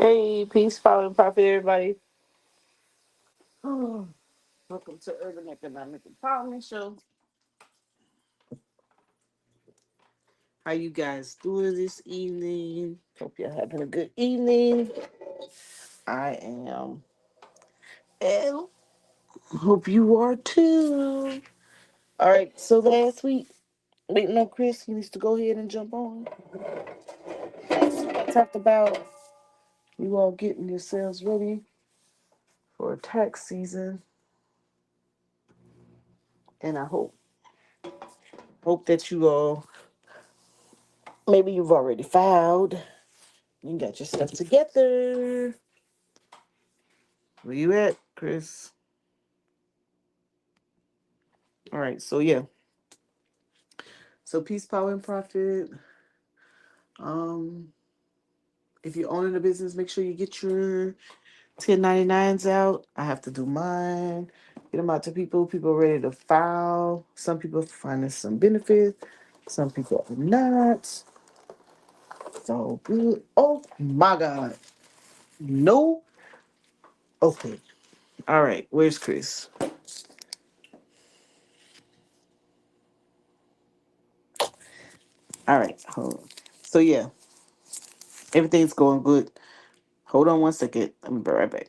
Hey, peace, power, and profit, everybody. Welcome to Urban Economic Empowerment Show. How you guys doing this evening? Hope you're having a good evening. I am, and hope you are too. All right, so last week, waiting on Chris, he needs to go ahead and jump on. I talked about you all getting yourselves ready for tax season, and I hope that you all maybe you've already filed. You got your stuff together. Where you at, Chris? All right, so yeah. So peace, power, and profit. Um, if you're owning a business, make sure you get your 1099s out. I have to do mine. Get them out to people. People are ready to file. Some people finding some benefits. Some people are not. So good. Oh my God. No. Okay. All right. Where's Chris? All right. Hold on. So yeah, everything's going good. Hold on one second. Let me be right back.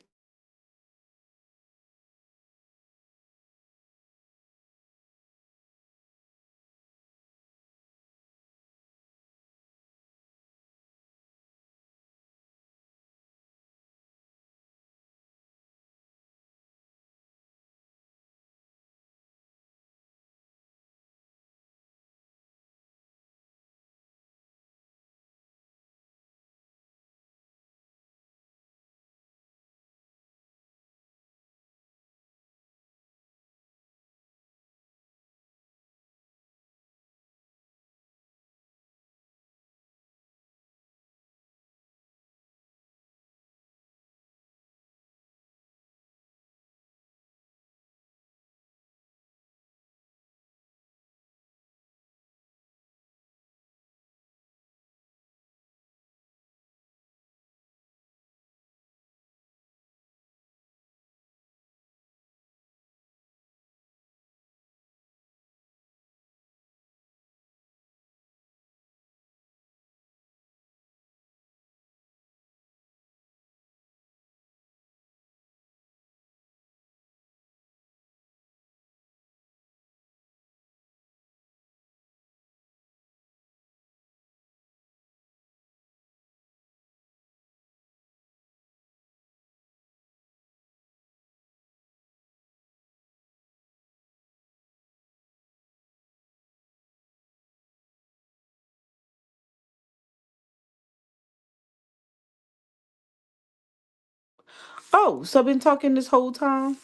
Oh, so I've been talking this whole time.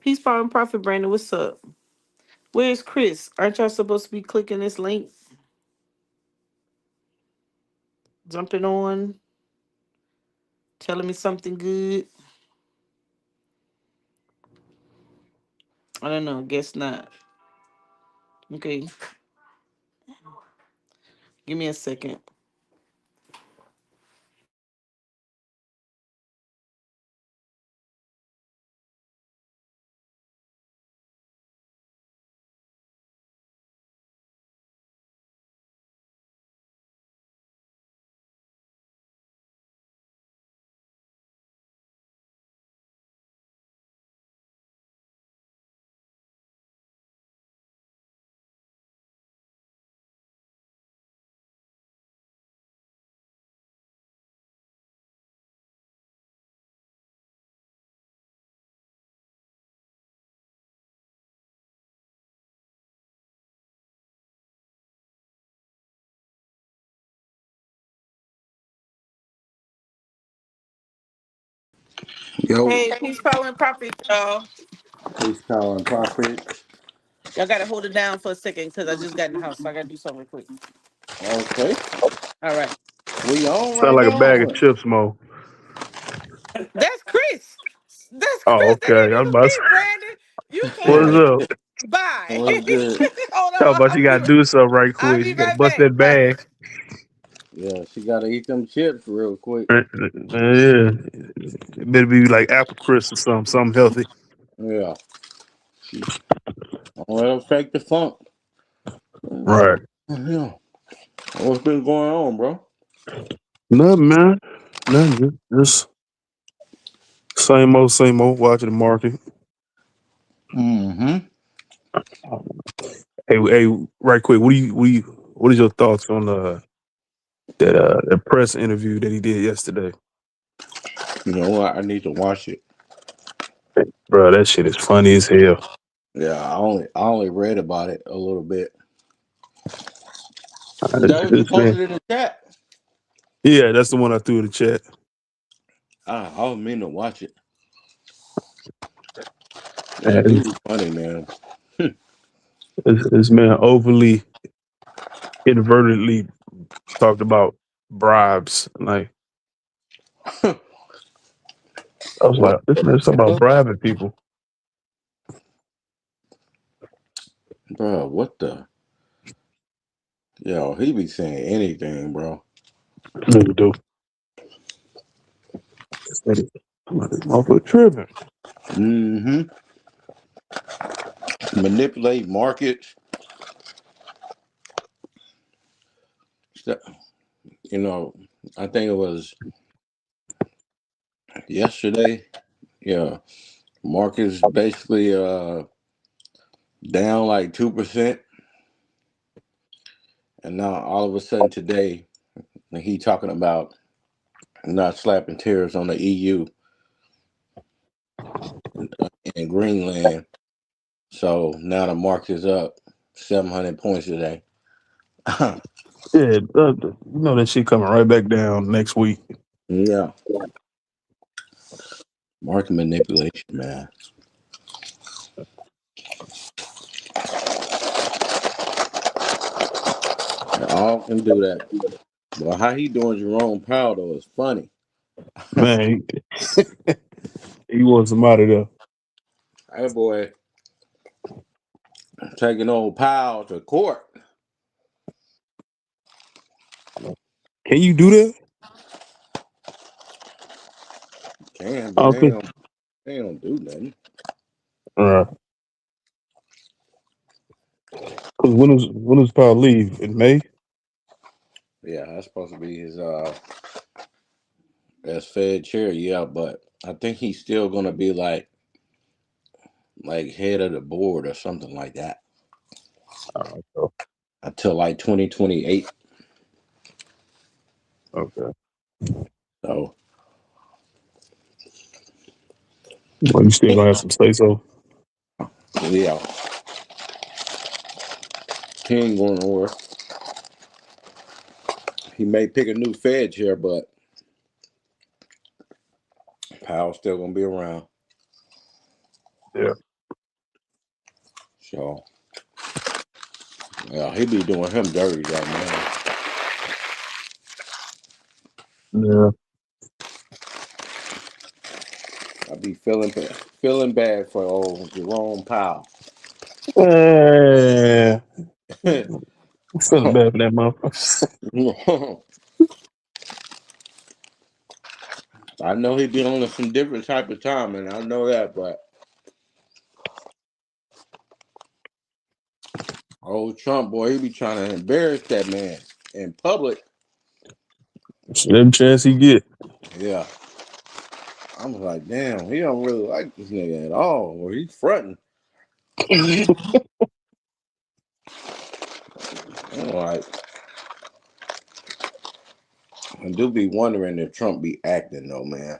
Peace, power, and profit, Brandon. What's up? Where's Chris? Aren't y'all supposed to be clicking this link, jumping on, telling me something good? I don't know. Guess not. Okay, give me a second. Yo, Hey, peace, power, and profit, y'all. peace, power, and profit. Y'all gotta hold it down for a second because I just got in the house, so I gotta do something real quick. Okay, All right. we on Sound right like a now. bag of What? chips, Mo. That's Chris. That's Oh, Chris. That okay. ain't I was even about me, to, Brandon. You what is clown. What's up? Bye. good? Hold Talk on. about you gotta do something right I'll quick. be You gotta right bust back. that Bye. bag. Yeah, she gotta eat them chips real quick. Yeah, it better be like apple crisp or something healthy. Yeah, she don't let her fake the funk. Right. Yeah, what's been going on, bro? Nothing, man. Nothing. Just same old. Watching the market. Mm-hmm. Hey, right quick. What is your thoughts on that press interview that he did yesterday? You know what? I need to watch it. Bro, that shit is funny as hell. Yeah, I only read about it a little bit. Is that what you This man. posted in the chat? Yeah, that's the one I threw in the chat. I was meaning to watch it. That Man, dude is funny, man. this man overly inadvertently talked about bribes. Like I was like, this man's talking about bribing people. Bro, what the? Yo, he be saying anything, bro. Nigga do. Motherfucker tripping. Mm-hmm. Manipulate markets. St- You know, I think it was yesterday. Yeah, markets basically down like 2%, and now all of a sudden today, he talking about not slapping tariffs on the EU and Greenland. So now the market is up 700 points today. Yeah, you know that shit coming right back down next week. Yeah, market manipulation, man. They all can do that. Well, how he doing Jerome Powell though is funny. Man, he wants somebody to. That boy taking old Powell to court. Can you do that? Can, I but don't think. they don't do nothing. Because when does Powell leave in May? Yeah, that's supposed to be his as Fed chair. Yeah, but I think he's still gonna be like head of the board or something like that Oh, until like 2028. okay. So Well, you still gonna have some say so. yeah, he ain't going nowhere. He may pick a new Fed chair, but Powell's still gonna be around. Yeah. So yeah, he be doing him dirty right now. Yeah. I be feeling bad for old Jerome Powell. I'm feeling bad for that motherfucker. I know he be on some different type of time, and I know that, but old Trump boy, he be trying to embarrass that man in public. Every chance he get. Yeah, I'm like, damn, he don't really like this nigga at all, or he's fronting. I'm like, I do be wondering if Trump be acting though, man.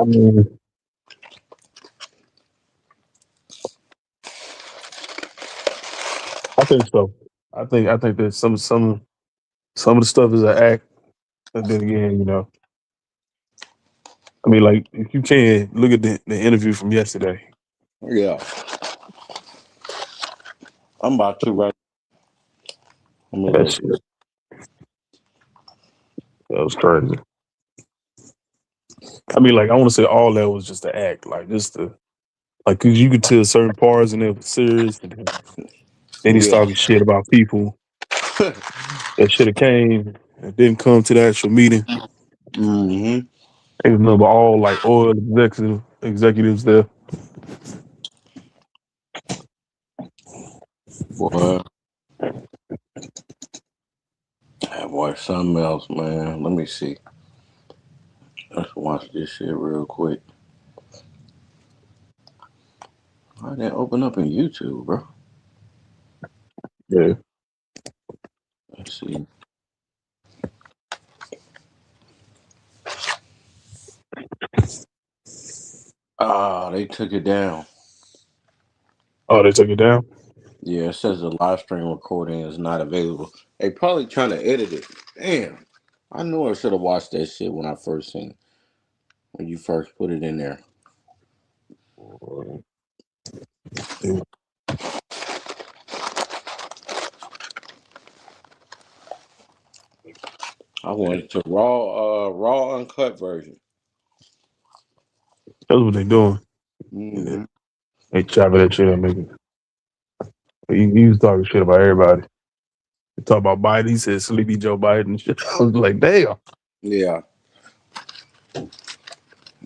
I mean, I think so. I think that some of the stuff is an act, and then again, I mean, like if you can look at the interview from yesterday, Yeah, I'm about to right. Let me that look. shit that was crazy. I mean, like I want to say all that was just an act, like just the like 'cause you could tell certain parts and it was serious. And then Then he's Yeah. talking shit about people that should have came and didn't come to the actual meeting. hmm It was number all like oil executives there. Boy, I watched something else, man. Let me see. Let's watch this shit real quick. I didn't open up in YouTube, bro. Yeah. Let's see. Ah, they took it down. Oh, they took it down. Yeah, it says the live stream recording is not available. They probably trying to edit it. Damn. I knew I should have watched that shit when I first seen it. When you first put it in there. Yeah. I wanted to raw uncut version. That's what they doing. Yeah. hmm They chopping that shit up, making. He was talking shit about everybody. He talk about Biden. He said Sleepy Joe Biden and shit. I was like, damn. Yeah.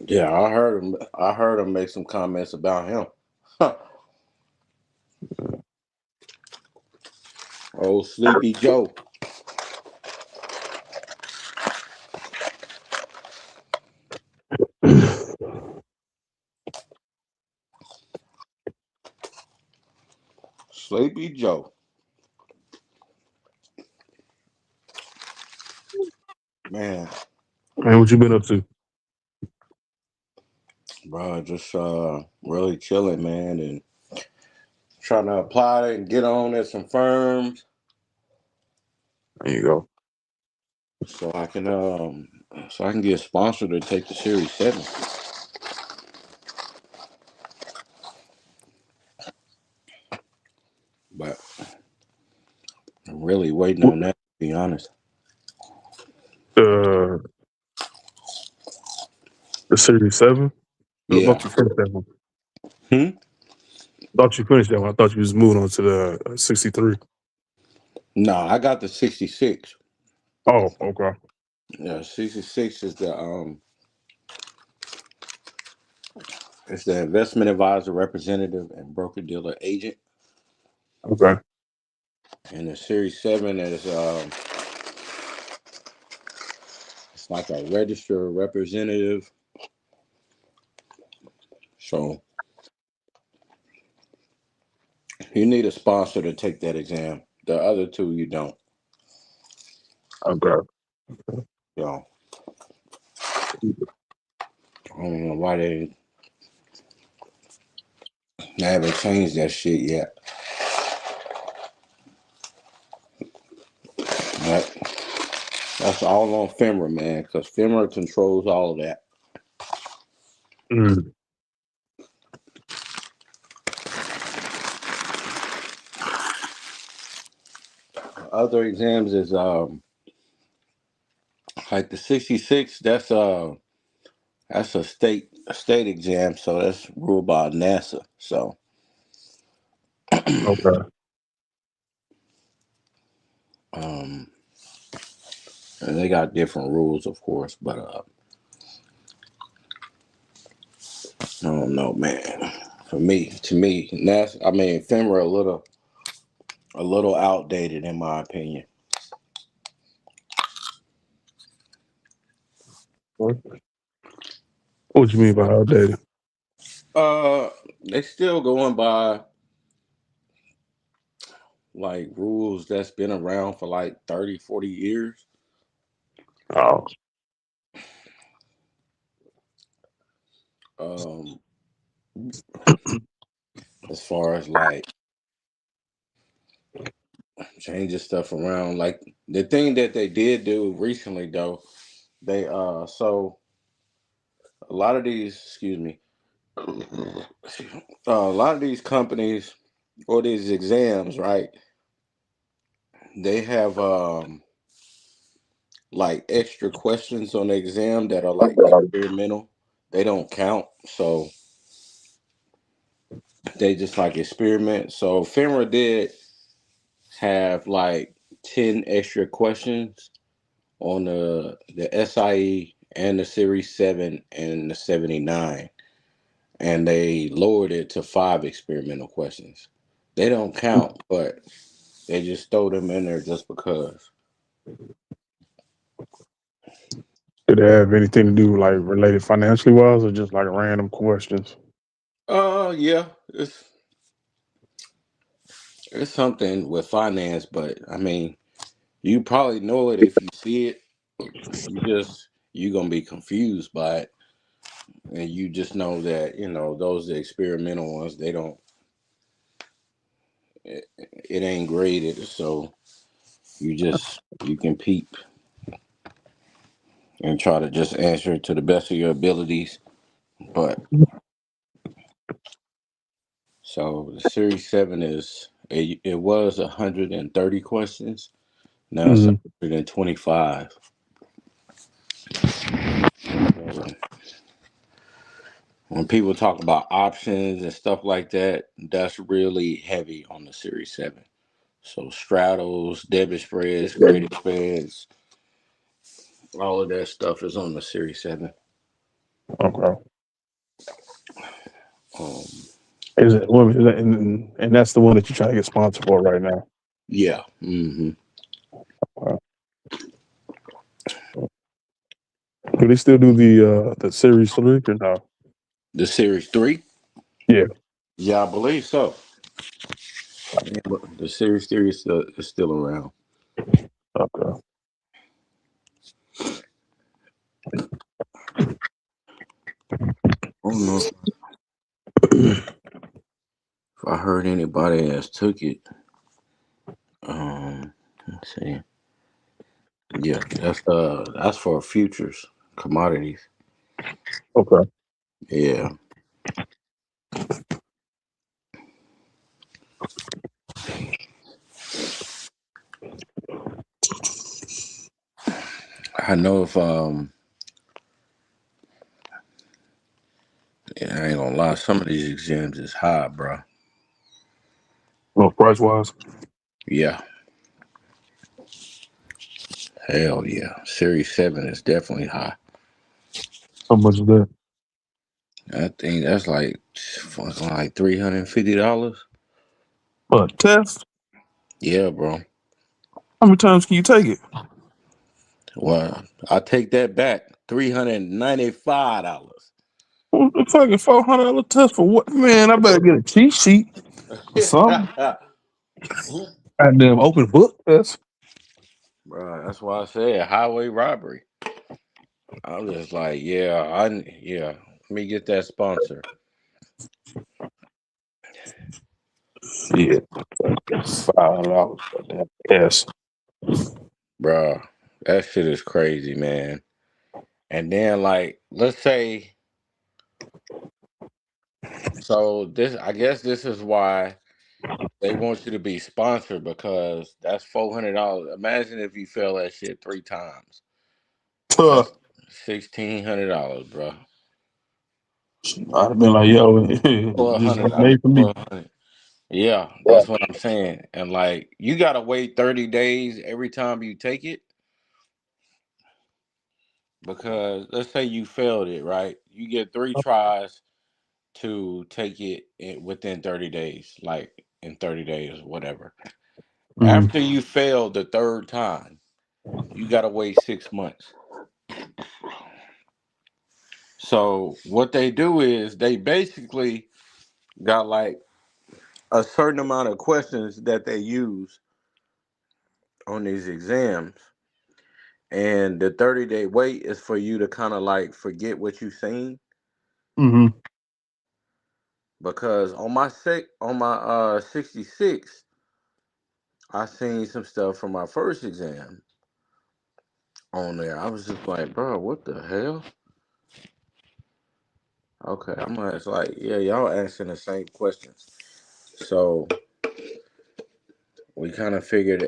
Yeah, I heard him. I heard him make some comments about him. Oh, Sleepy Joe. Sleepy Joe. Man, Man, what you been up to? bro, just really chilling, man, and trying to apply and get on at some firms There you go. so I can get sponsored to take the Series 7. But I'm really waiting on that, to be honest. Uh, the Series 7? No, I Yeah. thought you finished that one. Hmm? Thought you finished that one. I thought you was moving on to the 63. No, I got the 66. Oh, okay. Yeah, 66 is it's the investment advisor representative and broker dealer agent. Okay. And the Series 7 is it's like a registered representative. So you need a sponsor to take that exam. The other two you don't. Okay. So I don't know why they haven't changed that shit yet. But that's all on FINRA, man, because FINRA controls all of that. Mm, Other exams is like the 66. That's a state exam, so that's ruled by NASA. So okay. um, and they got different rules, of course, but I don't know, man. To me, NASA. I mean, FINRA a little outdated in my opinion. What you mean by outdated? Uh, they still going by like rules that's been around for like 30, 40 years. Oh, Um, as far as like changing stuff around, like the thing that they did do recently though, they so a lot of these, excuse me, a lot of these companies or these exams, right? They have like extra questions on the exam that are like experimental. They don't count, so they just like experiment. So FINRA did. have like 10 extra questions on the SIE and the Series 7 and the 79, and they lowered it to 5 experimental questions. They don't count, but they just throw them in there just because. Did it have anything to do like related financially wise, or just like random questions? Yeah, it's something with finance, but I mean, you probably know it if you see it. You gonna be confused by it, and you just know that those are experimental ones. They don't. It ain't graded, so you can peep and try to just answer to the best of your abilities. But so the Series 7 it was 130 questions. Now it's Mm-hmm. 125. When people talk about options and stuff like that, that's really heavy on the Series 7. So straddles, debit spreads, credit spreads, all of that stuff is on the Series 7. Okay. Um, Is it? What is that, and that's the one that you're trying to get sponsored for right now. yeah. Wow. Do they still do the Series 3 or no? The Series 3? Yeah. Yeah, I believe so. Yeah, but the Series 3 is still around. Okay. I don't know if I heard anybody else took it. Let's see. Yeah, that's for futures, commodities. Okay. Yeah. I know if yeah, I ain't gonna lie, some of these exams is high, bro. Well, price wise, Yeah, hell yeah. Series 7 is definitely high. how much is that? I think that's like fucking like $350. A test? Yeah, bro. How many times can you take it? Well, I take that back. $395. Well, a fucking $400 test for what? Man, I better get a cheat sheet or something. Goddamn open book test. Bro, that's why I said highway robbery. I was just like, yeah. Let me get that sponsor, Yeah, $500 for that test. bro. That shit is crazy, man. And then like, let's say, so this, I guess this is why they want you to be sponsored because that's $400. Imagine if you fail that shit 3 times. Tuh. That's $1,600, bro. I'd have been like, yo, Twelve this hundred was dollars. made for me. 1,200. Yeah, Yeah. that's what I'm saying. And like, you gotta wait 30 days every time you take it because let's say you failed it, right? You get 3 tries to take it within 30 days, like in 30 days, whatever. Mm-hmm. After you fail the third time, you gotta wait 6 months. So what they do is they basically got like a certain amount of questions that they use on these exams. And the 30-day wait is for you to kind of like forget what you seen. Mm-hmm. Because on my 66, I seen some stuff from my first exam on there. I was just like, bro, what the hell? Okay, I'm like, it's like, yeah, y'all asking the same questions. So we kind of figured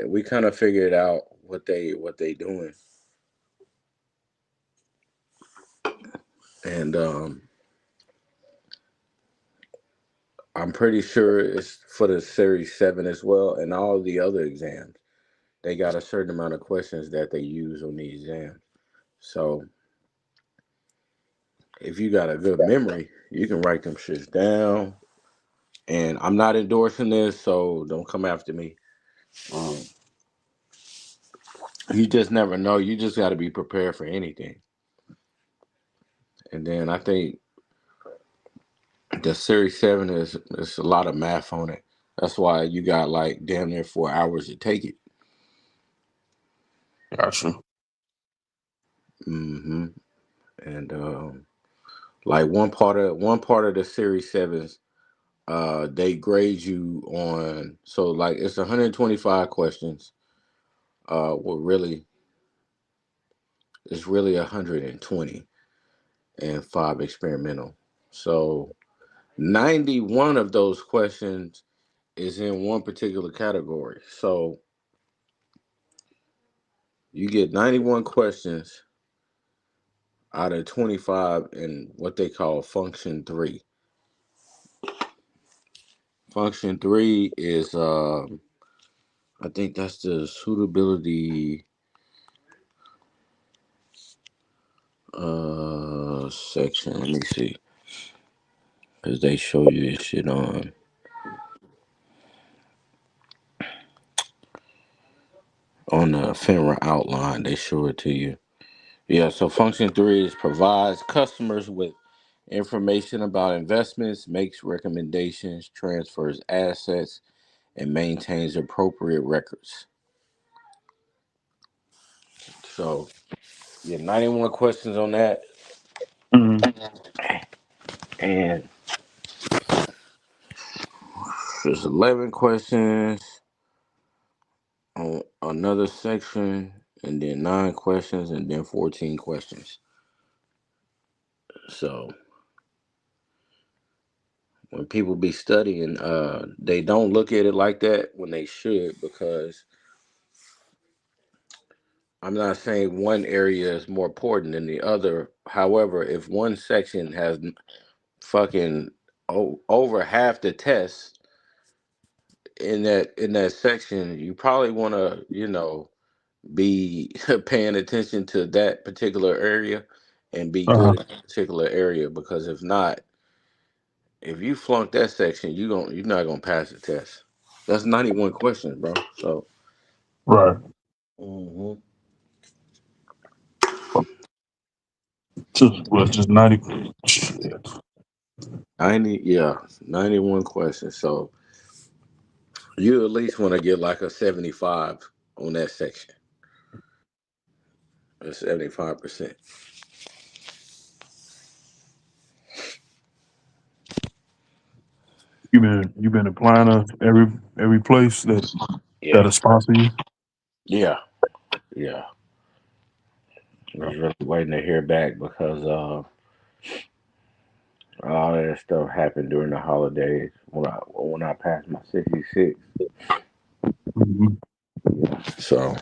out what they doing. And I'm pretty sure it's for the Series 7 as well, and all the other exams. They got a certain amount of questions that they use on the exam. So if you got a good memory, you can write them shits down. And I'm not endorsing this, so don't come after me. Um, you just never know. You just got to be prepared for anything. And then I think the Series 7 is a lot of math on it. That's why you got like damn near 4 hours to take it. Gotcha. hmm And like one part of the Series 7s, they grade you on, so like it's 125 questions. Well, really, it's really 120 and five experimental. So 91 of those questions is in one particular category. So you get 91 questions out of 25 in what they call function 3. Function 3 is I think that's the suitability section. Let me see, because they show you this shit on the FINRA outline. They show it to you. Yeah, so function 3 is provides customers with information about investments, makes recommendations, transfers assets, and maintains appropriate records. So yeah, 91 questions on that, Mm-hmm. and there's 11 questions on another section, and then 9 questions, and then 14 questions. So when people be studying, they don't look at it like that when they should, because I'm not saying one area is more important than the other. However, if one section has fucking over half the tests in that section, you probably want to, be paying attention to that particular area and be Uh-huh. good in that particular area, because if not, if you flunk that section, you're not gonna pass the test. That's 91 questions, bro. So Right. mhm. Just 90. Shit. 90, yeah, 91 questions. So you at least want to get like a 75 on that section, a 75%. You been applying to every place Yeah, that'll sponsor you? yeah, yeah. I was really waiting to hear back because all that stuff happened during the holidays when I passed my 66. Mm-hmm. So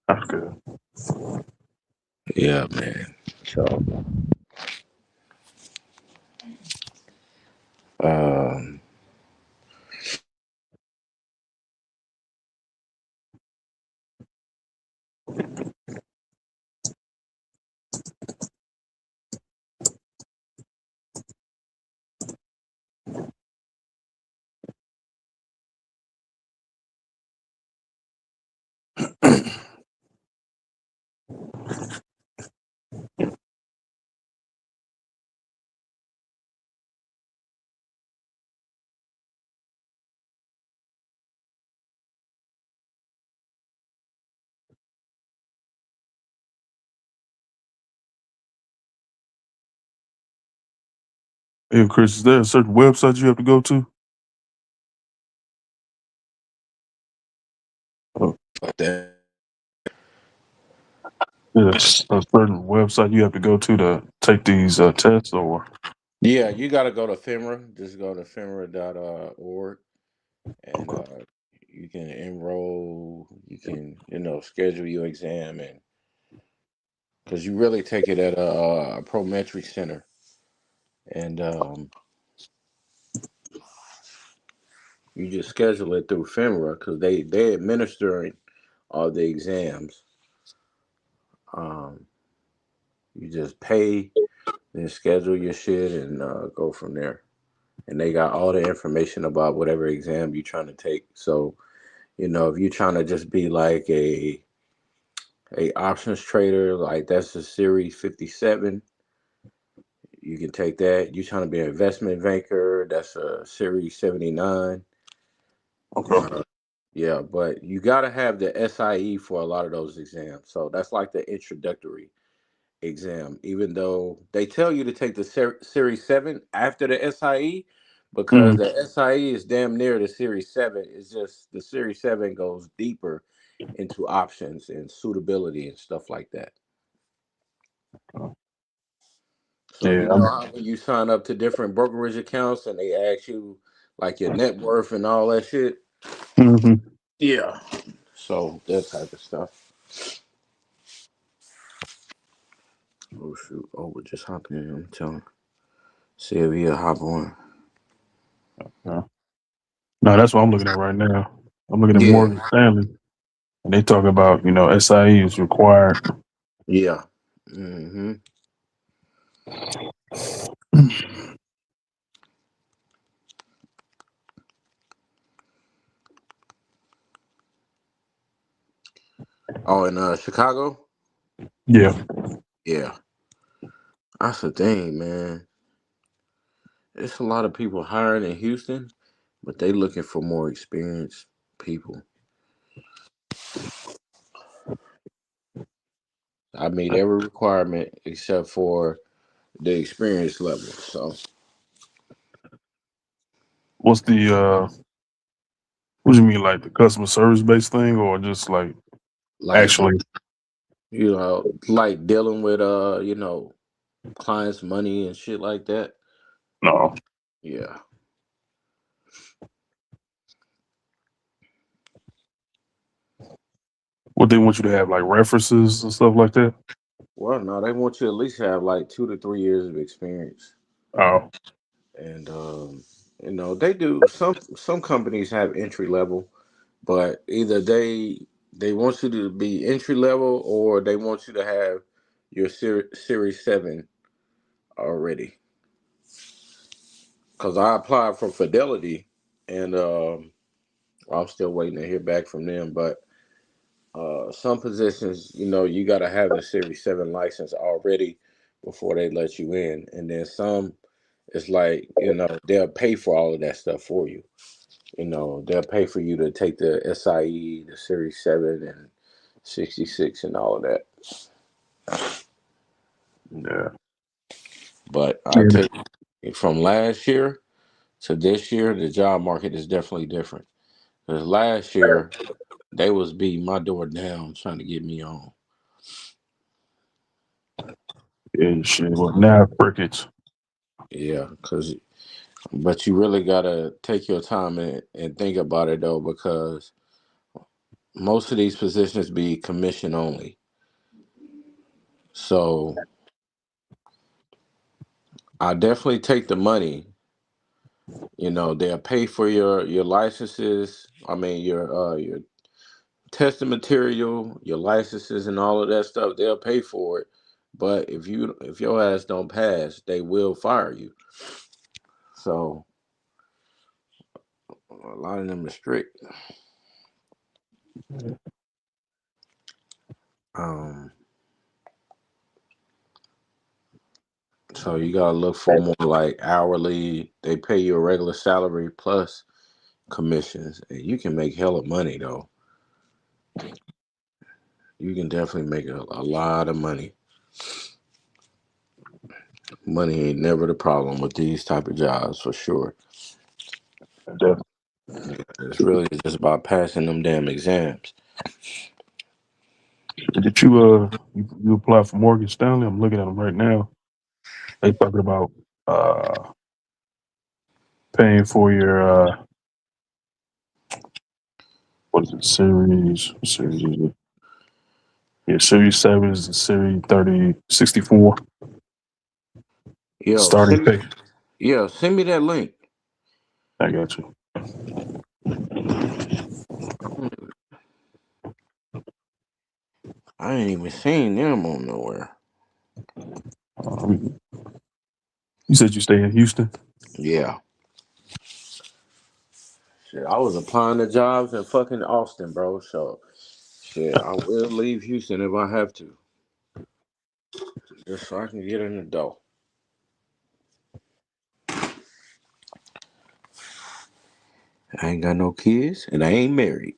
That's good. yeah, man. So um, Hey, Chris, is there a certain website you have to go to? Uh, but that Yes, a certain website you have to go to take these tests, or yeah, you got to go to FINRA. Just go to FINRA.org, and okay. you can enroll. You can schedule your exam, and because you really take it at a prometric center, and You just schedule it through FINRA because they administering all the exams. Um, you just pay, then schedule your shit, and go from there. And they got all the information about whatever exam you're trying to take. So if you're trying to just be like a options trader, like that's a Series 57, you can take that. You're trying to be an investment banker, that's a Series 79. Okay. Yeah, but you got to have the SIE for a lot of those exams. So that's like the introductory exam, even though they tell you to take the Series 7 after the SIE because Mm, the SIE is damn near the Series 7. It's just the Series 7 goes deeper into options and suitability and stuff like that. So yeah. you know how when you sign up to different brokerage accounts and they ask you like your net worth and all that shit? Mm-hmm. Yeah. So that type of stuff. Oh shoot! Oh, we're just hopping in. I'm telling. See if he'll hop on. Yeah. No, that's what I'm looking at right now. I'm looking at Yeah. Morgan Stanley, and they talk about SIE is required. Yeah. Hmm. Oh, in Chicago. Yeah. Yeah, that's the thing, man. It's a lot of people hiring in Houston, but they looking for more experienced people. I meet every requirement except for the experience level. So, What's the what do you mean, like the customer service based thing, or just like like, actually? like dealing with clients' money and shit like that. No. Yeah. What they want you to have, like references and stuff like that? Well, no, they want you to at least have like 2 to 3 years of experience, Oh, and they do. Some companies have entry level, but either they want you to be entry level or they want you to have your Series 7 already. Because I applied for Fidelity, and I'm still waiting to hear back from them. But some positions, you got to have the Series 7 license already before they let you in. And then some, it's like, they'll pay for all of that stuff for you. They'll pay for you to take the SIE, the Series 7, and 66 and all of that. yeah. But I Yeah. tell you, from last year to this year, the job market is definitely different. Because last year, they was beating my door down trying to get me on. Yeah, shit. Well, now crickets. Yeah, but you really gotta take your time and think about it though, because most of these positions be commission only. So I definitely take the money. They'll pay for your licenses. I mean your testing material, your licenses, and all of that stuff. They'll pay for it. But if your ass don't pass, they will fire you. So a lot of them are strict. Um, so you gotta look for more like hourly. They pay you a regular salary plus commissions, and you can make hella money though. You can definitely make a lot of money. Money ain't never the problem with these type of jobs for sure. Definitely. It's really just about passing them damn exams. Did you apply for Morgan Stanley? I'm looking at them right now. They talking about uh paying for your what is it, series is it? Yeah, series 7 is the series 3064 Yo, starting send me pay. send me that link. I got you. I ain't even seen them on nowhere. Um, you said you stay in Houston. Yeah. Shit, I was applying to jobs in fucking Austin, bro. So, shit, I will leave Houston if I have to, just so I can get in the door. I ain't got no kids, and I ain't married.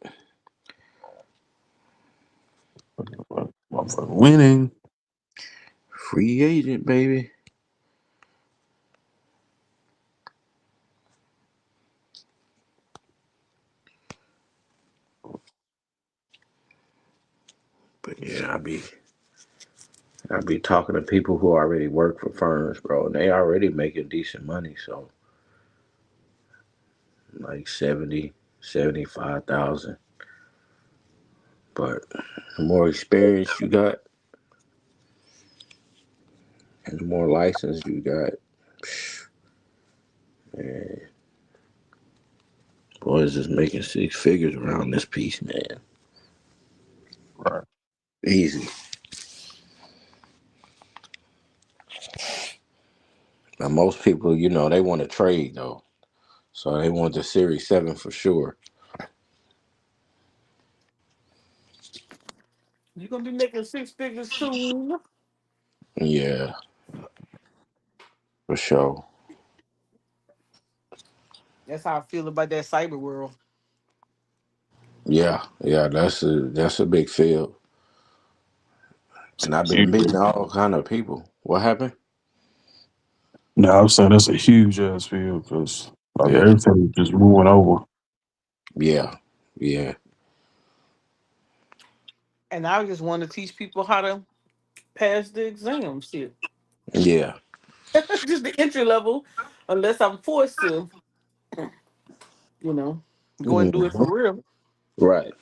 Motherfucker winning. Free agent, baby. But yeah, I be talking to people who already work for firms, bro, and they already making decent money. So like 70, 75,000. But the more experience you got and the more license you got, man, boys is making six figures around this piece, man. Right. Easy. Now most people, they want to trade though. So they want the Series 7 for sure. You're gonna be making six figures soon. Yeah, for sure. That's how I feel about that cyber world. Yeah, yeah, that's a big field. It's And I've been huge. meeting all kind of people. What happened? No, I'm saying that's a huge ass field because like Yeah, everything is just moving over. yeah, yeah, And I just want to teach people how to pass the exams here. yeah. Just the entry level, unless I'm forced to, you know, go and do it for Mhm. real. Right.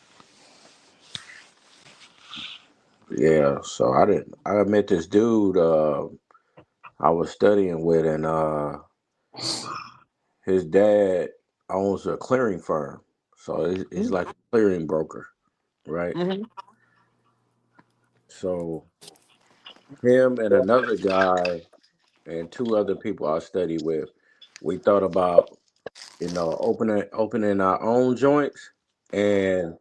Yeah. So I met this dude I was studying with, and his dad owns a clearing firm. So he's like a clearing broker, right? Mm-hmm. So him and another guy and two other people I studied with, we thought about, opening our own joints. And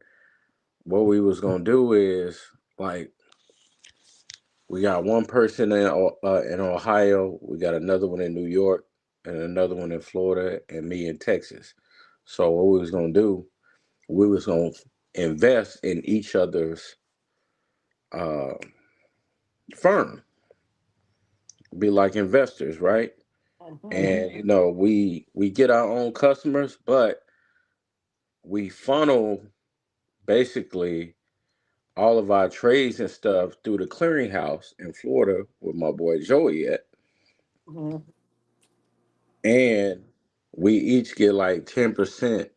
what we was gonna do is, like, we got one person in Ohio, we got another one in New York, and another one in Florida, and me in Texas. So what we was gonna do, we was gonna invest in each other's uh, firm, be like investors, right? Mm-hmm. And we get our own customers, but we funnel basically all of our trades and stuff through the clearinghouse in Florida with my boy Joey at, Mm-hmm. and we each get like 10%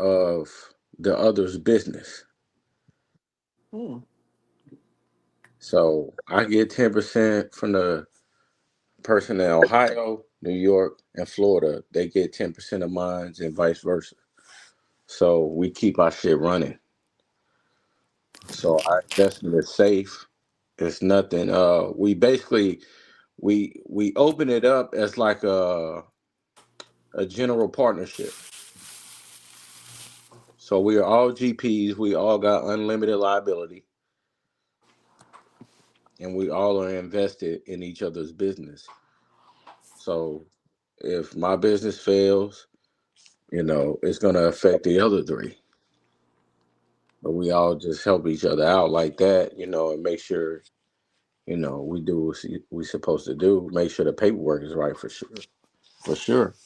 of the other's business. Mm-hmm. So I get 10% from the person in Ohio, New York, and Florida. They get 10% of mine, and vice versa. So we keep our shit running. So our investment is safe. It's nothing. We open it up as like a general partnership. So we are all GPs. We all got unlimited liability, and we all are invested in each other's business. So if my business fails, it's gonna affect the other three. But we all just help each other out like that, and make sure, we do what we supposed to do. Make sure the paperwork is right, for sure, for sure.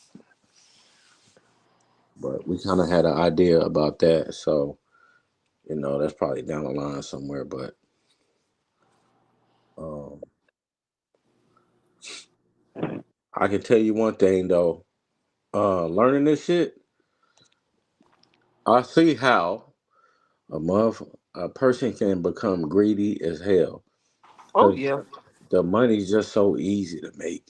But we kind of had an idea about that, so that's probably down the line somewhere. But um, I can tell you one thing though. Learning this shit, I see how a person can become greedy as hell, Oh because yeah. the money's just so easy to make.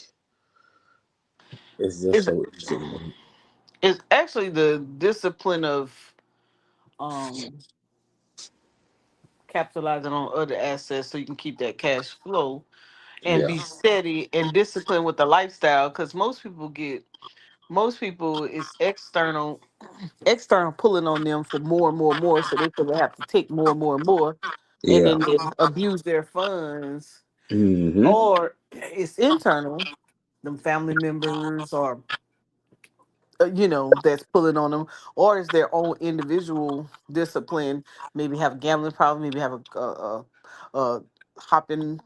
It's just It's so easy to make. it's actually the discipline of um capitalizing on other assets so you can keep that cash flow and Yeah. be steady and disciplined with the lifestyle. Because most people is external pulling on them for more and more and more, so they feel they have to take more and more and more, and Yeah. then they abuse their funds. Hmm. Or it's internal, them family members or that's pulling on them, or it's their own individual discipline. Maybe have a gambling problem, maybe have a hopping,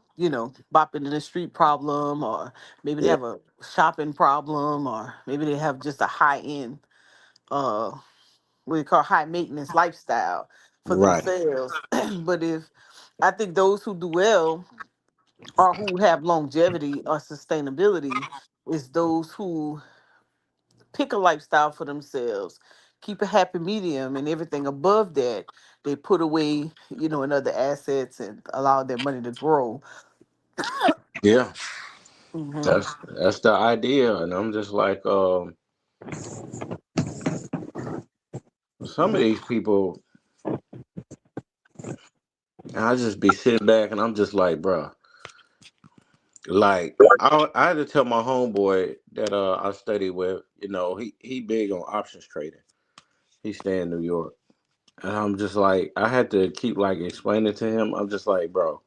bopping in the street problem, or maybe they Yeah. have a shopping problem, or maybe they have just a high end, uh what you call high maintenance lifestyle for Right. themselves. But if I think those who do well or who have longevity or sustainability is those who pick a lifestyle for themselves, keep a happy medium, and everything above that they put away, in other assets and allow their money to grow. Yeah. Hmm. That's the idea, and I'm just like, some of these people, I just be sitting back, and I'm just like, bruh, like I had to tell my homeboy that I study with, he big on options trading. He stay in New York, and I'm just like, I had to keep like explaining to him. I'm just like, bro,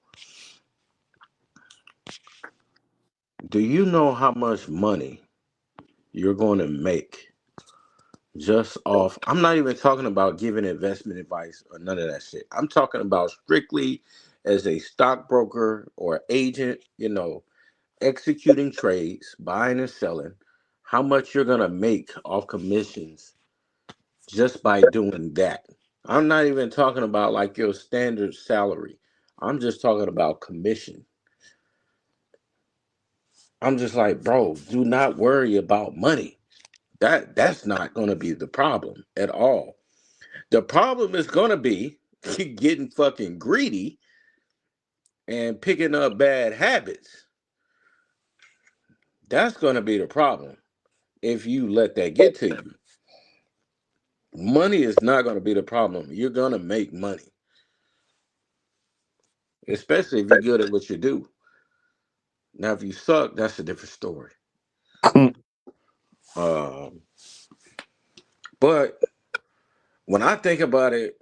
do you know how much money you're going to make just off? I'm not even talking about giving investment advice or none of that shit. I'm talking about strictly as a stockbroker or agent, executing trades, buying and selling, how much you're going to make off commissions just by doing that. I'm not even talking about like your standard salary. I'm just talking about commission. I'm just like, bro, do not worry about money. That's not going to be the problem at all. The problem is going to be getting fucking greedy and picking up bad habits. That's going to be the problem if you let that get to you. Money is not going to be the problem. You're going to make money, especially if you're good at what you do. Now, if you suck, that's a different story. Um, but when I think about it,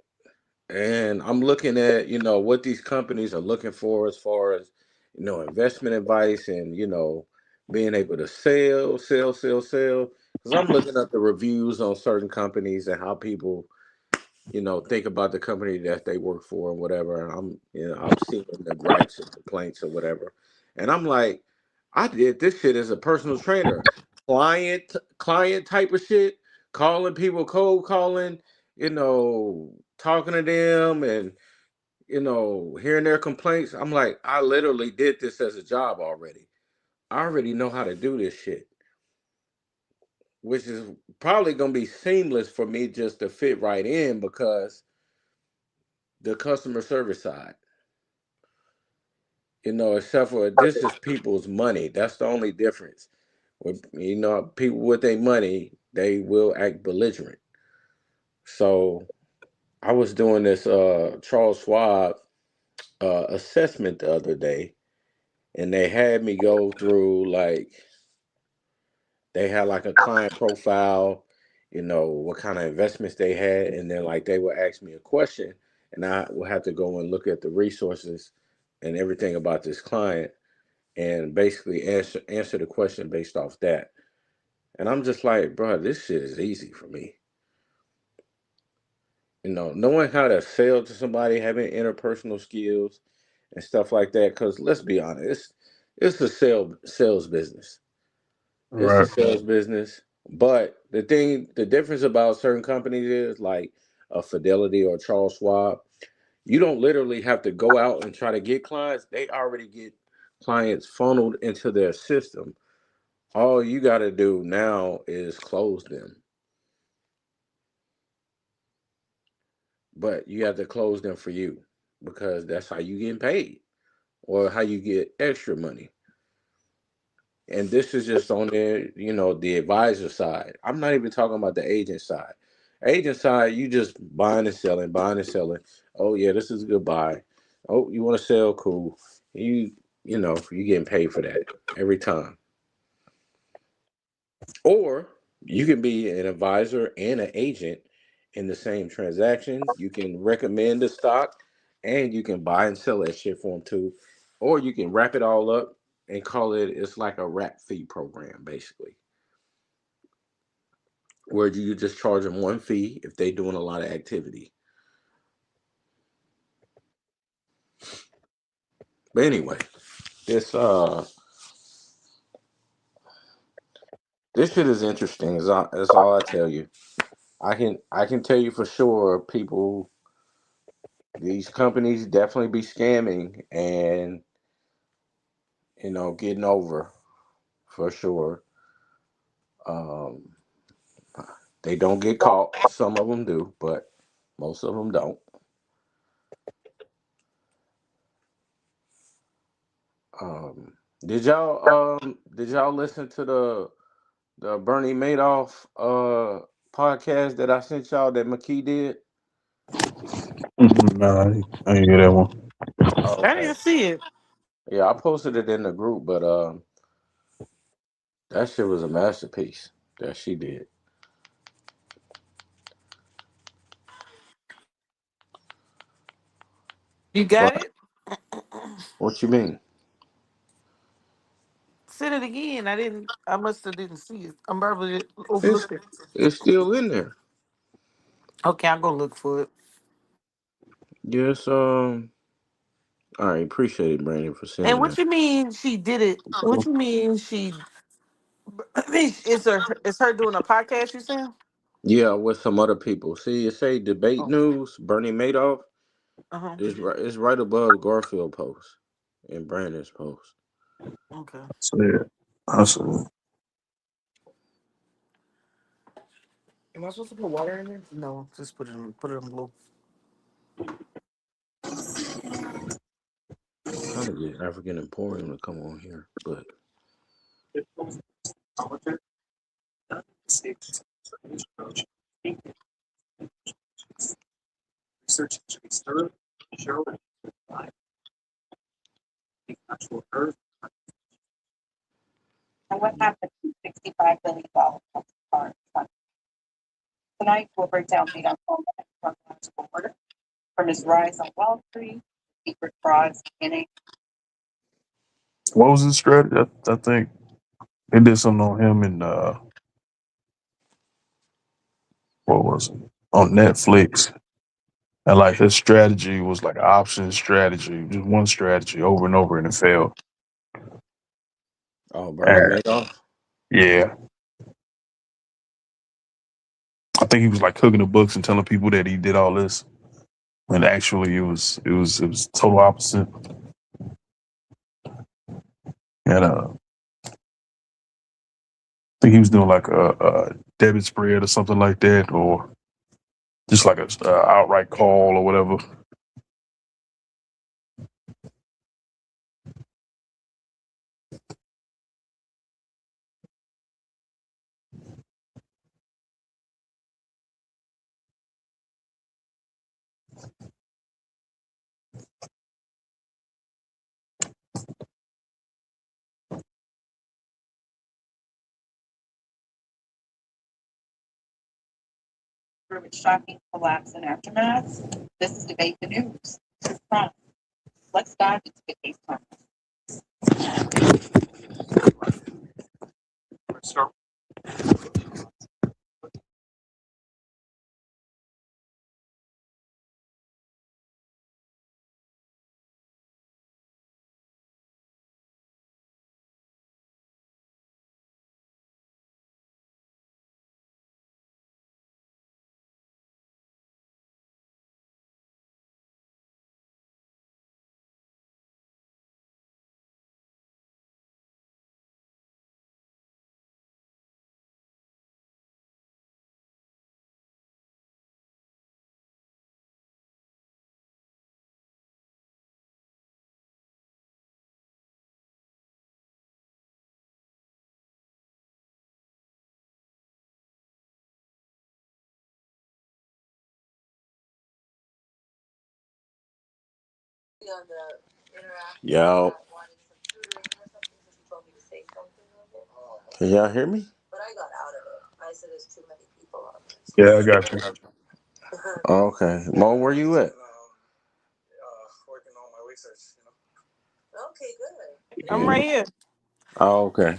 and I'm looking at what these companies are looking for as far as investment advice and being able to sell. Because I'm looking at the reviews on certain companies and how people think about the company that they work for and whatever. And I'm seeing the gripes and complaints or whatever. And I'm like, I did this shit as a personal trainer, client type of shit, calling people, cold calling, talking to them and hearing their complaints. I'm like, I literally did this as a job already. I already know how to do this shit, which is probably gonna be seamless for me just to fit right in because the customer service side. Except for this is people's money. That's the only difference. With people with their money, they will act belligerent. So I was doing this Charles Schwab assessment the other day, and they had me go through like they had like a client profile, what kind of investments they had, and then like they would ask me a question, and I would have to go and look at the resources and everything about this client and basically answer the question based off that. And I'm just like, bro, this shit is easy for me. Knowing how to sell to somebody, having interpersonal skills and stuff like that. Because let's be honest, it's a sales business. It's a Right. sales business. But the difference about certain companies is like a Fidelity or Charles Schwab. You don't literally have to go out and try to get clients. They already get clients funneled into their system. All you got to do now is close them, but you have to close them for you because that's how you get paid or how you get extra money. And this is just on the advisor side. I'm not even talking about the agent side. Agent side, you just buying and selling, buying and selling. Oh yeah, this is a good buy. Oh, you want to sell? Cool. You you know you getting paid for that every time. Or you can be an advisor and an agent in the same transaction. You can recommend the stock and you can buy and sell that shit for them too. Or you can wrap it all up and call it, it's like a wrap fee program, basically, where you just charge them one fee if they doing a lot of activity. But anyway, this this shit is interesting. That's all I tell you. I can tell you for sure people, these companies definitely be scamming and getting over for sure. Um, they don't get caught. Some of them do, but most of them don't. Um, did y'all listen to the Bernie Madoff podcast that I sent y'all that McKee did? Nah, I ain't hear that one. Oh, I okay. didn't see it. Yeah, I posted it in the group, but that shit was a masterpiece that she did. You got But it? what you mean? Send it again. I didn't. I must have didn't see it. I'm probably It's overlooked it. it's still in there. Okay, I'll go look for it. Yes. All right. Appreciate it, Brandon, for And sending what that. you mean she did it? What you mean she? I mean, it's her doing a podcast. You saying? Yeah, with some other people. See, it say debate Oh, news. Bernie Madoff uh huh. is right. It's right above Garfield post and Brandon's post. Okay. So yeah, I said, Am I supposed to put water in it? No, just put it in blue. Trying to get African Emporium to come on here, but And what happened to $65 billion card fund? Tonight, we'll break down Madoff chronological order from his rise on Wall Street, secret frauds, and what was his strategy? I think they did something on him and what was it on Netflix? And like his strategy was like an option strategy, just one strategy over and over, and it failed. oh, Bernie And Madoff. yeah, I think he was like cooking the books and telling people that he did all this, when actually it was total opposite. And I think he was doing like a debit spread or something like that, or just like a outright call or whatever. through its shocking collapse and aftermath. This is Debate the News. Crime. Let's dive into the case time. Yo, can y'all hear me? Yeah, I got you. Okay, Mo, where you at? I'm Yeah. right here. Oh, okay.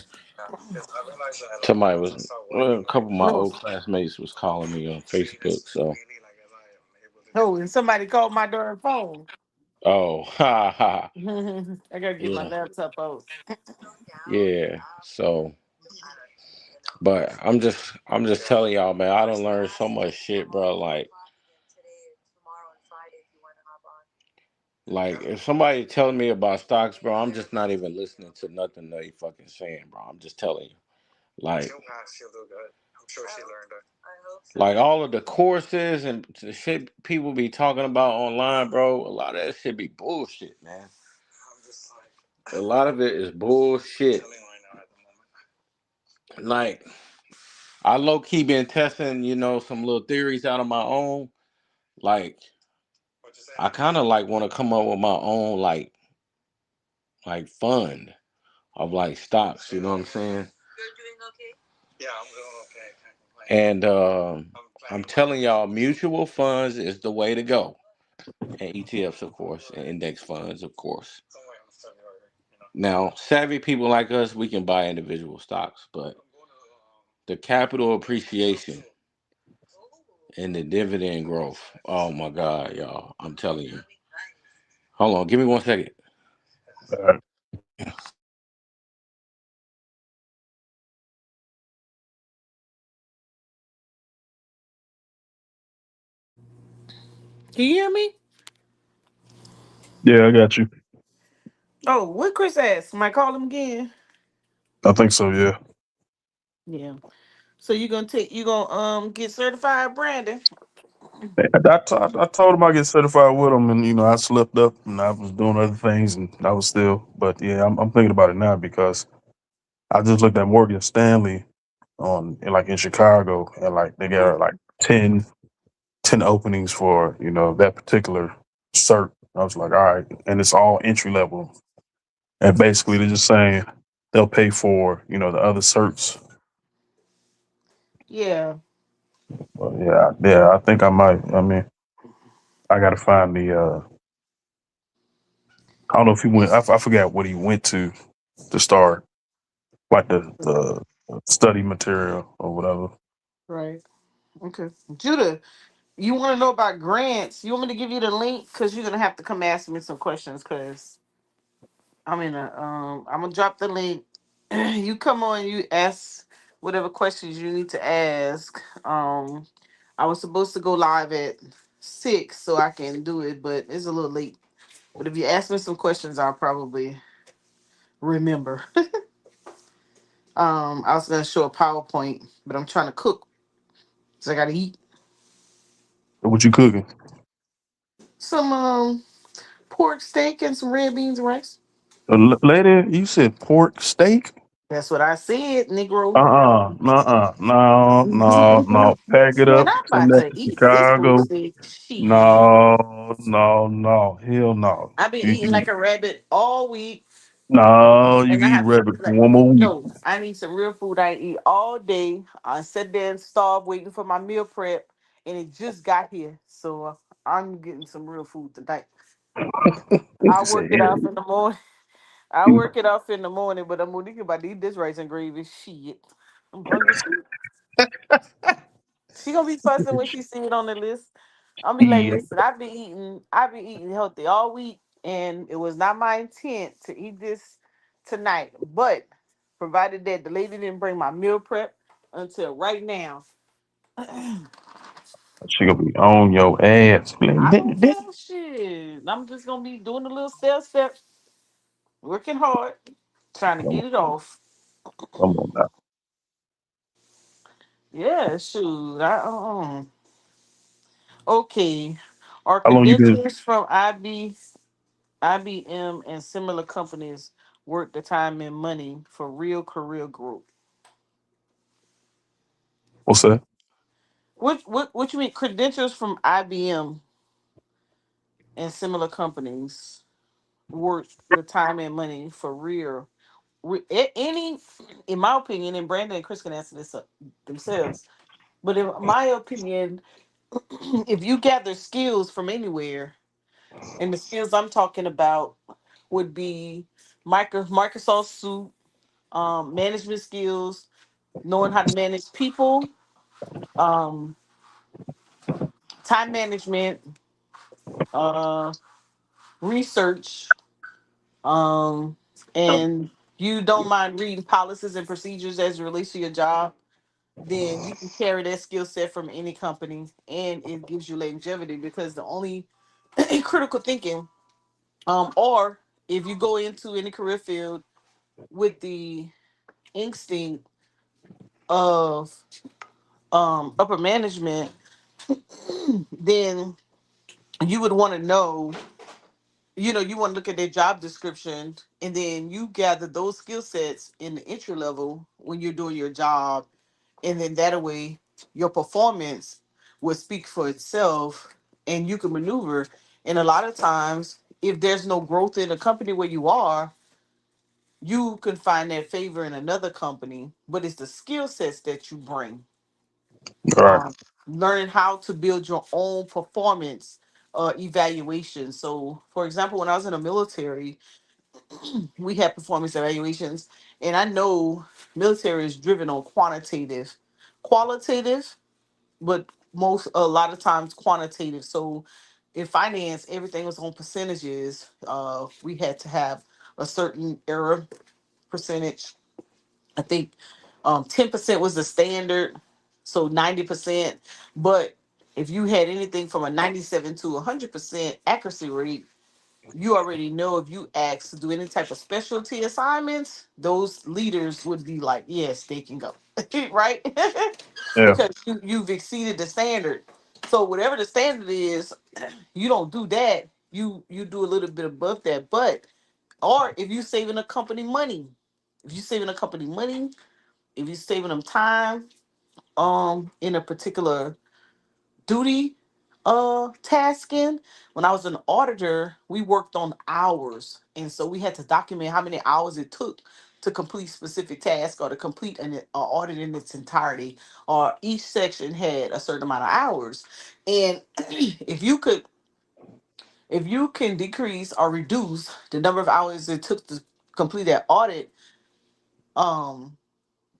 Somebody was, well, a couple of my No. old classmates was calling me on Facebook. So, Oh, and somebody called my darn phone. oh, ha ha, I gotta get my yeah, laptop out. yeah. So, but I'm just telling y'all, man. I don't learn so much shit, bro. Like if somebody telling me about stocks, bro, I'm just not even listening to nothing they fucking saying, bro. I'm just telling you. Like, like all of the courses and the shit people be talking about online, bro. A lot of that shit be bullshit, man. A lot of it is bullshit. Like I low key been testing, some little theories out of my own. Like I kind of like want to come up with my own like fund of like stocks. You know what I'm saying? And I'm telling y'all, mutual funds is the way to go, and ETFs, of course, and index funds, of course. Now, savvy people like us, we can buy individual stocks, but the capital appreciation and the dividend growth. Oh my God, y'all! I'm telling you. Hold on, give me 1 second. Uh, Can you hear me? yeah, I got you. Oh, what Chris asked? Might call him again. I think so. Yeah. Yeah. So you gonna get certified, Brandon? I told him I get certified with him, and I slipped up and I was doing other things, and I was still. But yeah, I'm thinking about it now because I just looked at Morgan Stanley like in Chicago, and like they got like 10 openings for that particular cert. I was like, all right, and it's all entry level, and basically they're just saying they'll pay for the other certs. Yeah. But yeah, I think I might. I mean, I got to find the. I don't know if he went. I forgot what he went to start, like the study material or whatever. Right. Okay. Judah, you want to know about grants? You want me to give you the link? Because you're gonna have to come ask me some questions. Because I'm gonna drop the link. You come on. You ask whatever questions you need to ask. I was supposed to go live at 6, so I can do it, but it's a little late. But if you ask me some questions, I'll probably remember. I was gonna show a PowerPoint, but I'm trying to cook, so I gotta eat What you cooking, some pork steak and some red beans and rice. lady? You said pork steak? That's what I said, Negro. No. Pack it Man, up. I'm Send about that to to eat this pork Chicago. steak. Shit. No. Hell no. I've been You, eating you, like a rabbit all week, no, you and I can eat have to rabbit for like one more week. no. I need some real food. I eat all day. I sit there and starve waiting for my meal prep, and it just got here, so I'm getting some real food tonight. I She said, work it "Hell off in the morning. I yeah." work it off in the morning, but I'm gonna think about to eat this rice and gravy. Shit, I'm hungry too. She gonna be fussing when she see it on the list. I'll be like, Yeah. listen, I've been eating healthy all week, and it was not my intent to eat this tonight. But provided that the lady didn't bring my meal prep until right now, I She gonna be on your ass. don't care shit. I'm just gonna be doing a little step, working hard, trying to Come get it off. on now. Yeah, shoot. Okay. Are How long you been? credentials from IBM and similar companies worth the time and money for real career growth? What's that? What you mean credentials from IBM and similar companies? worth the time and money for real. Any, in my opinion, and Brandon and Chris can answer this themselves, but in my opinion, if you gather skills from anywhere, and the skills I'm talking about would be Microsoft Suite, management skills, knowing how to manage people, um, time management, uh, research, um, and you don't mind reading policies and procedures as it relates to your job, then you can carry that skill set from any company, and it gives you longevity because the only critical thinking, or if you go into any career field with the instinct of upper management, then you would want to know, you want to look at their job description, and then you gather those skill sets in the entry level when you're doing your job, and then that way your performance will speak for itself, and you can maneuver. And a lot of times, if there's no growth in the company where you are, you can find that favor in another company, but it's the skill sets that you bring. All right. um, Learning how to build your own performance evaluation. So, for example, when I was in the military, we had performance evaluations, and I know military is driven on qualitative, but a lot of times quantitative. So, in finance, everything was on percentages. We had to have a certain error percentage. I think 10% was the standard, so 90%. But if you had anything from a 97 to 100% accuracy rate, you already know if you ask to do any type of specialty assignments, those leaders would be like, yes, they can go, right? Yeah. Because you've exceeded the standard. So whatever the standard is, you don't do that. You do a little bit above that. But or if you saving a company money, if you saving a company money, if you're saving them time in a particular duty tasking. When I was an auditor, we worked on hours, and so we had to document how many hours it took to complete specific task or to complete an audit in its entirety, or each section had a certain amount of hours. And if you can decrease or reduce the number of hours it took to complete that audit um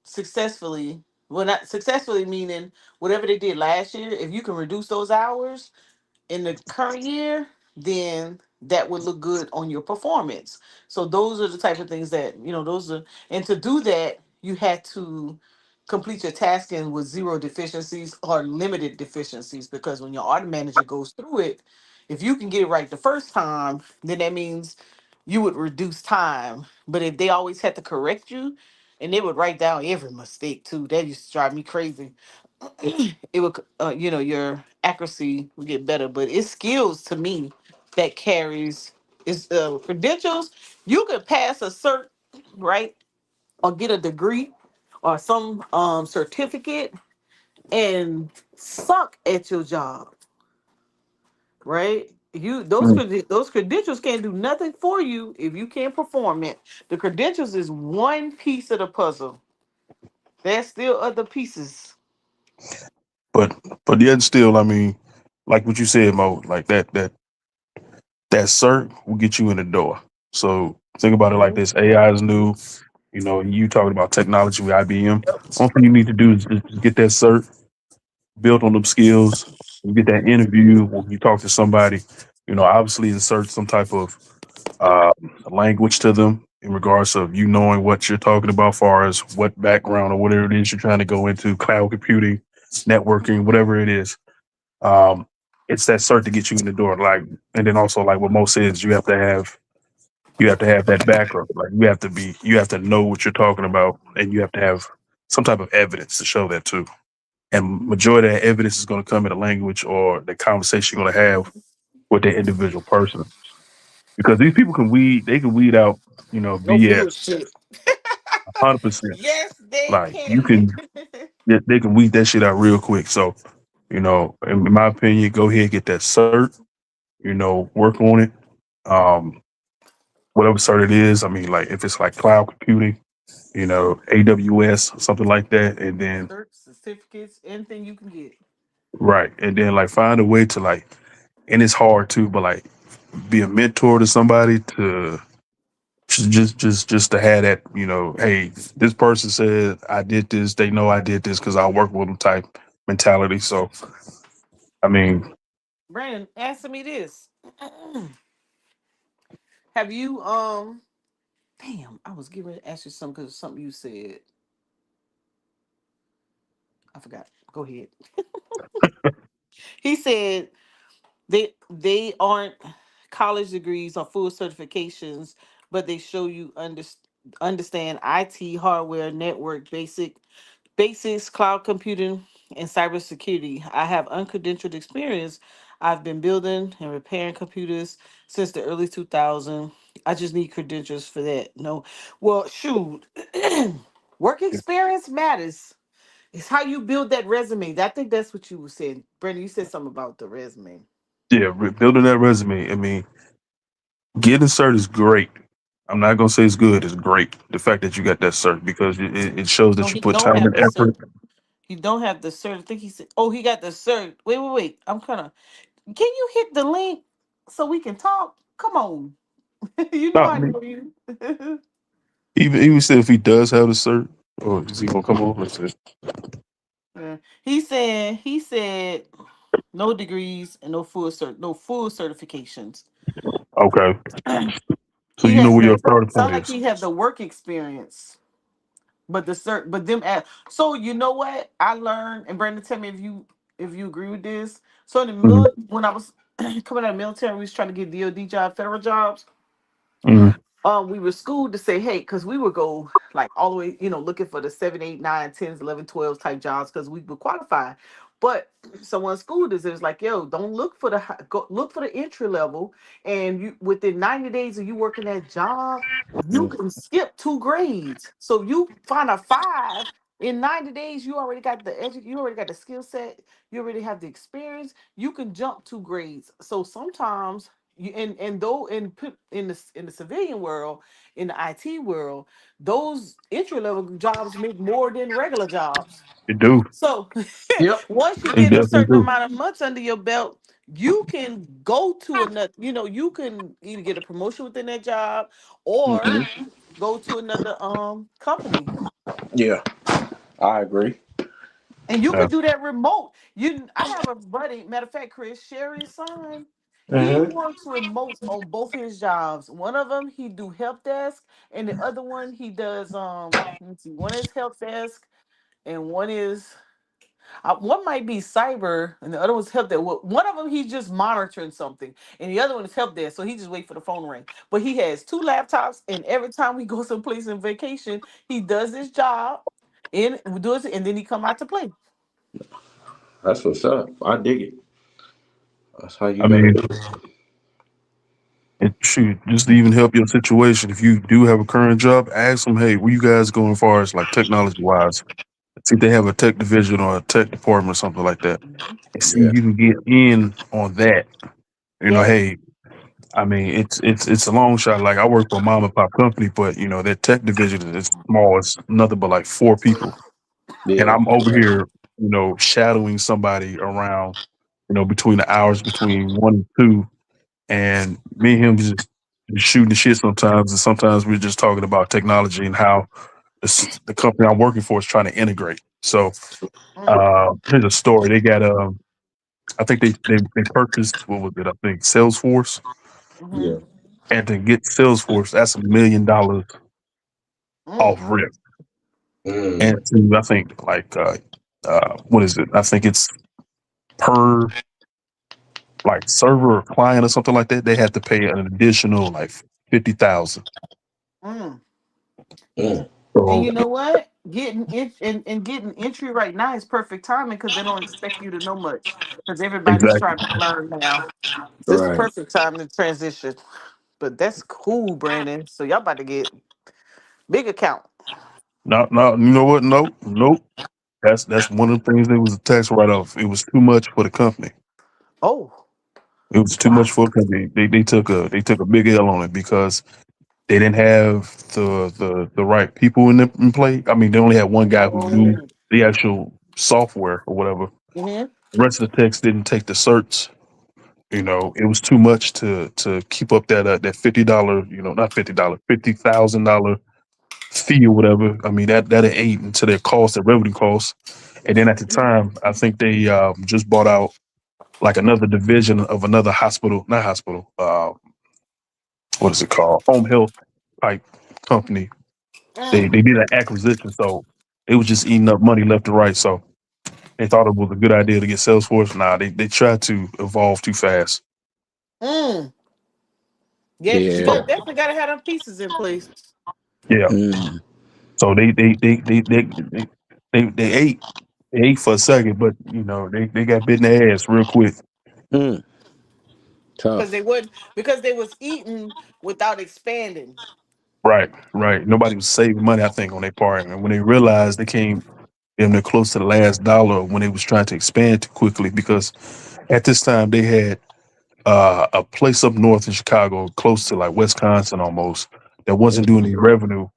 successfully, well, not successfully meaning whatever they did last year, if you can reduce those hours in the current year, then that would look good on your performance. So those are the type of things that, those are, and to do that, you had to complete your tasking with zero deficiencies or limited deficiencies, because when your audit manager goes through it, if you can get it right the first time, then that means you would reduce time. But if they always had to correct you, and they would write down every mistake too, that used to drive me crazy. It would, your accuracy would get better. But it's skills to me that carries, it's credentials. You could pass a cert, right, or get a degree or some certificate and suck at your job, right? Mm. Those credentials can't do nothing for you if you can't perform it. The credentials is one piece of the puzzle. There's still other pieces. But yet still, I mean, like what you said, Mo, like that cert will get you in the door. So think about it like Mhm. this: AI is new. You know, you talking about technology with IBM. Only thing you need to do is just get that cert, build on them skills, you get that interview when you talk to somebody. You know, obviously insert some type of uh, language to them in regards of you knowing what you're talking about, far as what background or whatever it is you're trying to go into, cloud computing, networking, whatever it is. Um, it's that cert to get you in the door. Like, and then also like what Mo says, you have to have that background. Like you have to know what you're talking about, and you have to have some type of evidence to show that too. And majority of that evidence is going to come in the language or the conversation you're going to have with the individual person. Because these people can weed, they can weed out, No BS bullshit. 100%. Yes, they Like you can. can, they can weed that shit out real quick. So, in my opinion, go ahead get that cert. Work on it. Um, whatever cert it is. I mean, like if it's like cloud computing, AWS, something like that, and then Certs, certificates, anything you can get. right, and then like find a way to like, and it's hard too, but like be a mentor to somebody to just to have that, hey, this person said I did this, they know I did this because I work with them type mentality. So I mean, Brandon, answer me this. Have you damn, I was getting ready to ask you something because of something you said. I forgot. Go ahead. He said they aren't college degrees or full certifications, but they show you understand IT, hardware, network, basics, cloud computing, and cybersecurity. I have uncredentialed experience. I've been building and repairing computers since the early 2000s. I just need credentials for that. No, well, shoot, work experience matters. It's how you build that resume. I think that's what you were saying, Brandon. You said something about the resume. yeah, building that resume. I mean, getting cert is great. I'm not gonna say it's good. It's great. The fact that you got that cert because it shows No, that you he put don't time have and the cert. effort. He don't have the cert. I think he said, "Oh, he got the cert." Wait, wait, wait. I'm kind of. Can you hit the link so we can talk? Come on. You know No, I I mean, know you. even say if he does have the cert, or is he gonna come on? Let's see. Yeah. He said no degrees and no full certifications. Okay, so He you know has where your the starting sound point like is. he have the work experience. But the cert, but them at so you know what I learned, and Brandon, tell me if you agree with this. So in the Mm-hmm. when I was coming out of the military, we was trying to get DoD job, federal jobs. Mm-hmm. We were schooled to say, hey, because we would go like all the way, looking for the 7, 8, 9, 10s, 11, 12 type jobs because we would qualify. But someone schooled us, it was like, yo, don't look for go look for the entry level. And you within 90 days of you working that job, you Mm. can skip 2 grades. So you find a 5 in 90 days, you already got you already got the skill set, you already have the experience, you can jump 2 grades. So sometimes and though in the civilian world, in the IT world, those entry level jobs make more than regular jobs. They do. So Yep. once you They get a definitely certain do. amount of months under your belt, you can go to another. You can either get a promotion within that job or Hmm. go to another company. Yeah, I agree. And you Yeah. can do that remote. I have a buddy, matter of fact, Chris, Sherry's son. He Hmm. works remote on both his jobs. One of them he do help desk, and the other one he does let's see, one is help desk, and one might be cyber, and the other one's help desk. One of them he's just monitoring something, and the other one is help desk. So he just wait for the phone to ring. But he has 2 laptops, and every time we go someplace in vacation, he does his job and does it, and then he come out to play. That's what's up. I dig it. That's how you I gotta mean, do it. it shoot just to even help your situation. If you do have a current job, ask them, hey, where you guys going as far as like technology wise? See if they have a tech division or a tech department or something like that, Mhm. and see Yeah. if you can get in on that. Yes. Hey, I mean, it's a long shot. Like I work for a mom and pop company, but their tech division is small. It's nothing but like 4 people, and Yeah. I'm over here, shadowing somebody around, between the hours between 1 and 2, and me and him just shooting the shit sometimes, and sometimes we're just talking about technology and how the company I'm working for is trying to integrate. So Mm, here's a story. They got I think they purchased, what was it? I think Salesforce, mm-hmm, Yeah. and to get Salesforce, that's $1 million off mm, rip. Mm. And to, I think like what is it? I think it's per like server or client or something like that. They have to pay an additional like 50,000. mm. Mm. And So you know what? Getting in and getting entry right now is perfect timing because they don't expect you to know much because everybody's exactly. trying to learn now. So it's the Right. perfect time to transition. But that's cool, Brandon. So y'all about to get big account. No, no, you know what? Nope, nope. That's one of the things that was a tax write off. It was too much for the company. Oh, It was too much wow. for the company. They took a big L on it because They didn't have the right people in play. I mean, they only had one guy who knew Oh. the actual software or whatever. Mm-hmm. The rest of the techs didn't take the certs. It was too much to keep up that $50, not $50, $50,000 fee or whatever. I mean that ate into their cost, their revenue costs. And then at the time, I think they just bought out like another division of another hospital, not hospital. What is it called? Home health type company. They Mm. did an acquisition, so it was just eating up money left and right. So they thought it was a good idea to get Salesforce. Nah, they tried to evolve too fast. Mm. Yeah, because you Yeah. got definitely got to have them pieces in place. Yeah. Mm. So they ate for a second, but they got bit in the ass real quick. Mm. Because they Tough. would because they was eating without expanding. Right, right. Nobody was saving money, I think, on their part. And when they realized they came damn near close to the last dollar when they was trying to expand too quickly, because at this time they had a place up north in Chicago, close to like Wisconsin almost, that wasn't doing any revenue.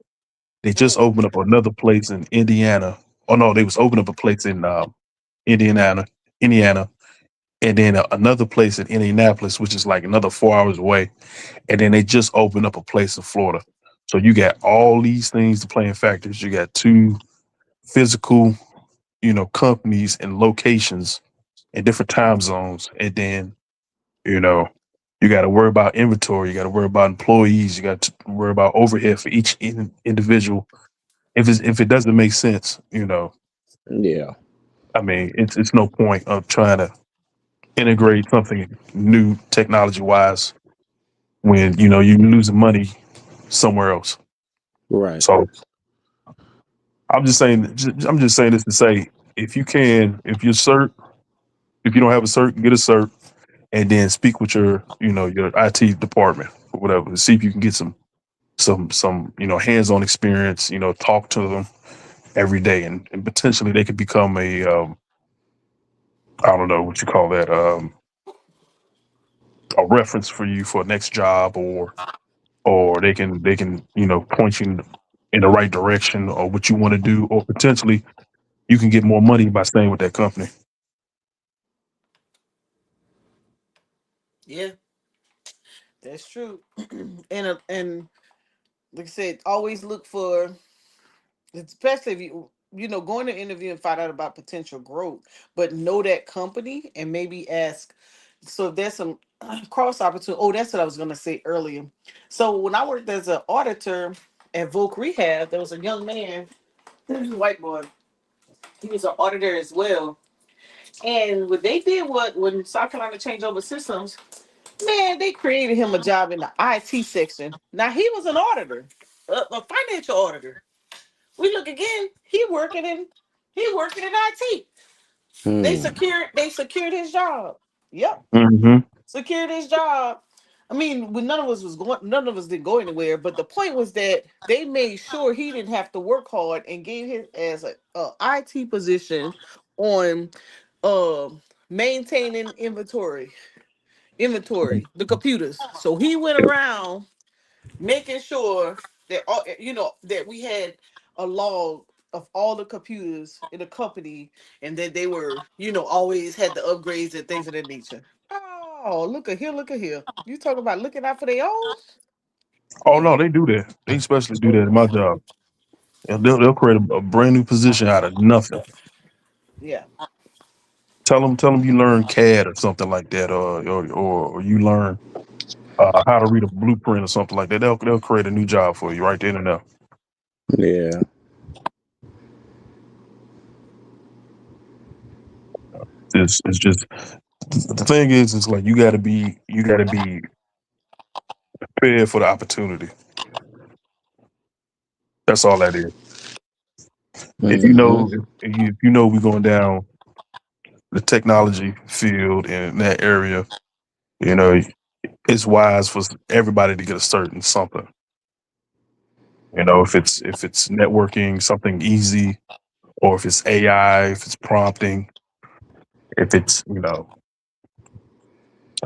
They just Mm. opened up another place in Indiana. Oh no, they was opening up a place in Indiana, Indiana, and then another place in Indianapolis, which is like another 4 hours away. And then they just opened up a place in Florida. So you got all these things to play in factors. You got two physical, companies and locations in different time zones, and then you know you got to worry about inventory. You got to worry about employees. You got to worry about overhead for each individual. If it doesn't make sense, Yeah. I mean, it's no point of trying to integrate something new technology wise when you're losing money somewhere else. Right. So I'm just saying this to say, if you can, if you don't have a cert, get a cert, and then speak with your IT department or whatever to see if you can get some hands-on experience. Talk to them every day, and potentially they could become a I don't know what you call that, a reference for you for a next job, or they can point you in the right direction or what you want to do, or potentially you can get more money by staying with that company. Yeah, that's true. And like I said, always look for, especially if you going to interview and find out about potential growth, but know that company and maybe ask. So if there's some cross opportunity. Oh, that's what I was gonna say earlier. So when I worked as an auditor at Volk Rehab, there was a young man, white boy. He was an auditor as well. And what they did, what when South Carolina changed over systems, man, they created him a job in the IT section. Now he was an auditor, a financial auditor. We look again. He working in IT. Mm. They secured his job. Yep, Hmm. secured his job. I mean, when none of us didn't go anywhere. But the point was that they made sure he didn't have to work hard and gave his as a IT position on uh maintaining inventory, the computers. So he went around making sure that that we had a log of all the computers in the company, and that they were always had the upgrades and things of that nature. Oh, look at here. You talking about looking out for their own? Oh Yeah, no, they do that. They especially do that in my job. And they'll create a brand new position out of nothing. yeah, Tell them you learn CAD or something like that, or you learn how to read a blueprint or something like that. They'll create a new job for you right then and there. Yeah. It's just the thing is like you got to be prepared for the opportunity. That's all that is. If you Hmm. know if you know we're going down the technology field in that area, you know it's wise for everybody to get a certain something. If it's networking, something easy, or if it's AI, if it's prompting, if it's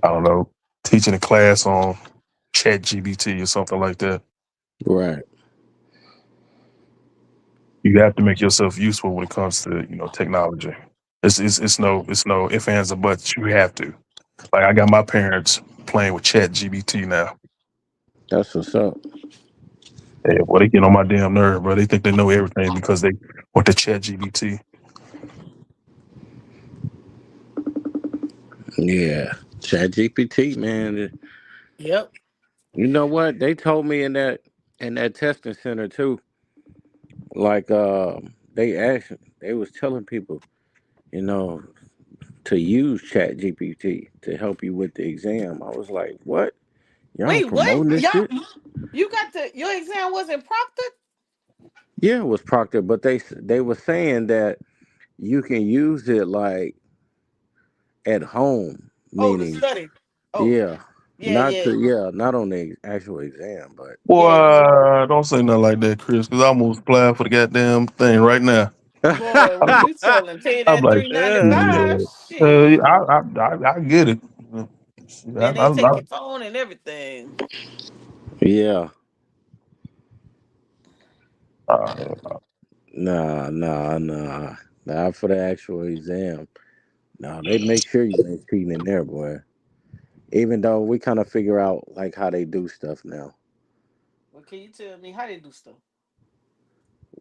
I don't know, teaching a class on Chat GBT or something like that. Right. You have to make yourself useful when it comes to technology. It's no if ands or buts. You have to. Like I got my parents playing with Chat GBT now. That's what's up. Yeah, well, they get on my damn nerve, bro. They think they know everything because they went to Chat GBT. Yeah. Chat GPT, man. Yep. You know what? They told me in that testing center too. Like they was telling people, you know, to use Chat GPT to help you with the exam. I was like, what? Y'all Wait, what? promoting this Y'all, shit? you got your exam wasn't proctored? Yeah, it was Proctor, but they were saying that you can use it like at home, Oh, to meaning study. Oh, yeah, yeah, yeah, not on the actual exam, but yeah. Boy, don't say nothing like that, Chris, because I almost applied for the goddamn thing right now. Boy, when you tell them pay I'm that like, yeah, $3.95, yeah, shit. I get it. Then they take your phone and everything. yeah, I, nah, not for the actual exam. No, they make sure you ain't cheating in there, boy. Even though we kind of figure out like how they do stuff now. Well, can you tell me how they do stuff?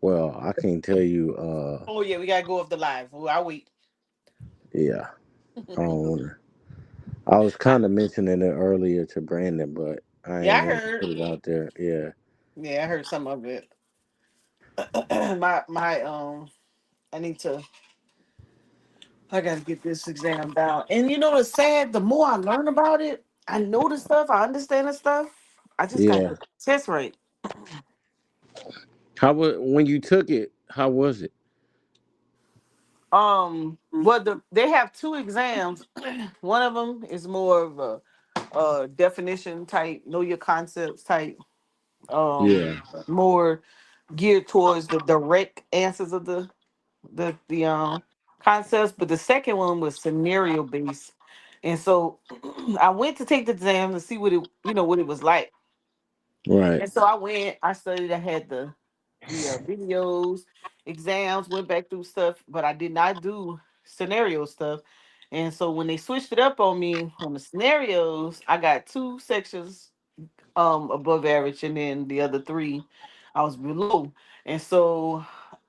Well, I can't tell you. Oh yeah, we gotta go off the live. Well, I'll wait. Yeah, I don't wanna. I was I, kind of mentioning it earlier to Brandon, but I yeah, ain't I want to heard. put it out there. Yeah, Yeah, I heard some of it. My I need to. I gotta get this exam down. And you know what's sad? The more I learn about it, I know the stuff. I understand the stuff. I just gotta yeah. get the test right. How was when you took it? How was it? Well, they have two exams. One of them is more of a definition type, know your concepts type. Yeah, More geared towards the direct answers of the concepts. But the second one was scenario based, and so I went to take the exam to see what it what it was like. right. And so I went, I studied, I had the videos, exams, went back through stuff, but I did not do scenario stuff. And so when they switched it up on me on the scenarios, I got two sections above average, and then the other three I was below. And so,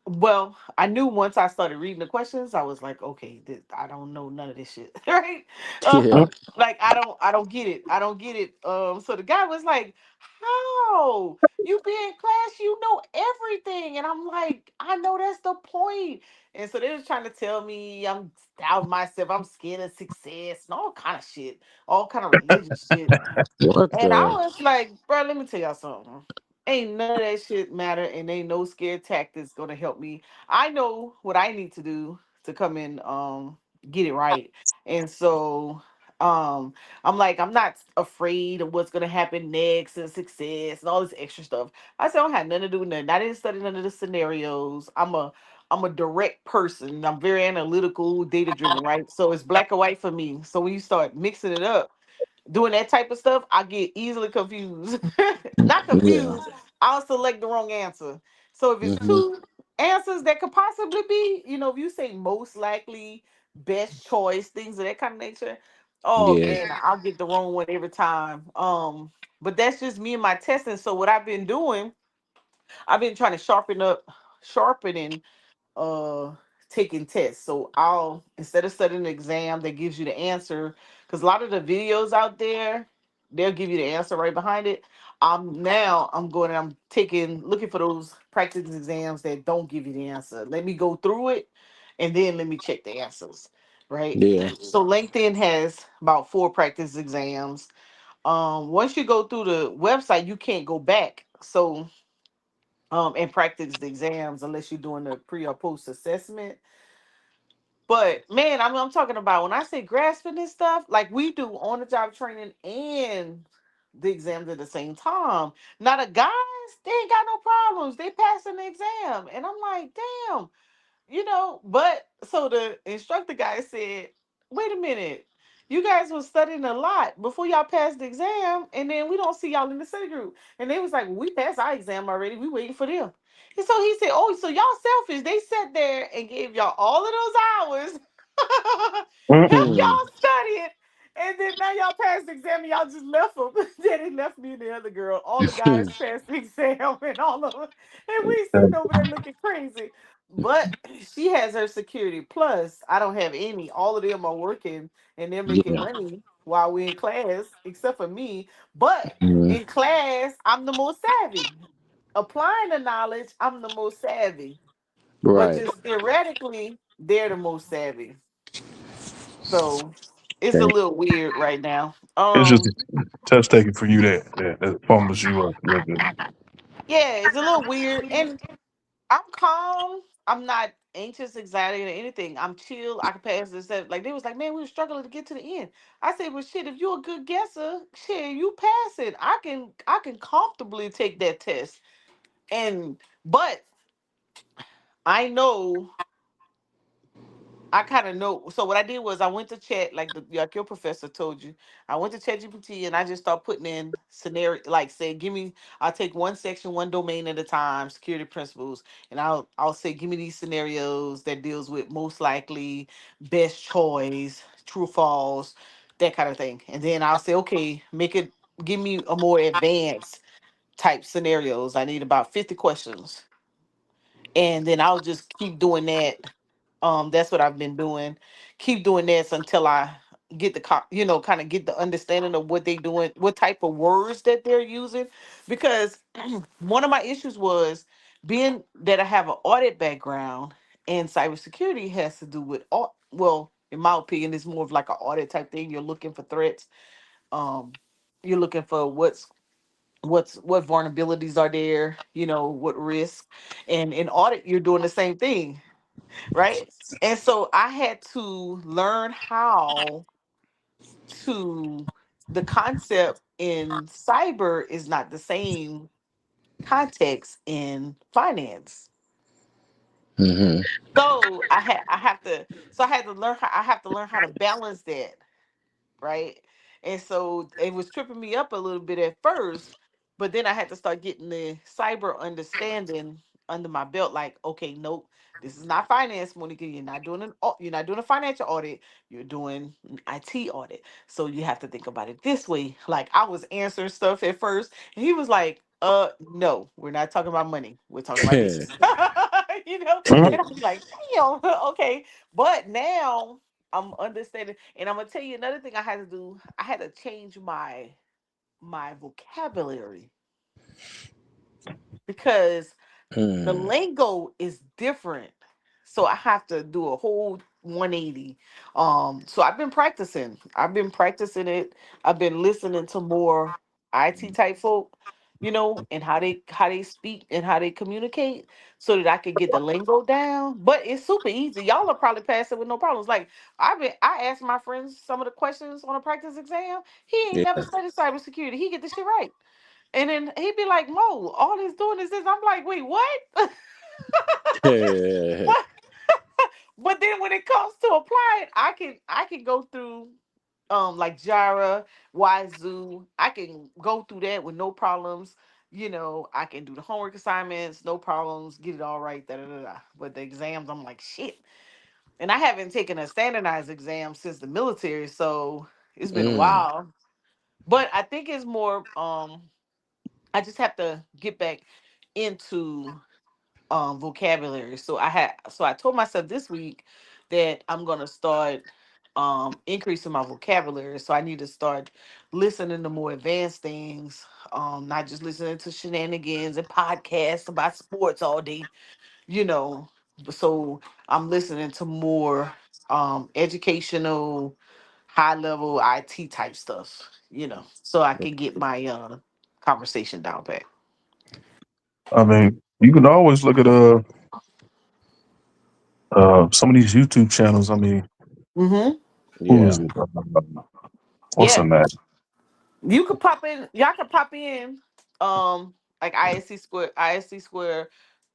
well, I knew once I started reading the questions, I was like, okay, I don't know none of this shit. Right. Yeah, Like I don't get it, I don't get it. So the guy was like, how you be in class, you know everything? And I'm like, I know, that's the point. And so they was trying to tell me I'm doubting myself, I'm scared of success and all kind of shit, all kind of religious shit. what And I the? was like, bro, let me tell y'all something. Ain't none of that shit matter, and ain't no scared tactics gonna help me. I know what I need to do to come in, get it right. And so, I'm like, I'm not afraid of what's gonna happen next and success and all this extra stuff. I said I don't have nothing to do with nothing. I didn't study none of the scenarios. I'm a direct person. I'm very analytical, data driven, right? So it's black or white for me. So when you start mixing it up, doing that type of stuff, I get easily confused. Not Yeah. confused. I'll select the wrong answer. So if it's Hmm. two answers that could possibly be, if you say most likely, best choice, things of that kind of nature, oh Yeah. man, I'll get the wrong one every time. But that's just me and my testing. So what I've been doing, I've been trying to sharpening uh taking tests. So I'll, instead of studying an exam that gives you the answer, because a lot of the videos out there, they'll give you the answer right behind it. I'm going and I'm taking looking for those practice exams that don't give you the answer. Let me go through it and then let me check the answers. Right. Yeah. So LinkedIn has about four practice exams. Once you go through the website, you can't go back. So and practice the exams unless you're doing the pre or post assessment. But man, I'm talking about when I say grasping this stuff, like we do on the job training and the exams at the same time. Now the guys, they ain't got no problems. They passing the exam. And I'm like, damn. But so the instructor guy said, wait a minute. You guys was studying a lot before y'all passed the exam, and then we don't see y'all in the study group. And they was like, well, we passed our exam already. We waiting for them. And so he said, oh, so y'all selfish. They sat there and gave y'all all of those hours, help Mm-mm. Hmm. y'all study it. And then now y'all passed the exam and y'all just left them. Then they left me and the other girl. All the guys passed the exam and all of them. And we sitting over there looking crazy. But she has her security plus. I don't have any. All of them are working and they're making Yeah. money while we're in class, except for me. But Hmm. in class, I'm the most savvy. Applying the knowledge, I'm the most savvy. But Right. just theoretically, they're the most savvy. So it's a Okay. little weird right now. It's just a test taking for you that fumbles you up. Yeah, it's a little weird. And I'm calm. I'm not anxious, excited, or anything. I'm chill. I can pass this. That. Like they was like, man, we were struggling to get to the end. I said, well, shit, if you're a good guesser, shit, you pass it. I can comfortably take that test. And but I know I kind of know. So what I did was I went to chat, like your professor told you. I went to ChatGPT and I just start putting in scenario, like say, give me. I'll take one section, one domain at a time, security principles, and I'll say, give me these scenarios that deals with most likely, best choice, true false, that kind of thing. And then I'll say, okay, make it, give me a more advanced type scenarios. I need about 50 questions, and then I'll just keep doing that. That's what I've been doing. Keep doing this until I get the kind of get the understanding of what they doing, what type of words that they're using. Because one of my issues was being that I have an audit background, and cybersecurity has to do with well, in my opinion, it's more of like an audit type thing. You're looking for threats. Um, you're looking for what vulnerabilities are there, what risk. And in audit, you're doing the same thing, right? And so I had to learn how to the concept in cyber is not the same context in finance. Hmm. So I had to learn how to balance that, right? And so it was tripping me up a little bit at first, but then I had to start getting the cyber understanding under my belt. Like, okay, nope, this is not finance, Monica. You're not doing a financial audit. You're doing an IT audit. So you have to think about it this way. Like I was answering stuff at first, and he was like, no, we're not talking about money. We're talking about this." And I'm like, damn, okay. But now I'm understanding, and I'm gonna tell you another thing I had to do. I had to change my vocabulary because the Hmm. lingo is different. So I have to do a whole 180. So I've been practicing it. I've been listening to more IT type folk, and how they speak and how they communicate so that I could get the lingo down. But it's super easy. Y'all will probably pass it with no problems. Like I asked my friends some of the questions on a practice exam. He ain't never Yeah. studied cybersecurity. He get the shit right. And then he'd be like, Mo, all he's doing is this. I'm like, wait, what? What? But then when it comes to apply it, I can go through like Jira, Wazoo. I can go through that with no problems. I can do the homework assignments, no problems, get it all right. Da, da, da, da. But the exams, I'm like, shit. And I haven't taken a standardized exam since the military, so it's been a Mm. while. But I think it's more I just have to get back into vocabulary. So I told myself this week that I'm gonna start increasing my vocabulary. So I need to start listening to more advanced things, not just listening to shenanigans and podcasts about sports all day, you know. So I'm listening to more educational, high level IT type stuff, so I can get my conversation down pat. I mean, you can always look at some of these YouTube channels. I mean, Mm-hmm. who is Yeah. it? What's Yeah. her name? You could pop in. Y'all could pop in. Like ISC Square,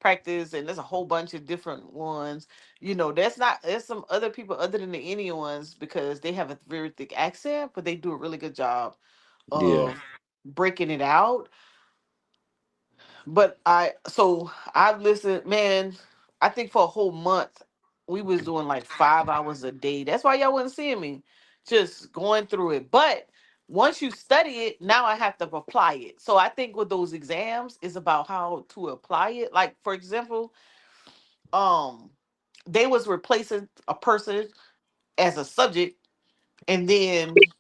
practice, and there's a whole bunch of different ones. That's not there's some other people other than the Indian ones because they have a very thick accent, but they do a really good job Yeah. of breaking it out. But I've listened, man. I think for a whole month we was doing like 5 hours a day. That's why y'all wasn't seeing me, just going through it. But once you study it, now I have to apply it. So I think with those exams is about how to apply it. Like for example, um, they was replacing a person as a subject and then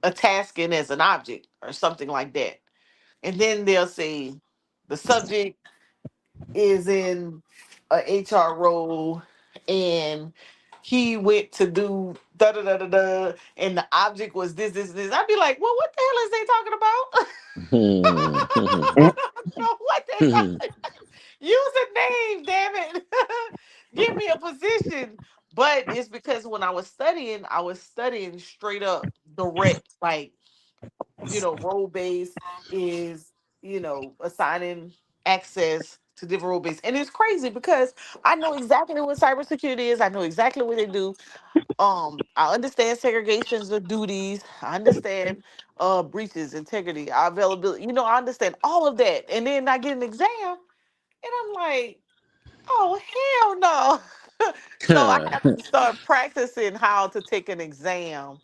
a tasking as an object or something like that. And then they'll say the subject is in a HR role and he went to do da da da da da and the object was this. I'd be like, well, what the hell is they talking about? What the hell? Use a name, damn it. Give me a position. But it's because when I was studying straight up direct, like role based is, assigning access to different role based. And it's crazy because I know exactly what cybersecurity is. I know exactly what they do. I understand segregations of duties. I understand breaches, integrity, availability. I understand all of that. And then I get an exam and I'm like, oh hell no. So I have to start practicing how to take an exam.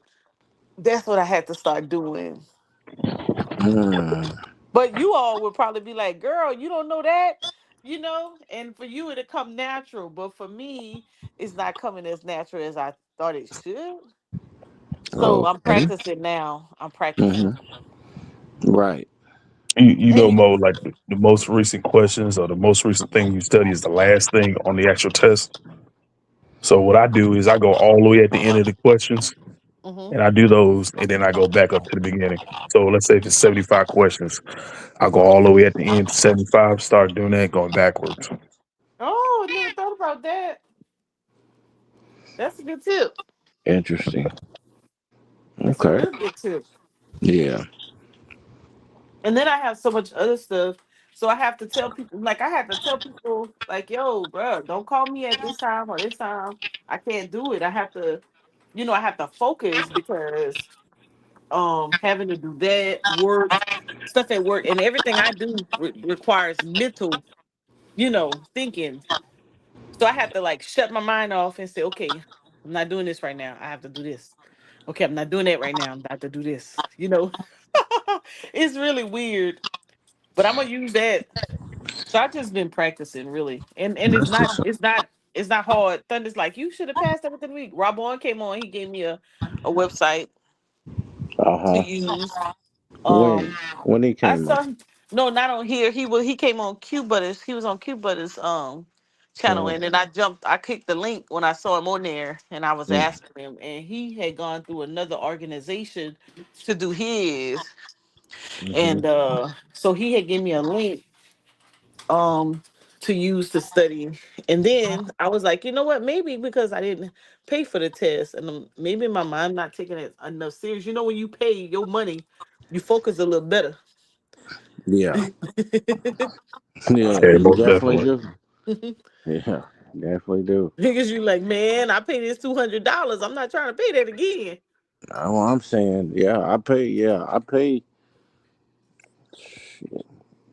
That's what I had to start doing. Mm. But you all would probably be like, girl, you don't know that, and for you it'll come natural. But for me, it's not coming as natural as I thought it should. So I'm Okay. practicing now. I'm practicing. Hmm. Right. You And know, you, Mo, like the most recent questions or the most recent thing you study is the last thing on the actual test. So what I do is I go all the way at the end of the questions hmm and I do those and then I go back up to the beginning. So let's say if it's 75 questions, I go all the way at the end to 75, start doing that, going backwards. oh, I never thought about that. That's a good tip. Interesting. That's a Okay. real good tip. Yeah. And then I have so much other stuff. So I have to tell people, like I have to tell people, like, yo, bro, don't call me at this time or this time. I can't do it. I have to, I have to focus because having to do that work, stuff at work, and everything I do requires mental, thinking. So I have to like shut my mind off and say, okay, I'm not doing this right now. I have to do this. Okay, I'm not doing that right now. I'm about to do this. It's really weird, but I'm gonna use that. So I've just been practicing really, and it's That's not what's up. it's not it's not hard. Thunder's like you should have passed everything the week. Rob on came on. He gave me a website Uh to huh. use. When Um, when he I came on. saw no, not on here. He came on Q Butters. He was on Q Butters channel, Mm, and then I clicked the link when I saw him on there, and I was mm, asking him, and he had gone through another organization to do his, mhm. and so he had given me a link um to use to study, and then I was like, you know what, maybe because I didn't pay for the test, and maybe my mind not taking it enough serious. When you pay your money, you focus a little better. Yeah. Yeah. Okay, You most definitely definitely. do. Yeah. Definitely do. Because you like, man, I paid this $200. I'm not trying to pay that again. Well, I'm saying, yeah, I pay. Yeah, I pay.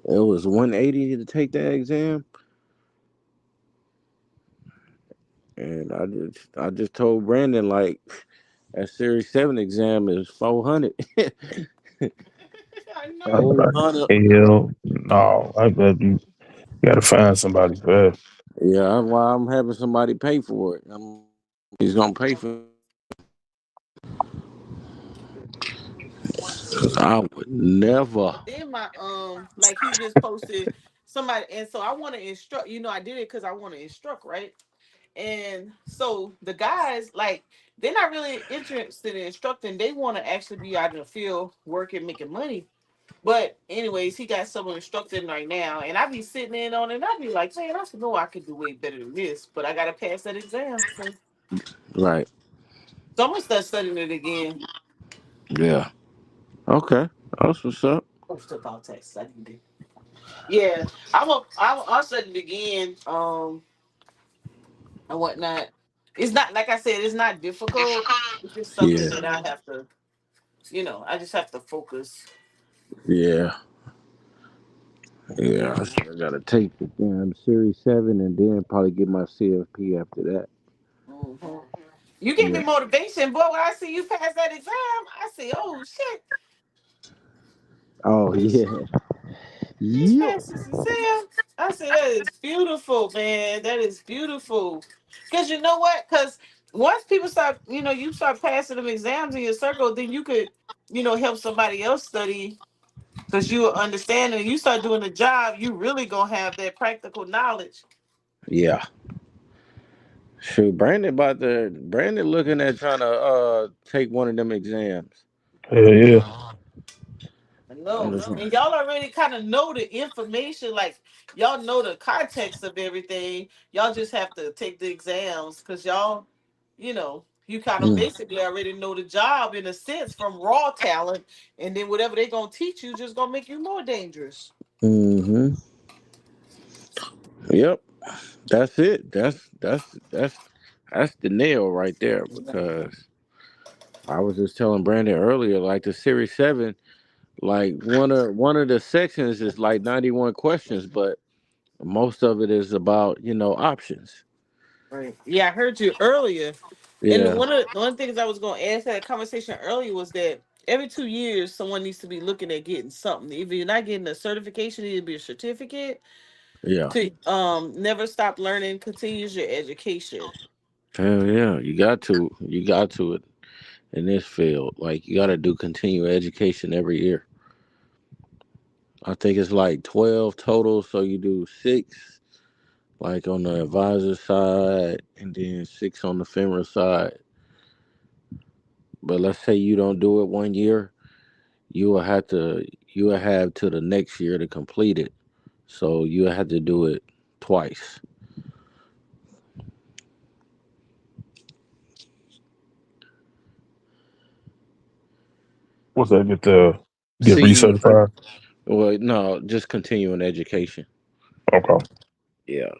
It was 180 to take that exam, and I just told Brandon like that Series 7 exam is 400. I I was know. like, 400. hell no. You got to find somebody for that. Yeah, that's why I'm having somebody pay for it. He's gonna pay for it. I would never. And then my like he just posted somebody, and so I want to instruct. I did it because I want to instruct, right? And so the guys, like, they're not really interested in instructing. They want to actually be out in the field working, making money. But anyways, he got someone instructing right now, and I be sitting in on it. And I be like, man, I should know I could do way better than this, but I gotta pass that exam. Right. So I'm gonna start studying it again. Yeah. Okay. That's what's up. Post about that study. Yeah, I'll study it again. And whatnot. It's not like I said. It's not difficult. It's just something Yeah, that I have to. I just have to focus. yeah, yeah. I still gotta take the damn Series 7 and then probably get my CFP after that. Mhm. You gave me Yeah. motivation, boy. When I see you pass that exam, I say, "Oh shit, Oh he's yeah. he's Yep. passed this exam." I say that is beautiful, man. That is beautiful. Cause you know what? Cause once people start, you start passing them exams in your circle, then you could, help somebody else study. Cause you will understand, and you start doing the job, you really gonna have that practical knowledge. Yeah. Shoot, Brandon looking at trying to take one of them exams. Yeah, yeah. I I'm know. just And y'all already kind of know the information, like y'all know the context of everything. Y'all just have to take the exams because you kind of mm, basically already know the job in a sense from raw talent, and then whatever they're gonna teach you just gonna make you more dangerous. mm-hmm. Yep. That's it. That's the nail right there because I was just telling Brandon earlier, like the Series 7, like one of the sections is like 91 questions, but most of it is about, options. Right. Yeah, I heard you earlier. And Yeah. one of the things I was going to ask that conversation earlier was that every 2 years, someone needs to be looking at getting something. If you're not getting a certification, it need to be a certificate. Yeah. To never stop learning, continues your education. Hell yeah. You got to it in this field. Like you gotta do continuing education every year. I think it's like 12 total, so you do six like on the advisor side and then six on the FINRA side. But let's say you don't do it 1 year, you will have to the next year to complete it. So you have to do it twice. What's that? Get CE, recertified. well, no, just continuing education. Okay. Yeah.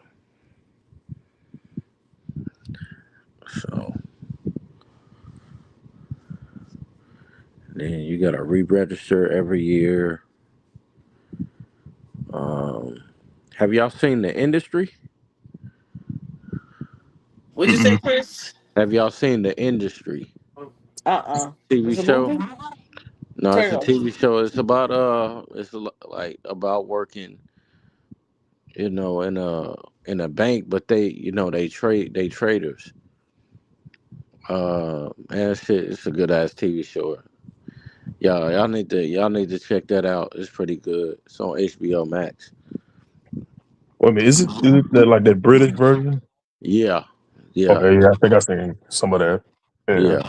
So then you gotta re-register every year. Um, have y'all seen the industry? What'd you say, Mm-mm. Chris? Have y'all seen the industry TV It's a show? movie? No, it's Turn a it on. TV show. It's about like about working, in a bank, but they traders. Man, shit, it's a good ass TV show. Y'all need to check that out. It's pretty good. It's on HBO Max. Wait a minute, is it that like that British version? Yeah, yeah, Okay, yeah, I think I seen some of that. Yeah. yeah.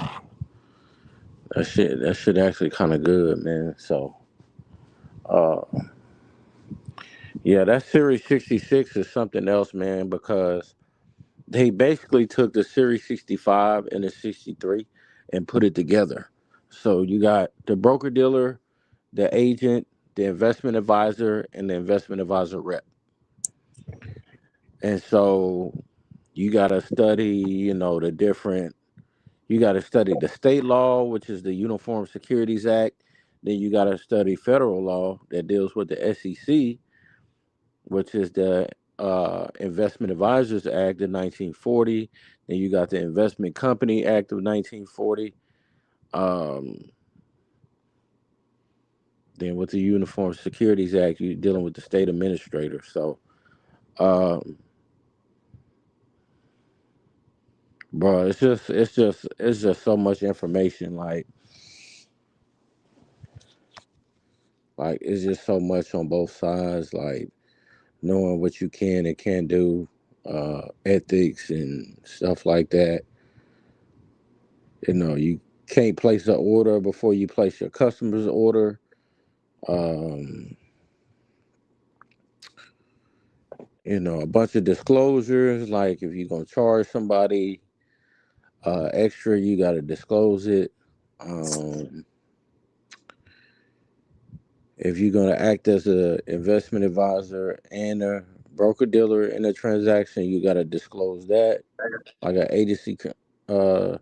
That shit actually kind of good, man. So, uh, yeah, that Series 66 is something else, man, because they basically took the Series 65 and the 63 and put it together. So you got the broker dealer, the agent, the investment advisor, and the investment advisor rep. And so you got to study, the different, you got to study the state law, which is the Uniform Securities Act. Then you got to study federal law that deals with the SEC, which is the Investment Advisors Act of 1940. Then you got the Investment Company Act of 1940. Um, then with the Uniform Securities Act, you're dealing with the state administrator. So, um, bro, it's just so much information. Like it's just so much on both sides. Like knowing what you can and can't do, ethics and stuff like that. You can't place an order before you place your customer's order. Um, a bunch of disclosures, like if you're gonna charge somebody extra, you gotta disclose it. Um, If you're going to act as a investment advisor and a broker dealer in a transaction, you got to disclose that, like an agency uh,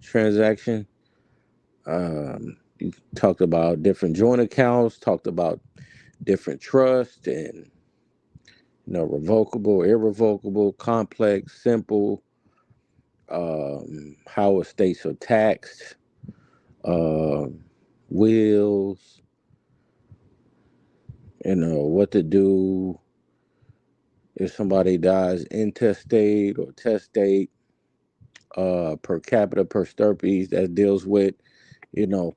transaction. You talked about different joint accounts, talked about different trusts, and revocable, irrevocable, complex, simple, how estates are taxed, um, wills, what to do if somebody dies intestate or testate, per capita, per stirpes, that deals with,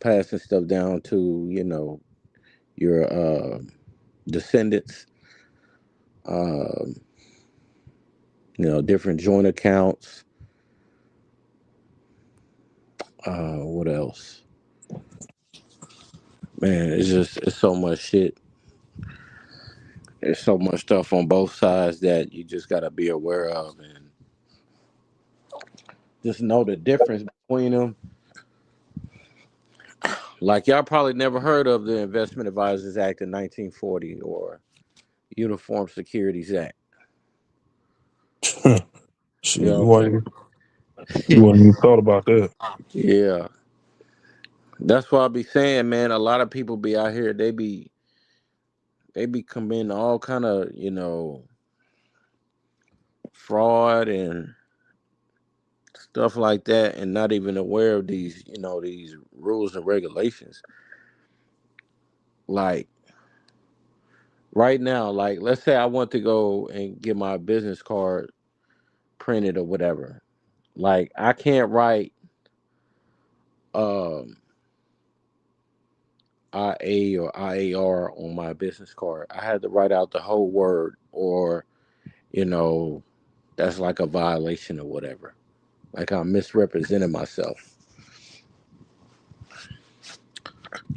passing stuff down to, your descendants, um, different joint accounts. What else? Man, it's so much shit. There's so much stuff on both sides that you just got to be aware of and just know the difference between them. Like y'all probably never heard of the Investment Advisors Act in 1940 or Uniform Securities Act. You Shit, know what you I'm wasn't even thought about that. saying? Yeah. That's why I be saying, man, a lot of people be out here, they be committing all kind of, fraud and stuff like that and not even aware of these rules and regulations. Like right now, like let's say I want to go and get my business card printed or whatever. Like I can't write um IA or IAR on my business card. I had to write out the whole word, or you know, that's like a violation or whatever. Like I'm misrepresenting myself.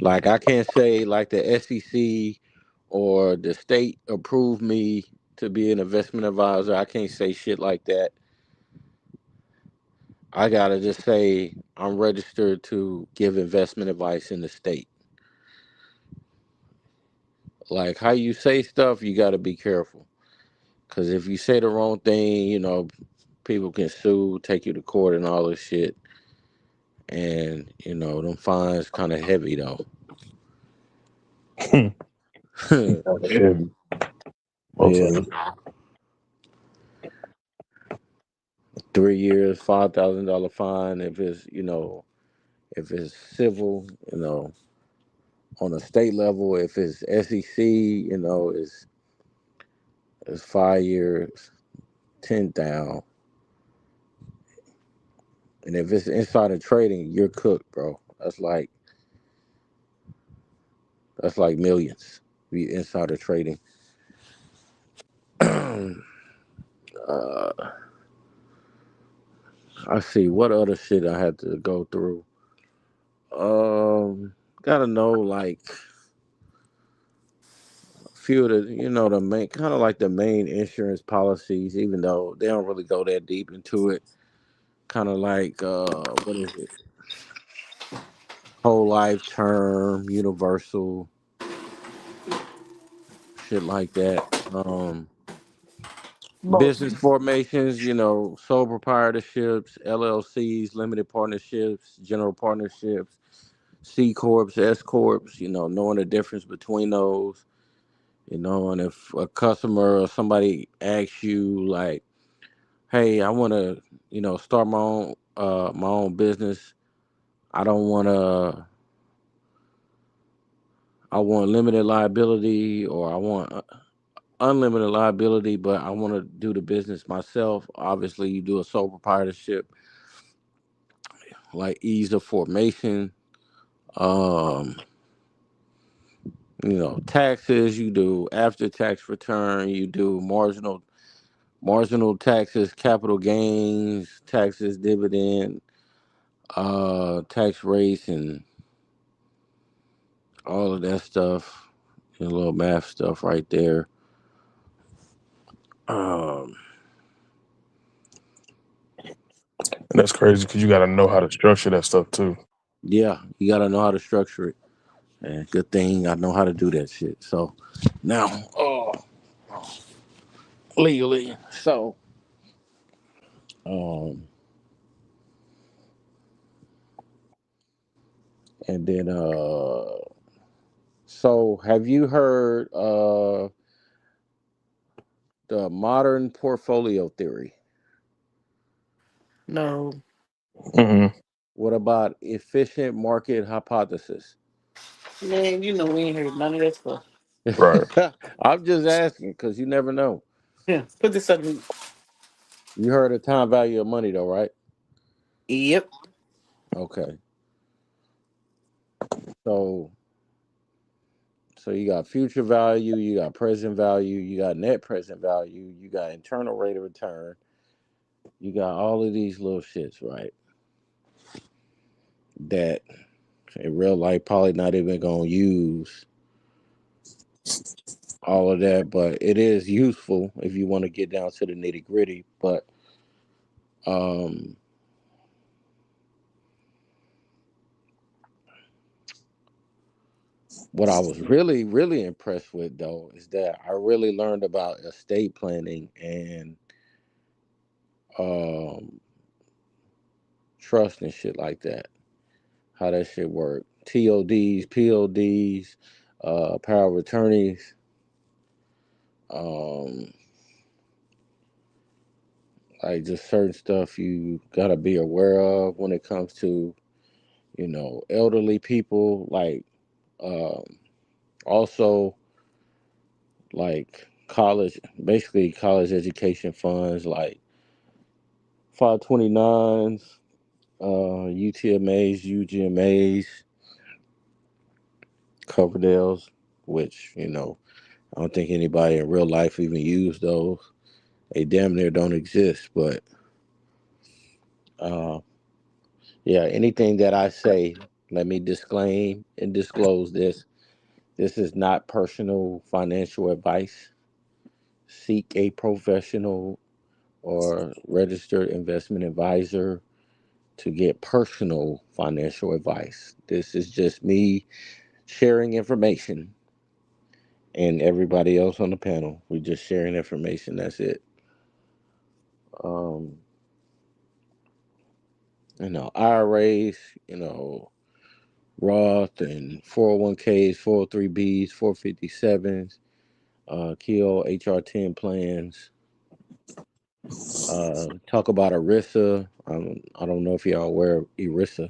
Like I can't say like the SEC or the state approved me to be an investment advisor. I can't say shit like that. I gotta just say I'm registered to give investment advice in the state. Like how you say stuff, you gotta be careful. Cause if you say the wrong thing, people can sue, take you to court, and all this shit. And them fines kind of heavy though. That's heavy, most of Yeah, it. 3 years, $5,000 fine if it's civil. On a state level, if it's SEC, it's 5 years, 10,000. And if it's insider trading, you're cooked, bro. That's like millions. Be insider trading. uh, I see what other shit I had to go through. Gotta know like a few of the main kind of like the main insurance policies, even though they don't really go that deep into it. Kind of like what is it? Whole life term, universal, shit like that. But Business formations, sole proprietorships, LLCs, limited partnerships, general partnerships, C corps, S corps. Knowing the difference between those. And if a customer or somebody asks you like, "Hey, I want to, start my own business. I don't want to. I want limited liability, or I want unlimited liability, but I want to do the business myself." Obviously, you do a sole proprietorship, like ease of formation, um, taxes. You do after tax return. You do marginal taxes, capital gains taxes, dividend, tax rates, and all of that stuff. A little math stuff right there. Um, And that's crazy because you got to know how to structure that stuff too. yeah, you got to know how to structure it. And good thing I know how to do that shit. So now, legally. So, um, and then, so have you heard the modern portfolio theory? No, Mm-hmm. What about efficient market hypothesis? man, you know we ain't heard none of that stuff. Right. I'm just asking because you never know. Yeah, put this up. You heard of time value of money though, right? Yep. Okay. So you got future value, you got present value, you got net present value, you got internal rate of return, you got all of these little shits, right? That in real life probably not even gonna use all of that, but it is useful if you want to get down to the nitty gritty. But um what I was really, really impressed with though is that I really learned about estate planning and um trust and shit like that. How that shit work. TODs, PODs, power of attorneys, um, like just certain stuff you gotta be aware of when it comes to, elderly people, like um also like college, basically college education funds like 529s, UTMAs, UGMAs, Coverdales, which, I don't think anybody in real life even use those. They damn near don't exist. But uh, yeah, anything that I say, let me disclaim and disclose this. This is not personal financial advice. Seek a professional or registered investment advisor to get personal financial advice. This is just me sharing information, and everybody else on the panel. We're just sharing information. That's it. Um, IRAs, Roth and 401ks, 403bs, 457s, Keo HR10 plans. Talk about ERISA. I don't know if y'all aware of ERISA.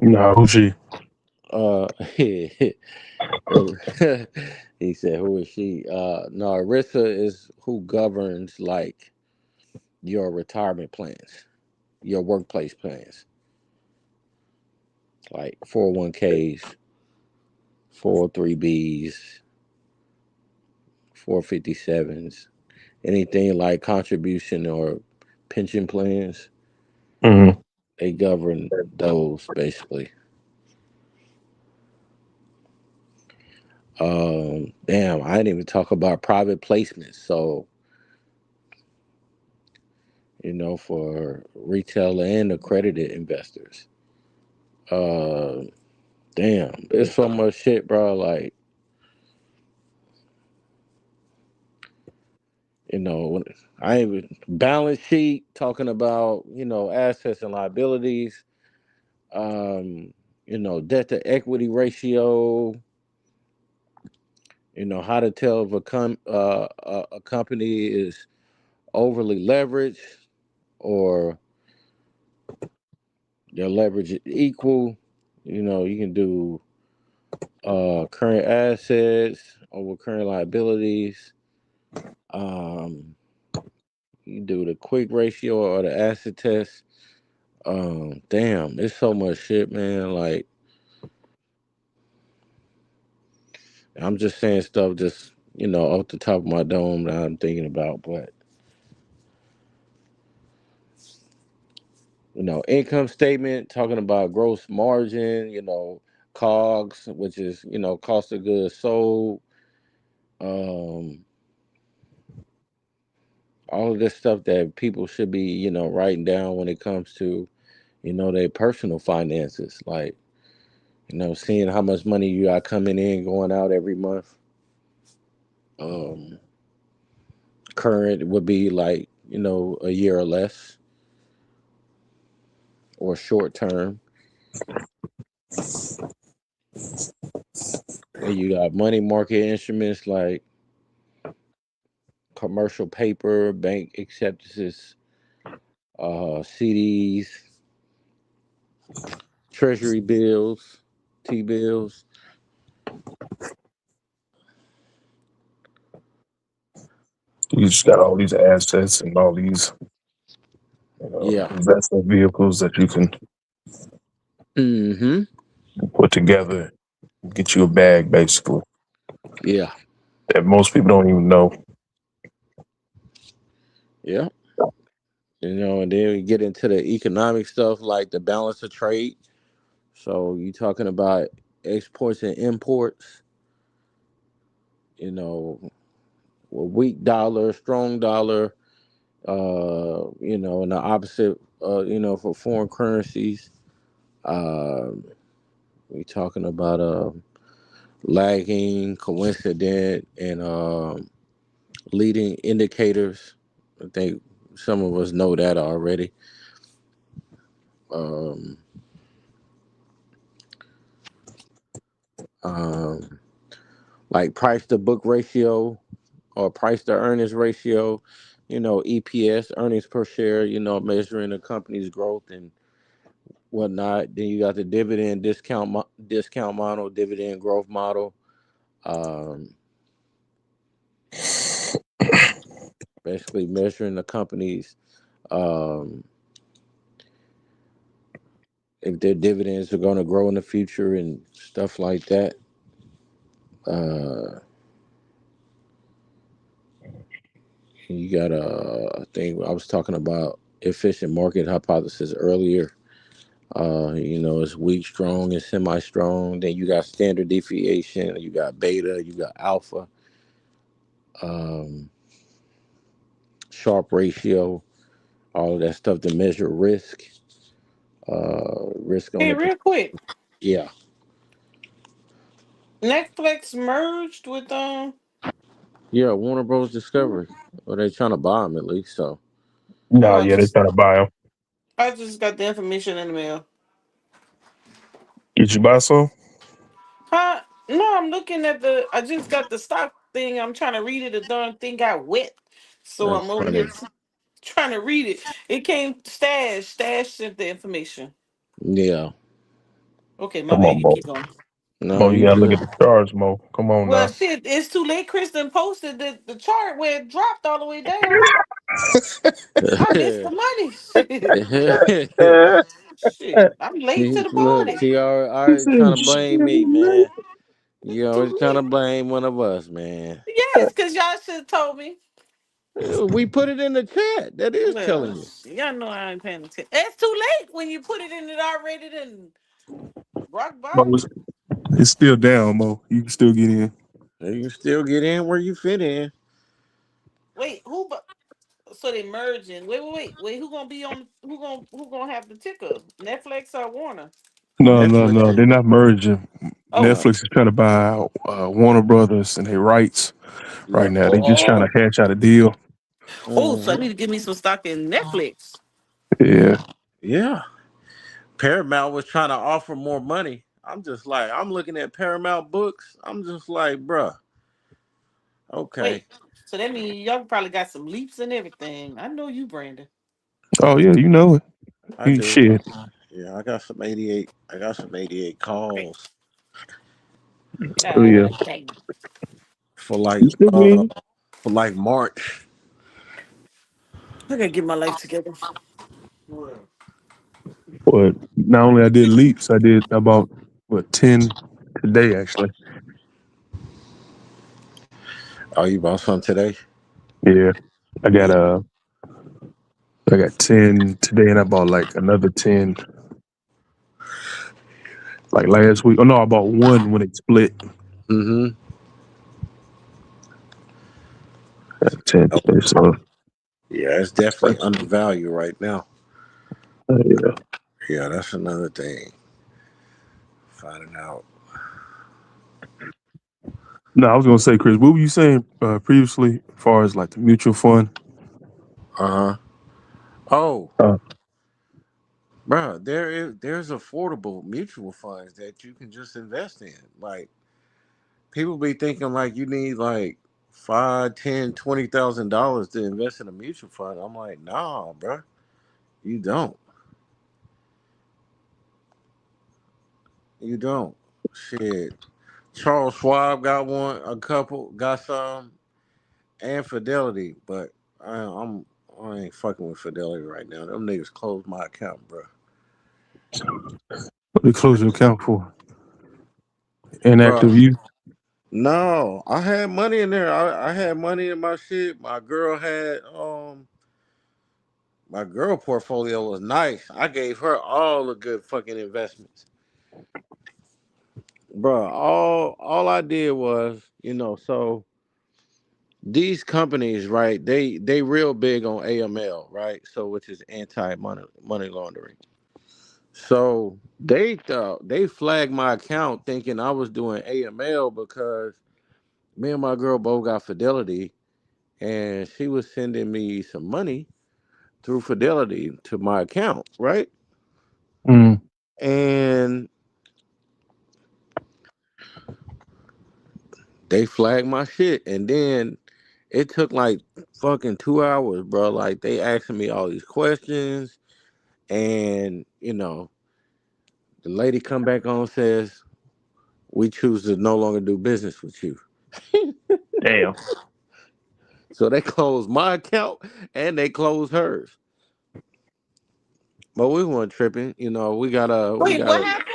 No, who she? He said, "Who is she?" No, ERISA is who governs like your retirement plans, your workplace plans, like 401ks, 403bs, 457s, anything like contribution or pension plans. Mm-hmm. They govern those basically. Damn, I didn't even talk about private placements. So, for retail and accredited investors. Uh, damn, it's so much shit, bro. Like, when I even balance sheet talking about, assets and liabilities, um, debt to equity ratio, how to tell if a company is overly leveraged or their leverage is equal. You can do current assets over current liabilities. Um, you can do the quick ratio or the asset test. Damn, there's so much shit, man. Like, I'm just saying stuff just, off the top of my dome that I'm thinking about. But, income statement, talking about gross margin, COGS, which is, cost of goods sold. Um, all of this stuff that people should be, writing down when it comes to, their personal finances. Like, Seeing how much money you got coming in, going out every month. Um, Current would be like, a year or less, or short term. And you got money market instruments like commercial paper, bank acceptances, CDs, treasury bills, T bills. You just got all these assets and all these Yeah. investment vehicles that you can Mm-hmm. put together, get you a bag, basically, Yeah. that most people don't even know. Yeah. And then we get into the economic stuff like the balance of trade. So you talking about exports and imports, a weak dollar, strong dollar, and the opposite, for foreign currencies. Um, we talking about lagging, coincident, and leading indicators. I think some of us know that already. Um, um, like price to book ratio or price to earnings ratio, EPS, earnings per share, measuring a company's growth and whatnot. Then you got the dividend discount model, dividend growth model. Um, Basically measuring the company's um, if their dividends are going to grow in the future and stuff like that. Uh, you got a thing I was talking about efficient market hypothesis earlier. It's weak, strong, and semi-strong. Then you got standard deviation, you got beta, you got alpha, um, Sharp ratio, all of that stuff to measure risk. Risk on Hey, the real quick, yeah, Netflix merged with yeah. Warner Bros. Discovery. Well, they trying to buy them at least. So oh, No, yeah, they're trying to buy them. I just got the information in the mail. Get you buy some? Huh? No, I'm looking at the. I just got the stock thing. I'm trying to read it. The darn thing got wet, so that's I'm over here funny. trying to read it. It came stash. Stash sent the information. Yeah. Okay, my Come bad. on, You Mo. keep going. No, Mo, you you gotta look at good. the stars, Mo. Come on Well, now. shit, it's too late. Kristen posted the chart where it dropped all the way down. I missed the money. Shit, shit. I'm late to the Look, party. she He already trying said, to "Shit, blame me, man." man. You always Too trying to late. blame one of us, man. Yes, because y'all should have told me. We put it in the chat. That is Well, telling you. y'all know I ain't paying attention. It's too late when you put it in it already then rock Mo, bottom. it's still down, Mo. You can still get in. You can still get in where you fit in. Wait, so they merging. Wait. Who gonna be on who gonna have the ticker? Netflix or Warner? No, no, Netflix. no. They're not merging. Oh. Netflix is trying to buy Warner Brothers and their rights Yeah. right now. They just trying Oh. to hash out a deal. Oh, so I need Hmm. to give me some stock in Netflix. Yeah. Yeah. Paramount was trying to offer more money. I'm looking at Paramount books. I'm just like, bruh, okay. Wait. So that means y'all probably got some leaps and everything. I know you, Brandon. Oh yeah, you know it. I You do. shit. Yeah, I got some 88. I got some 88 Right. calls Oh yeah. Dang. for like You still get in. March. I gotta get my life together. But not only I did leaps, I did about 10 today actually. Oh, you bought some today? Yeah. I got Yeah. I got 10 today and I bought like another 10 like last week. Oh no, I bought one when it split. Mm-hmm. 10 Oh, today. So yeah, it's definitely undervalued right now. yeah. Yeah, that's another thing finding out. No, I was gonna say, Chris, what were you saying previously, as far as like the mutual fund? Uh huh. Oh, Uh, bro, there's affordable mutual funds that you can just invest in. Like people be thinking like you need like five, $10,000, $20,000 to invest in a mutual fund. I'm like, nah, bro, you don't. You don't. Shit. Charles Schwab got one, a couple, got some, and Fidelity, but I ain't fucking with Fidelity right now. Them niggas closed my account, bro. what they close your account for? Inactive Bro, use. no, I had money in there. I had money in my shit. My girl portfolio was nice. I gave her all the good fucking investments, bro. All I did was, so these companies, right? They real big on AML, right? So which is anti money laundering. So they flagged my account thinking I was doing AML because me and my girl both got Fidelity, and she was sending me some money through Fidelity to my account, right? Mm. And they flagged my shit, and then it took like fucking 2 hours, bro. Like they asking me all these questions, and the lady come back on says we choose to no longer do business with you. Damn. So they closed my account and they closed hers. But we weren't tripping. We Wait, got what a happened?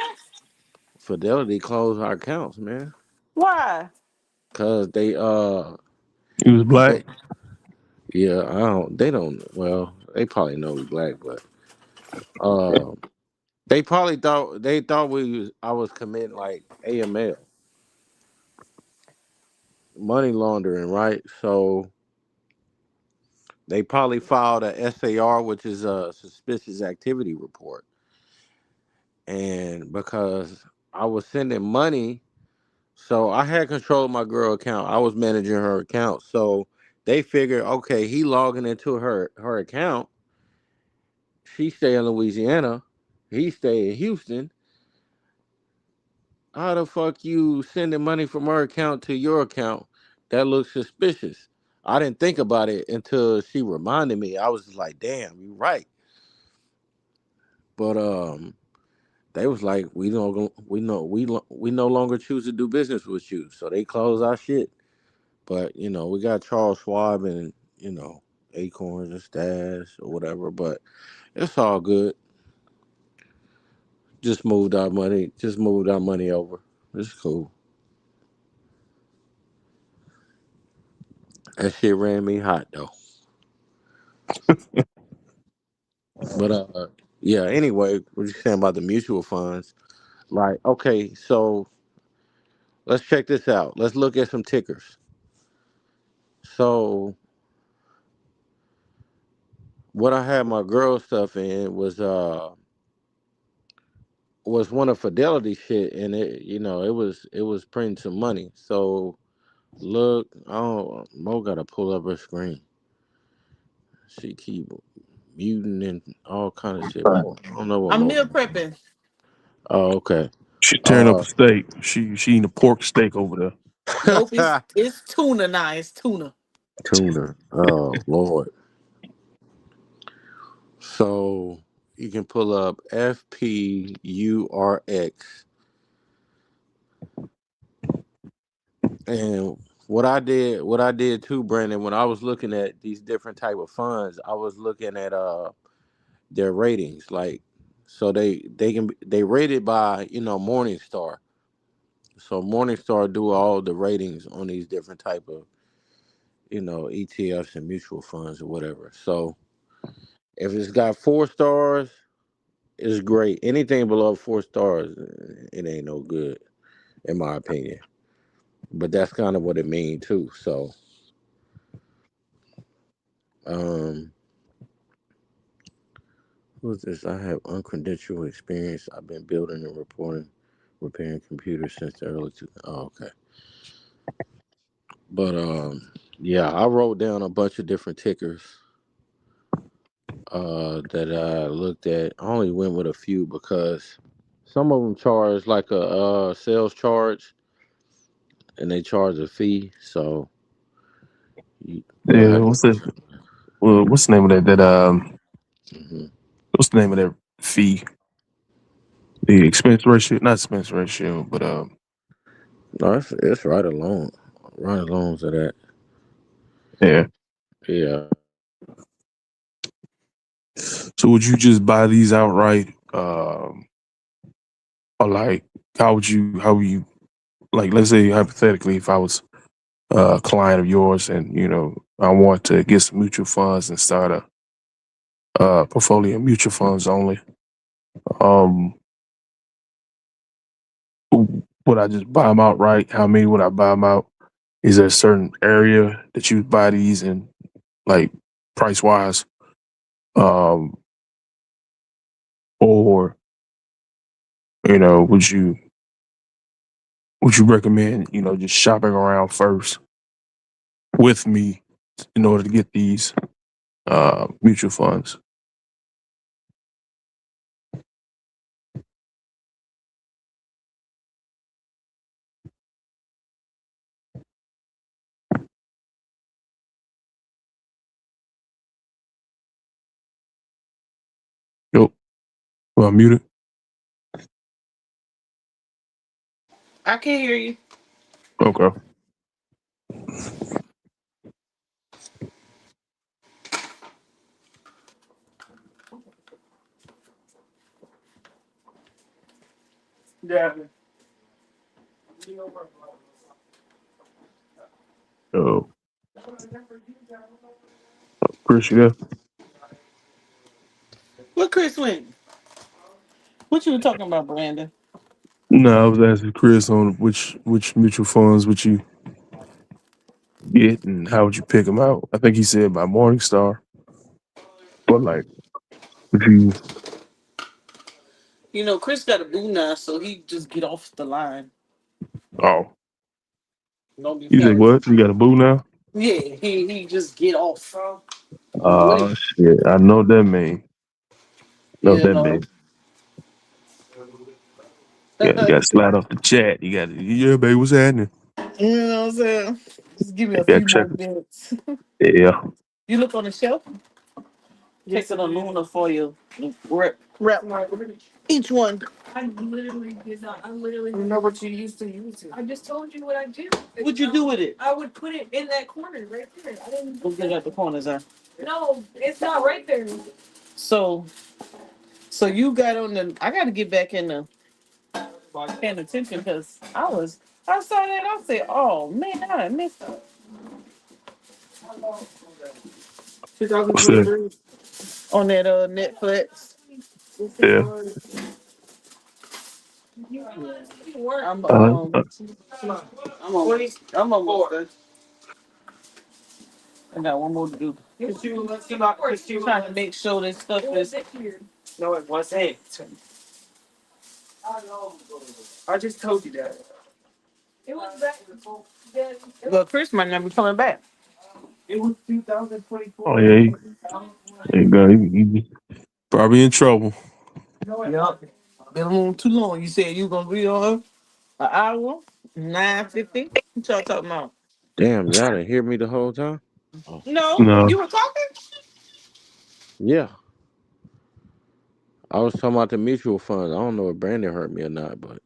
Fidelity closed our accounts, man. Why? Cause He was black. they yeah, I don't they don't well, they probably know we black, but uh they thought I was committing like AML, money laundering, right? So they probably filed a SAR, which is a suspicious activity report. And because I was sending money, so I had control of my girl account. I was managing her account. So they figured, okay, he logging into her account. She stay in Louisiana. He stay in Houston. How the fuck you sending money from her account to your account? That looks suspicious. I didn't think about it until she reminded me. I was just like, damn, you right. But they was like, we no longer choose to do business with you. So they closed our shit. But we got Charles Schwab and Acorns and Stash or whatever. But it's all good. Just moved our money over. It's cool. That shit ran me hot though. But yeah. Anyway, what you saying about the mutual funds? Like, okay, so let's check this out. Let's look at some tickers. So what I had my girl stuff in was one of Fidelity shit, and it was printing some money. So look, oh, Mo gotta pull up her screen. She keep muting and all kind of shit. I don't know what I'm Mo. meal prepping. Oh, okay. She tearing up Uh, a steak. She eating a pork steak over there. Nope, it's tuna now. It's tuna. Tuner. Oh Lord. So you can pull up FPURX, and what I did too, Brandon. When I was looking at these different type of funds, I was looking at their ratings. Like, so they rated by Morningstar. So Morningstar do all the ratings on these different type of ETFs and mutual funds or whatever. So if it's got 4 stars, it's great. Anything below 4 stars, it ain't no good in my opinion. But that's kind of what it means too. So um, who's this? I have uncredentialed experience. I've been building and reporting repairing computers since the early two. Oh, okay. But yeah, I wrote down a bunch of different tickers that I looked at. I only went with a few because some of them charge like a sales charge, and they charge a fee. So you'll Yeah, have to. what's the name of that Mhm. what's the name of that fee? The expense ratio, not expense ratio, but No, it's right along to that. yeah. Yeah. So would you just buy these outright? Or like how would you like let's say hypothetically if I was a client of yours and I want to get some mutual funds and start a portfolio of mutual funds only. Um, would I just buy them outright? How many would I buy them out? Is there a certain area that you would buy these in, like price wise? Um, or would you recommend just shopping around first with me in order to get these mutual funds? Yep. Well, I'm muted. I can hear you. Okay. Yeah. Oh, Chris, you there? What Chris went? What you were talking about, Brandon? No, I was asking Chris on which mutual funds would you get and how would you pick them out? I think he said by Morningstar, but like, would you? Chris got a boo now, so he just get off the line. Oh, Don't be you said telling. what? You got a boo now? Yeah, he just get off. What Oh shit! I know what that mean. Know what you that know. mean? Yeah, you got to slide off the chat. You got to, yeah, baby, what's happening? You know what I'm saying? Just give me You a got to few check. more minutes. Yeah, You look on the shelf. Taking a Luna for you. Wrap each one. I literally did not. I literally remember what you used to use it. I just told you what I do. What'd you do with it? I would put it in that corner right there. I didn't. We'll get at the corners, huh? No, it's not right there. So, so you got on the. I got to get back in the paying attention because I saw that. I said, oh man, I missed it. what's that? 2023 on that Netflix. Yeah. I'm Uh, um I'm almost done. I got one more to do. Trying to make sure this stuff is. No, it wasn't. I just told you that. It was back. Well, Chris might not be coming back. It was oh 2024. yeah, there you go. He probably in trouble. Yup. Been on too long. You said you gonna be on an hour, 9:50. What y'all talking about? Damn, y'all didn't hear me the whole time. Oh, No, No, you were talking. yeah. I was talking about the mutual funds. I don't know if Brandon heard me or not, but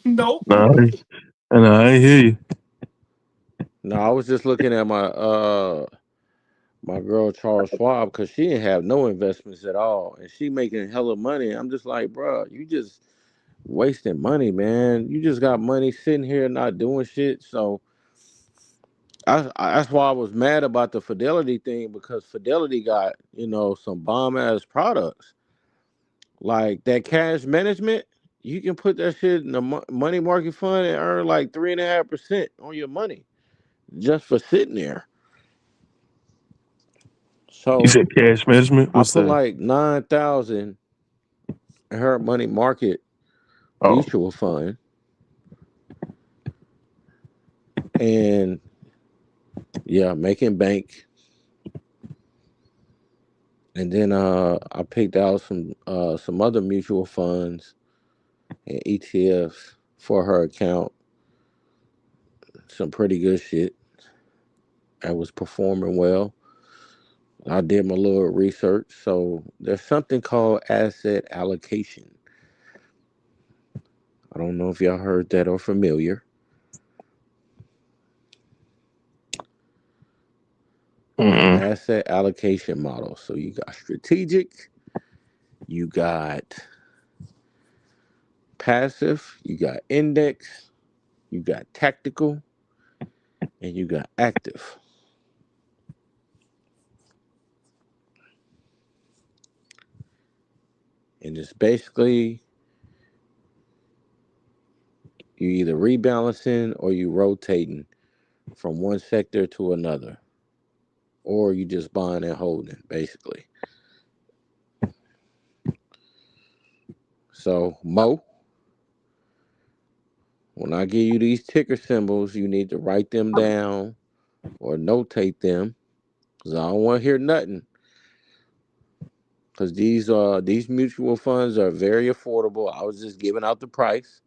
No. no, and I ain't hear you. no, I was just looking at my girl Charles Schwab because she didn't have no investments at all, and she making hella money. I'm just like, bro, you just wasting money, man. You just got money sitting here not doing shit. So that's why I was mad about the Fidelity thing because Fidelity got some bomb ass products like that cash management. You can put that shit in a money market fund and earn like 3.5% on your money just for sitting there. You So said cash management. I What's put that? like 9,000 in her money market Oh, mutual fund, and yeah, making bank. And then I picked out some other mutual funds and ETFs for her account. Some pretty good shit. I was performing well. I did my little research. So there's something called asset allocation. I don't know if y'all heard that or familiar. The mm-mm. asset allocation model. So you got strategic, you got passive, you got index, you got tactical, and you got active. And it's basically you either rebalancing or you rotating from one sector to another, or you just buying and holding, basically. So, Mo, when I give you these ticker symbols, you need to write them down or notate them, because I don't want to hear nothing. Because these mutual funds are very affordable. I was just giving out the price,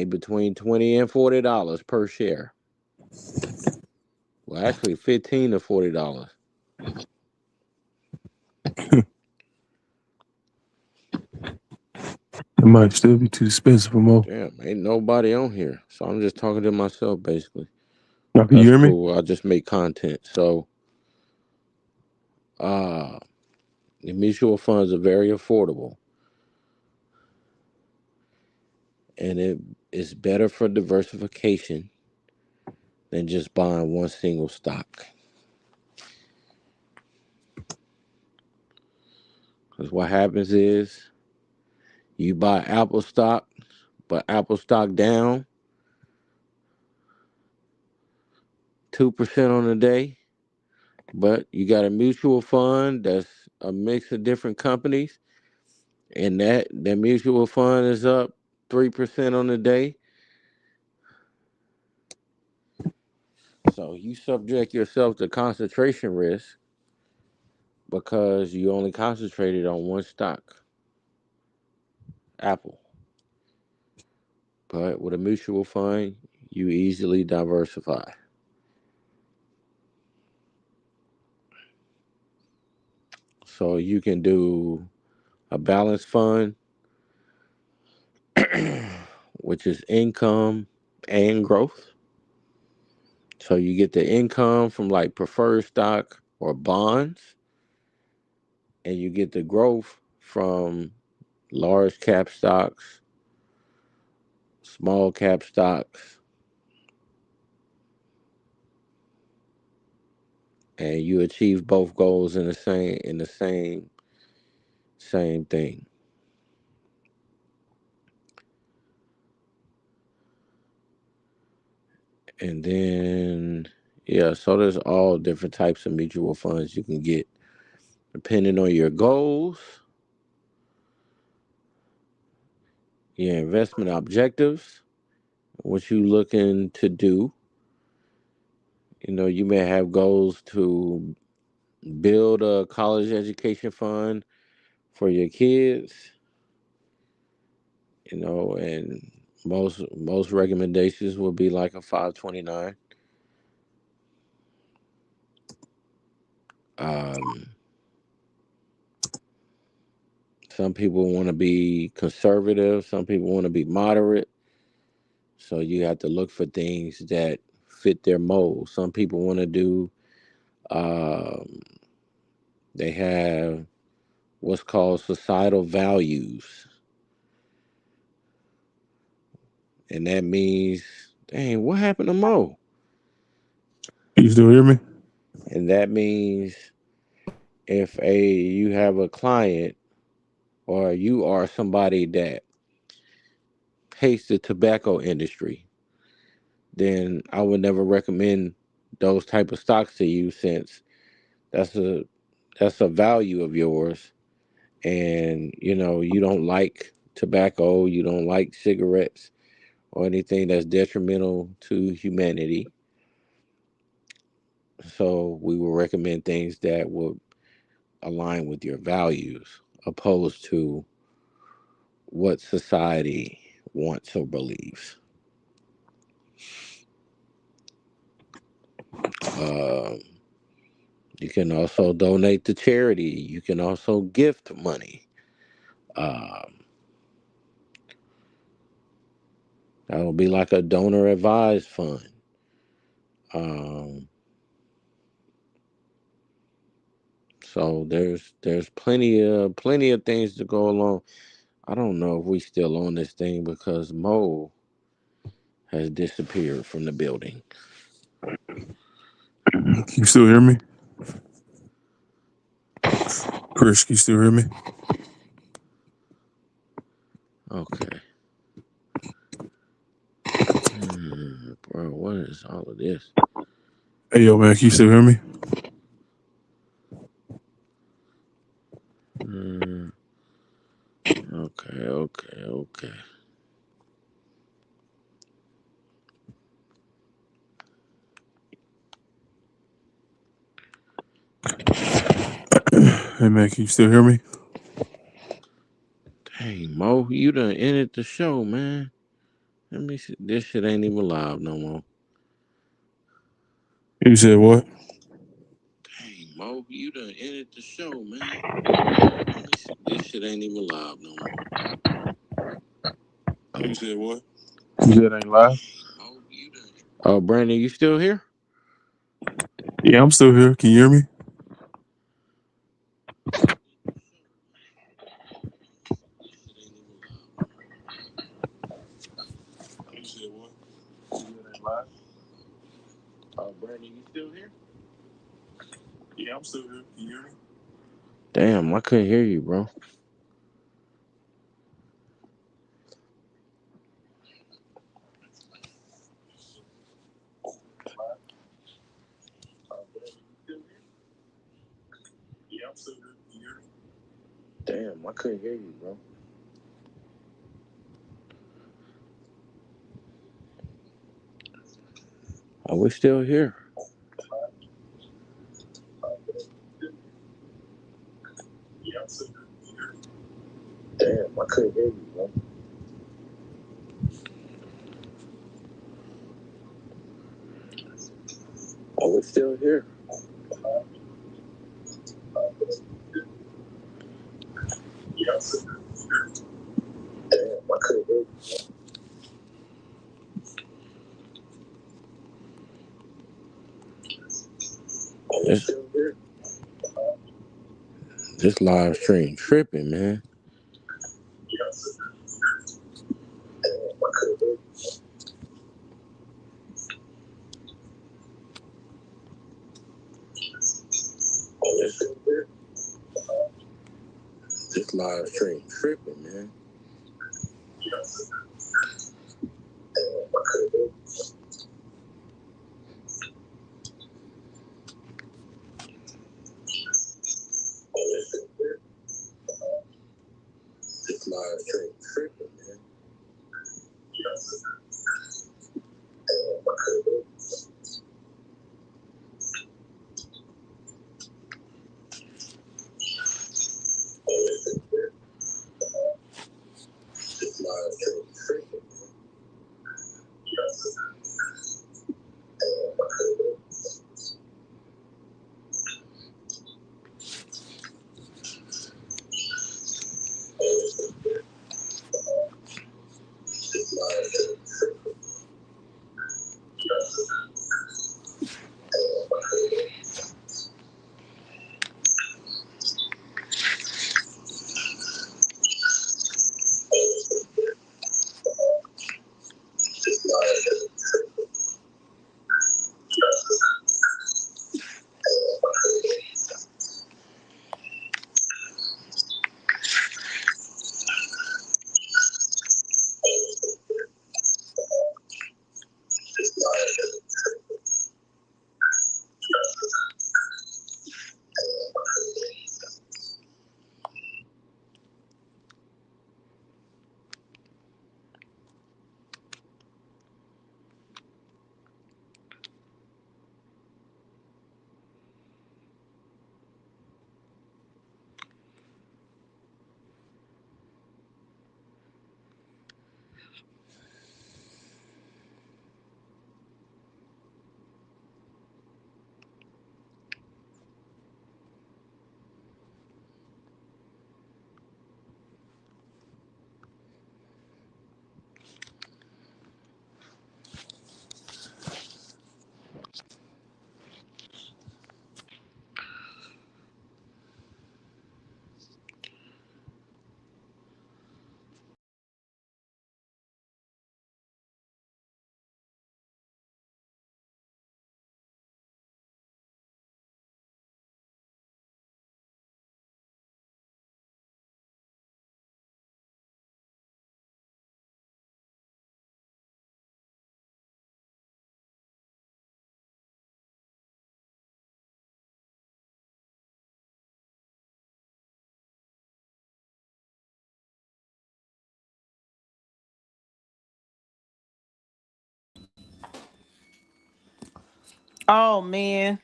between $20 and $40 per share. Well, actually, $15 to $40. It might still be too expensive for more. Damn, ain't nobody on here, so I'm just talking to myself basically. Now, can you That's hear me? cool. I just make content. So, uh, the mutual funds are very affordable, and it is better for diversification than just buying one single stock. Because what happens is you buy Apple stock, but Apple stock down 2% on the day, but you got a mutual fund that's a mix of different companies, and that mutual fund is up 3% on the day. So you subject yourself to concentration risk because you only concentrated on one stock, Apple. But with a mutual fund, you easily diversify. So you can do a balanced fund, which is income and growth. So you get the income from like preferred stock or bonds, and you get the growth from large cap stocks, small cap stocks, and you achieve both goals in the same thing. And then yeah, so there's all different types of mutual funds you can get depending on your goals, your investment objectives, what you looking to do. You may have goals to build a college education fund for your kids, and most recommendations would be like a 529. Um, some people want to be conservative, some people want to be moderate. So you have to look for things that fit their mold. Some people want to do, um, they have what's called societal values. And that means, dang, what happened to Mo? You still hear me? And that means if you have a client or you are somebody that hates the tobacco industry, then I would never recommend those type of stocks to you, since that's a that's a value of yours, and you don't like tobacco, you don't like cigarettes or anything that's detrimental to humanity. So we will recommend things that would align with your values, opposed to what society wants or believes. Um, you can also donate to charity. You can also gift money. Um, that will be like a donor advised fund. Um, so there's plenty of things to go along. I don't know if we still on this thing because Mo has disappeared from the building. You still hear me? Chris, you still hear me? Okay. Bro, what is all of this? Hey, yo, man, can you still hear me? Hmm, okay. Hey, man, can you still hear me? Hey, Mo, you done ended the show, man. Let me see. This shit ain't even live no more. You said what? Hey, Mo, you done ended the show, man. Let me see. This shit ain't even live no more. You said what? You said it ain't live? Mo, you done. Oh, Brandon, you still here? Yeah, I'm still here. Can you hear me? You said what? You said it ain't live? Oh, Brandon, you still here? Yeah, I'm still here. Can you hear me? Damn, I couldn't hear you, bro. Yeah, I'm still here. Can you hear me? Damn, I couldn't hear you, bro. Are we still here? Yeah, I'm still here. Can you hear me? Damn, I couldn't hear you, bro. Are we still here? Yeah, I'm still here. Can you hear me? Damn, I couldn't hear you. Are we still here? This live stream tripping, man. Yeah, I'm still here. Damn, I couldn't hear you. Are we still here? This live stream tripping, man. Yeah, I'm still here. Damn, I couldn't hear you. Are we still here? This live stream tripping, man. Yeah, I'm still here. Damn, I couldn't hear you. Are we still here? This live stream tripping, man. Yeah, I'm still here. Damn, I couldn't hear you. Are we still here? This live stream tripping. Yeah, I'm still here. Damn, I couldn't hear you. This live stream tripping. Yeah, I'm still here. Damn, I couldn't hear you. Oh man,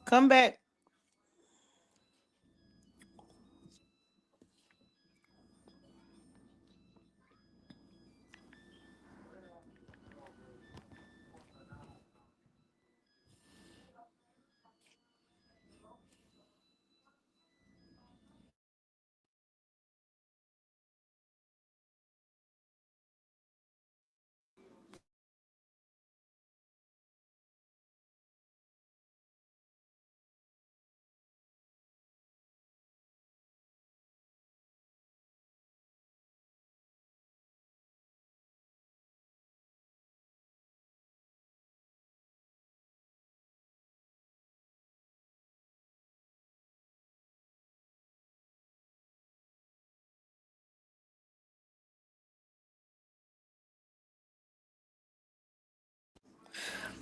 come back.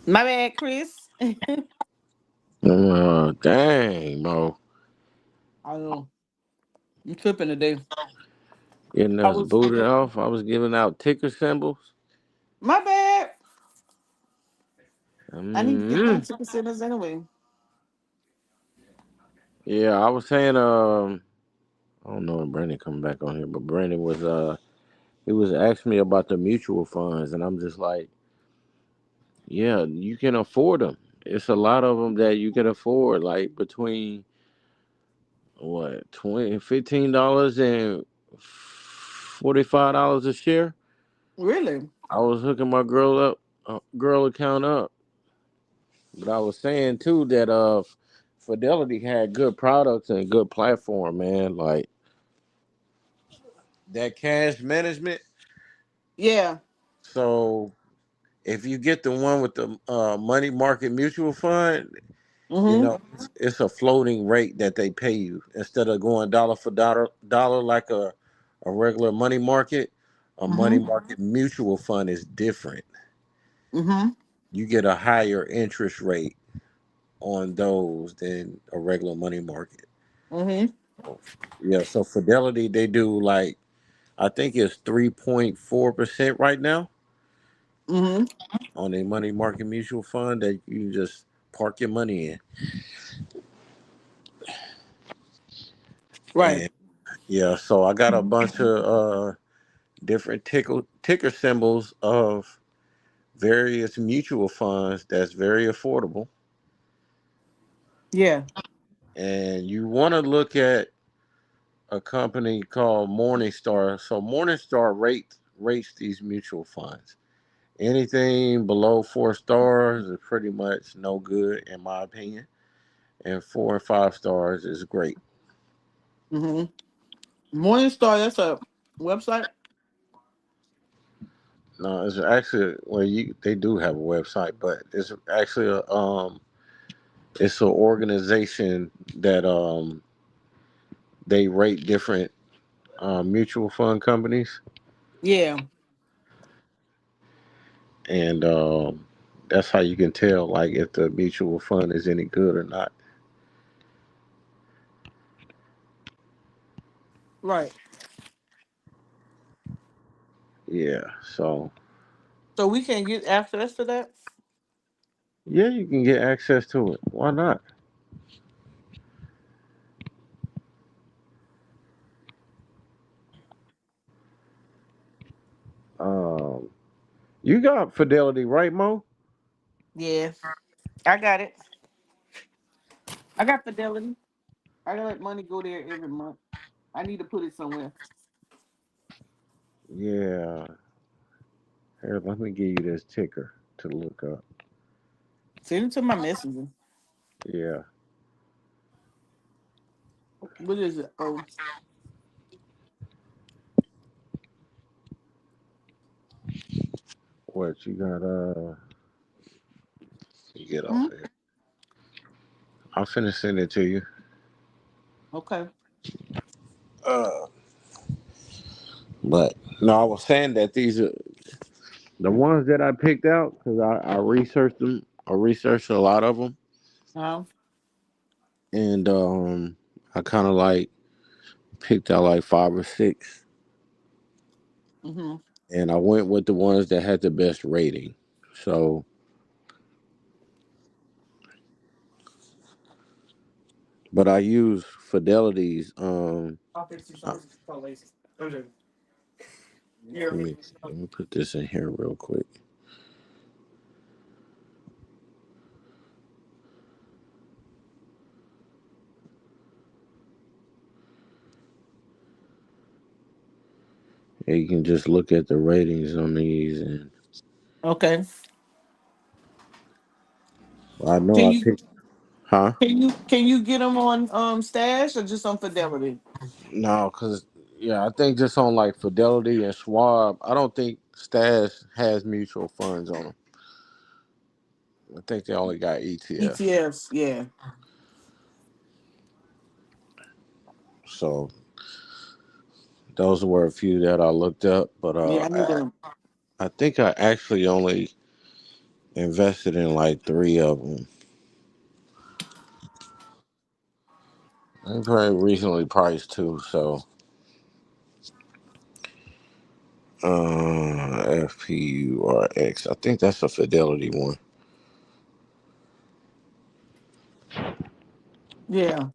My bad, Chris. I Dang, bro. know. I'm tripping today. Getting I us was. booted off. I was giving out ticker symbols. My bad. I need to get my mm 2% anyway. Yeah, I was saying, I don't know if Brandon coming back on here, but Brandon was, he was asking me about the mutual funds, and I'm just like, yeah, you can afford them. It's a lot of them that you can afford, like between what $15 and $45 a share. Really? I was hooking my girl account up, but I was saying too that Fidelity had good products and good platform, man. Like that cash management. Yeah. So if you get the one with the money market mutual fund, you Mm-hmm. know it's a floating rate that they pay you instead of going dollar for dollar like a regular money market. A money Mm-hmm. market mutual fund is different. Mm-hmm. You get a higher interest rate on those than a regular money market. Mm-hmm. Yeah, so Fidelity they do like I think it's 3.4% right now Mm-hmm. on a money market mutual fund that you just park your money in. Right. And yeah, so I got a bunch of different ticker symbols of various mutual funds that's very affordable. Yeah. And you want to look at a company called Morningstar. So Morningstar rates these mutual funds. Anything below 4 stars is pretty much no good in my opinion. And 4 and 5 stars is great. Mm-hmm. Morningstar, that's a website. No, it's actually well you they do have a website, but it's actually it's an organization that they rate different mutual fund companies, Yeah. and that's how you can tell like if the mutual fund is any good or not. Right. Yeah, so So we can get access to that. yeah, you can get access to it. Why not? Um, you got Fidelity, right, Mo? Yeah. I got it. I got Fidelity. I gotta let money go there every month. I need to put it somewhere. Yeah. Here, let me give you this ticker to look up. Send it to my messenger. Yeah. What is it? Oh. What you got? You get off Hmm? here. I'll finish sending it to you. Okay. Uh, but no, I was saying that these are the ones that I picked out because I researched them. I researched a lot of them, Uh, and I kind of like picked out like 5 or 6, mm-hmm. and I went with the ones that had the best rating. So But I use Fidelity's. I'll fix you Uh, some lazy. let me put this in here real quick. Yeah, you can just look at the ratings on these, and Okay. I know Can I you picked. Huh? can you get them on Stash or just on Fidelity? No, cause yeah, I think just on like Fidelity and Schwab, I don't think Stash has mutual funds on them. I think they only got ETFs. ETFs, yeah. So those were a few that I looked up, but Yeah, I need them. I think I actually only invested in like three of them. They very recently priced too, so FPURX. I think that's a Fidelity one. Yeah.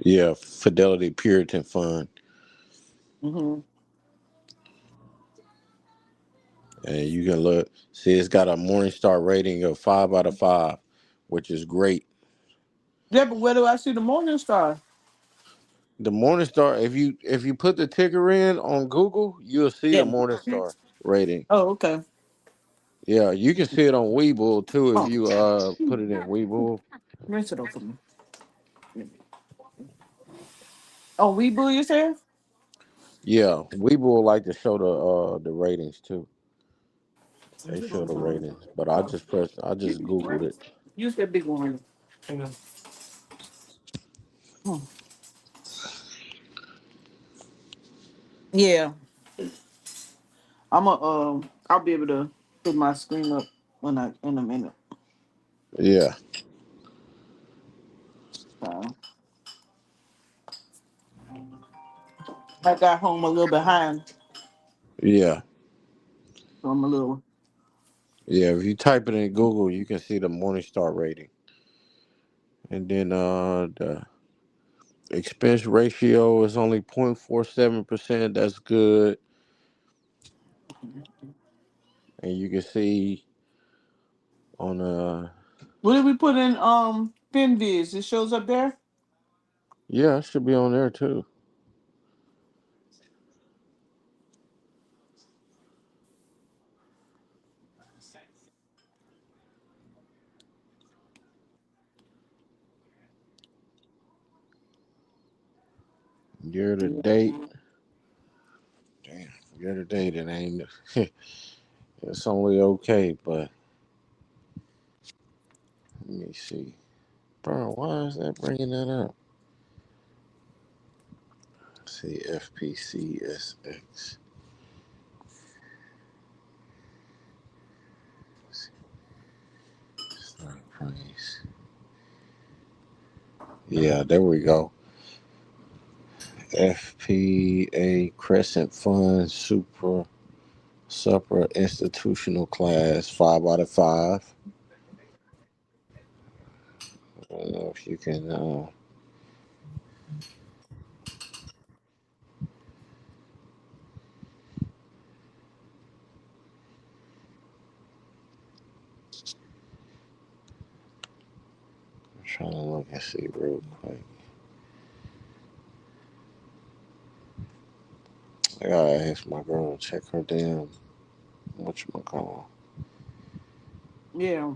Yeah, Fidelity Puritan Fund. Mm-hmm. And you can look, see, it's got a Morningstar rating of 5 out of 5, which is great. Yeah, but where do I see the Morning Star? The Morningstar, if you put the ticker in on Google, you'll see the Yeah. Morningstar rating. Oh, okay. Yeah, you can see it on Webull too if Oh, you put it in Webull. rinse it off for me. Oh, Weeble, you said? Yeah, Webull like to show the ratings too. They show the ratings, but I just Googled it. Use that big one. Hang on. Hmm. Yeah, I'll be able to put my screen up when I in a minute. Yeah, So, I got home a little behind, yeah, so I'm a little. yeah. If you type it in Google, you can see the Morningstar rating, and then the expense ratio is only 0.47%. That's good. And you can see on What did we put in FinViz? It shows up there. yeah, it should be on there too. Year to date. Damn, year to date it ain't it's only okay, but let me see. Bro, why is that bringing that up? See FPCSX. Stock price. Yeah, there we go. FPA Crescent Fund Super Institutional Class 5 out of 5. I don't know if you can. I'm trying to look and see real quick. I gotta ask my girl to check her damn whatchamacallit. Yeah,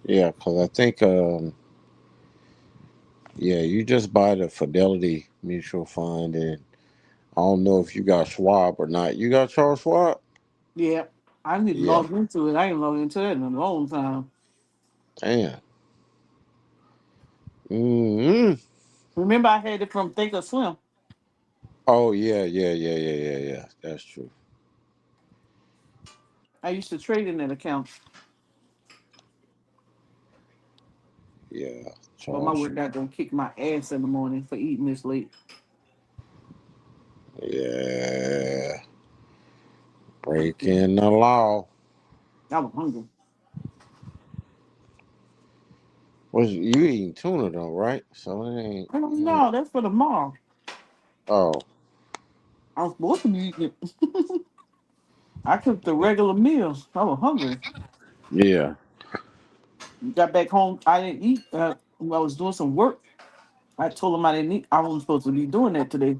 Yeah, cause I think yeah, you just buy the Fidelity Mutual Fund, and I don't know if you got Schwab or not. You got Charles Schwab? yeah. I need to Yeah. log into it. I ain't logged into that in a long time. Damn. Hmm. Remember, I had it from Think or Swim. Oh yeah. That's true. I used to trade in that account, Yeah, but my Charles. work got gonna kick my ass in the morning for eating this late. Yeah, breaking the law. I was hungry. Was you eating tuna though, right? So it ain't. I don't know. That's for tomorrow. Oh, I was supposed to be eating it. I cooked the regular meals. I was hungry. yeah, Got back home. I didn't eat. I was doing some work. I told them I didn't eat. I wasn't supposed to be doing that today.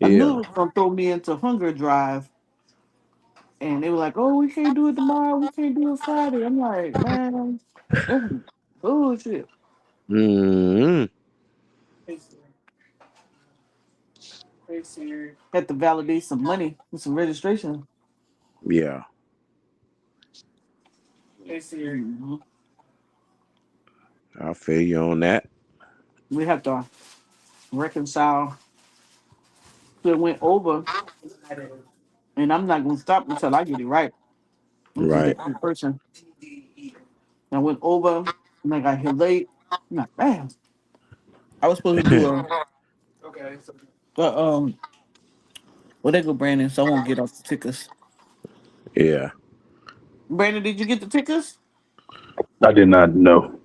I knew it yeah. was gonna throw me into hunger drive, and they were like, "Oh, we can't do it tomorrow. We can't do it Friday." I'm like, man, that's bullshit. Mm-hmm. Had to validate some money with some registration. Yeah, Mhm. I feel you on that. We have to reconcile. So it went over, and I'm not gonna stop until I get it right. I'm gonna be Right. that kind of person. I went over, and I got here late. I'm like, man, I was supposed to do a well, they go Brandon, so I won't get off the tickets. Yeah, Brandon, did you get the tickets? I did not know.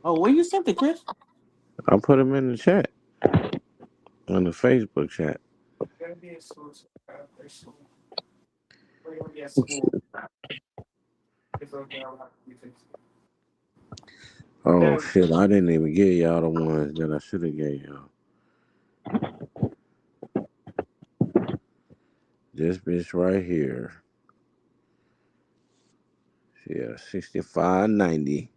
Oh, where you sent it, Chris? I put them in the chat on the Facebook chat. Oh shit, I didn't even give y'all the ones that I should have gave y'all. This bitch right here. Yeah, 65.90.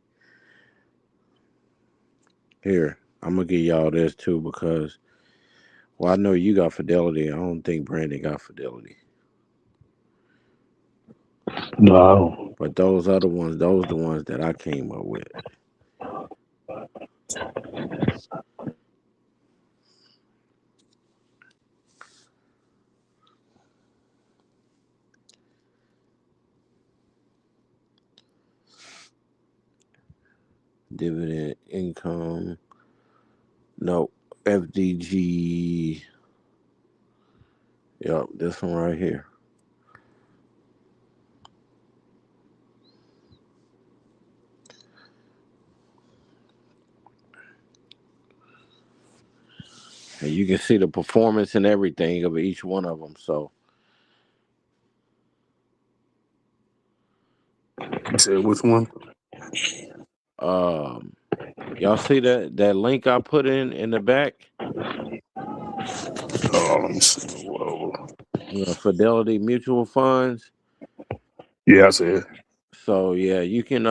Here, I'm gonna give y'all this too because well, I know you got Fidelity. I don't think Brandon got Fidelity. No. But those other ones, those the ones that I came up with. Dividend income. No, FDG. Yup, this one right here. And you can see the performance and everything of each one of them. So, You said which one? um, y'all see that link I put in the back? Oh, let me see. Whoa. Fidelity Mutual Funds. Yeah, I said. So yeah, you can.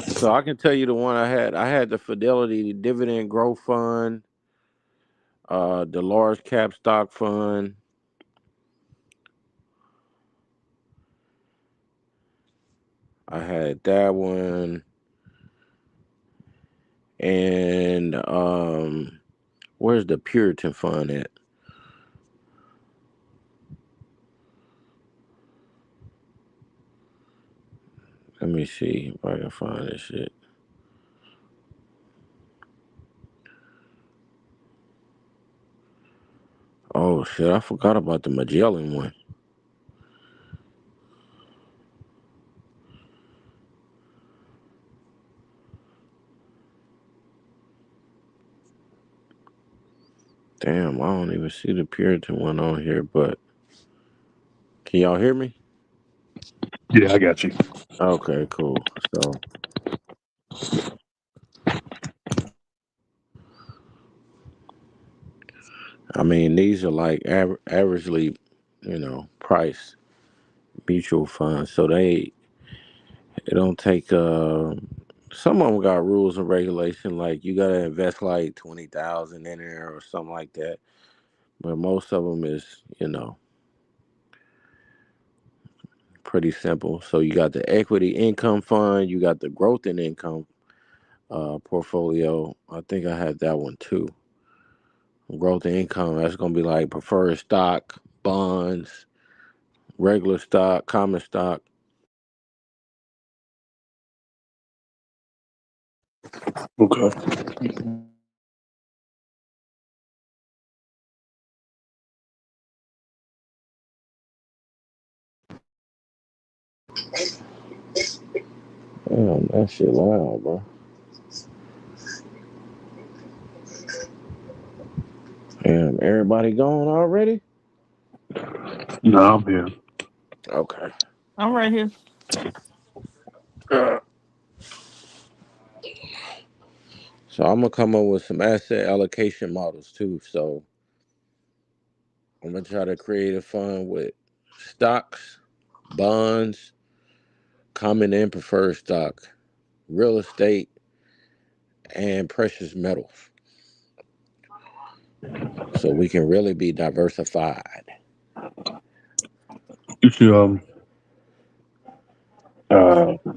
So I can tell you the one I had. I had the Fidelity Dividend Growth Fund, the Large Cap Stock Fund. I had that one, and where's the Puritan Fund at? Let me see if I can find this shit. Oh shit, I forgot about the Magellan one. Damn, I don't even see the Puritan one on here, but can y'all hear me? Yeah, I got you. Okay, cool. So, I mean, these are like averagely, priced mutual funds. So it don't take, some of them got rules and regulation, like you got to invest like 20,000 in there or something like that. But most of them is, pretty simple. So you got the equity income fund, you got the growth in income portfolio. I think I had that one too. Growth in income, that's gonna be like preferred stock, bonds, regular stock, common stock. Okay. Damn, that shit loud, bro. Damn, everybody gone already? No, I'm here. Okay. I'm right here. So I'm gonna come up with some asset allocation models too. So I'm gonna try to create a fund with stocks, bonds, common and preferred stock, real estate, and precious metals. So we can really be diversified. You should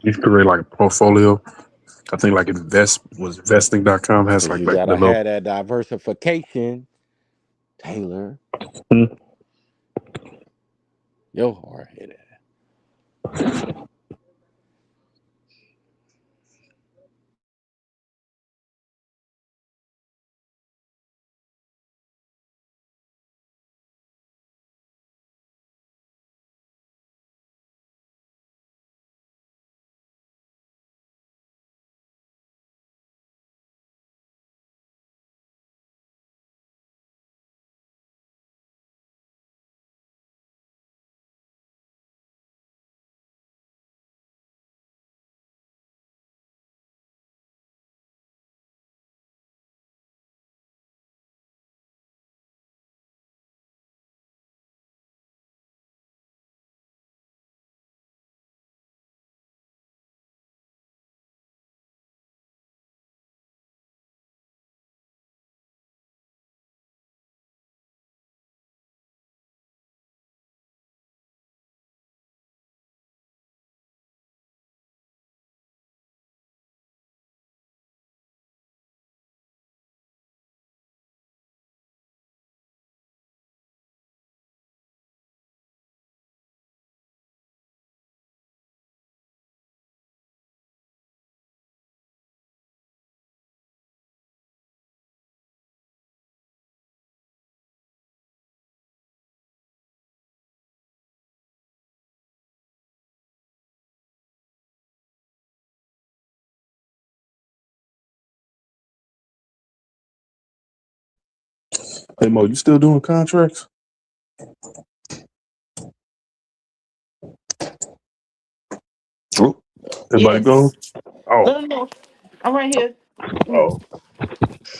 you should create like a portfolio. I think like investing.com has Cause like you the gotta little have that diversification, Taylor. hmm. Yo hard headed. Hey Mo, you still doing contracts? Oh, everybody gone? Yes. Oh, No, no, no. I'm right here. Mm. oh.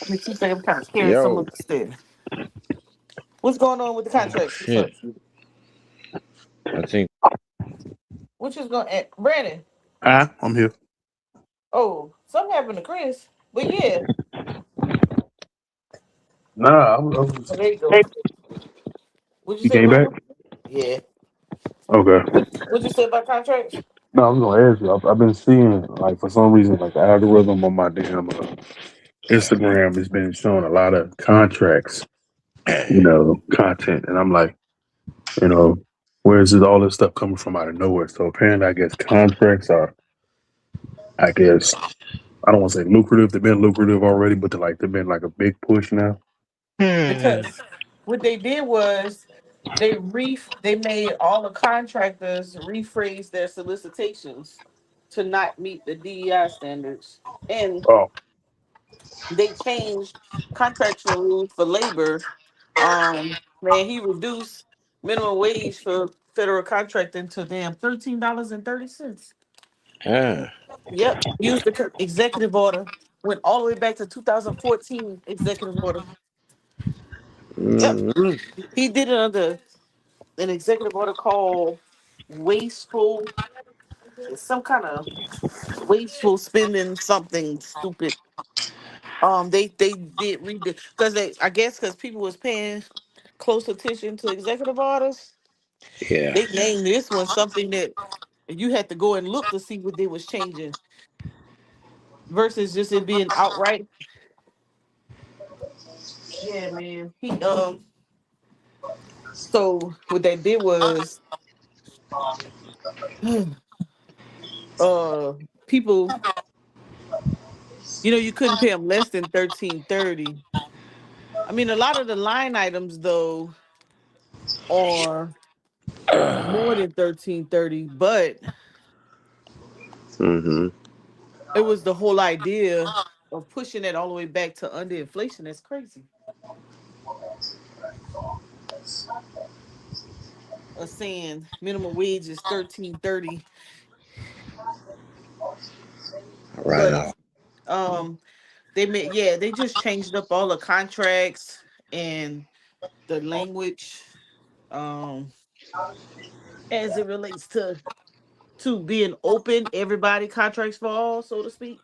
Let me see if I'm kind of carrying some Yo, of this there. What's going on with the oh contracts? What's up? shit. I think What you going to Brandon? I'm here. Oh, something happened to Chris. But yeah. Nah, Oh, there you go. What'd you you say, came back? Brandon? Yeah. Okay. What'd you say about contracts? No, I was gonna ask you. I've been seeing like for some reason like the algorithm on my damn Instagram has been showing a lot of contracts, content, and I'm like, you know, where is all this stuff coming from out of nowhere? So apparently, I guess contracts are, I guess, I don't want to say lucrative. They've been lucrative already, but they've been like a big push now. Because what they did was they made all the contractors rephrase their solicitations to not meet the DEI standards. And Oh, they changed contractual rules for labor. Man, he reduced minimum wage for federal contracting to damn $13.30. ah. Yep, used the executive order. Went all the way back to 2014 executive order. Yep, Mm-hmm. he did it under an executive order called wasteful, some kind of wasteful spending something stupid. They did read because they I guess because people was paying close attention to executive orders. Yeah. They named this one something that you had to go and look to see what they was changing versus just it being outright. Yeah, man. So what they did was uh people, you couldn't pay them less than 13.30. I mean, a lot of the line items though are more than 13.30, but Mm-hmm. It was the whole idea of pushing it all the way back to under inflation. That's crazy. Of saying minimum wage is 13.30, Right but on. they made, yeah, they just changed up all the contracts and the language um as it relates to being open, everybody contracts for all, so to speak.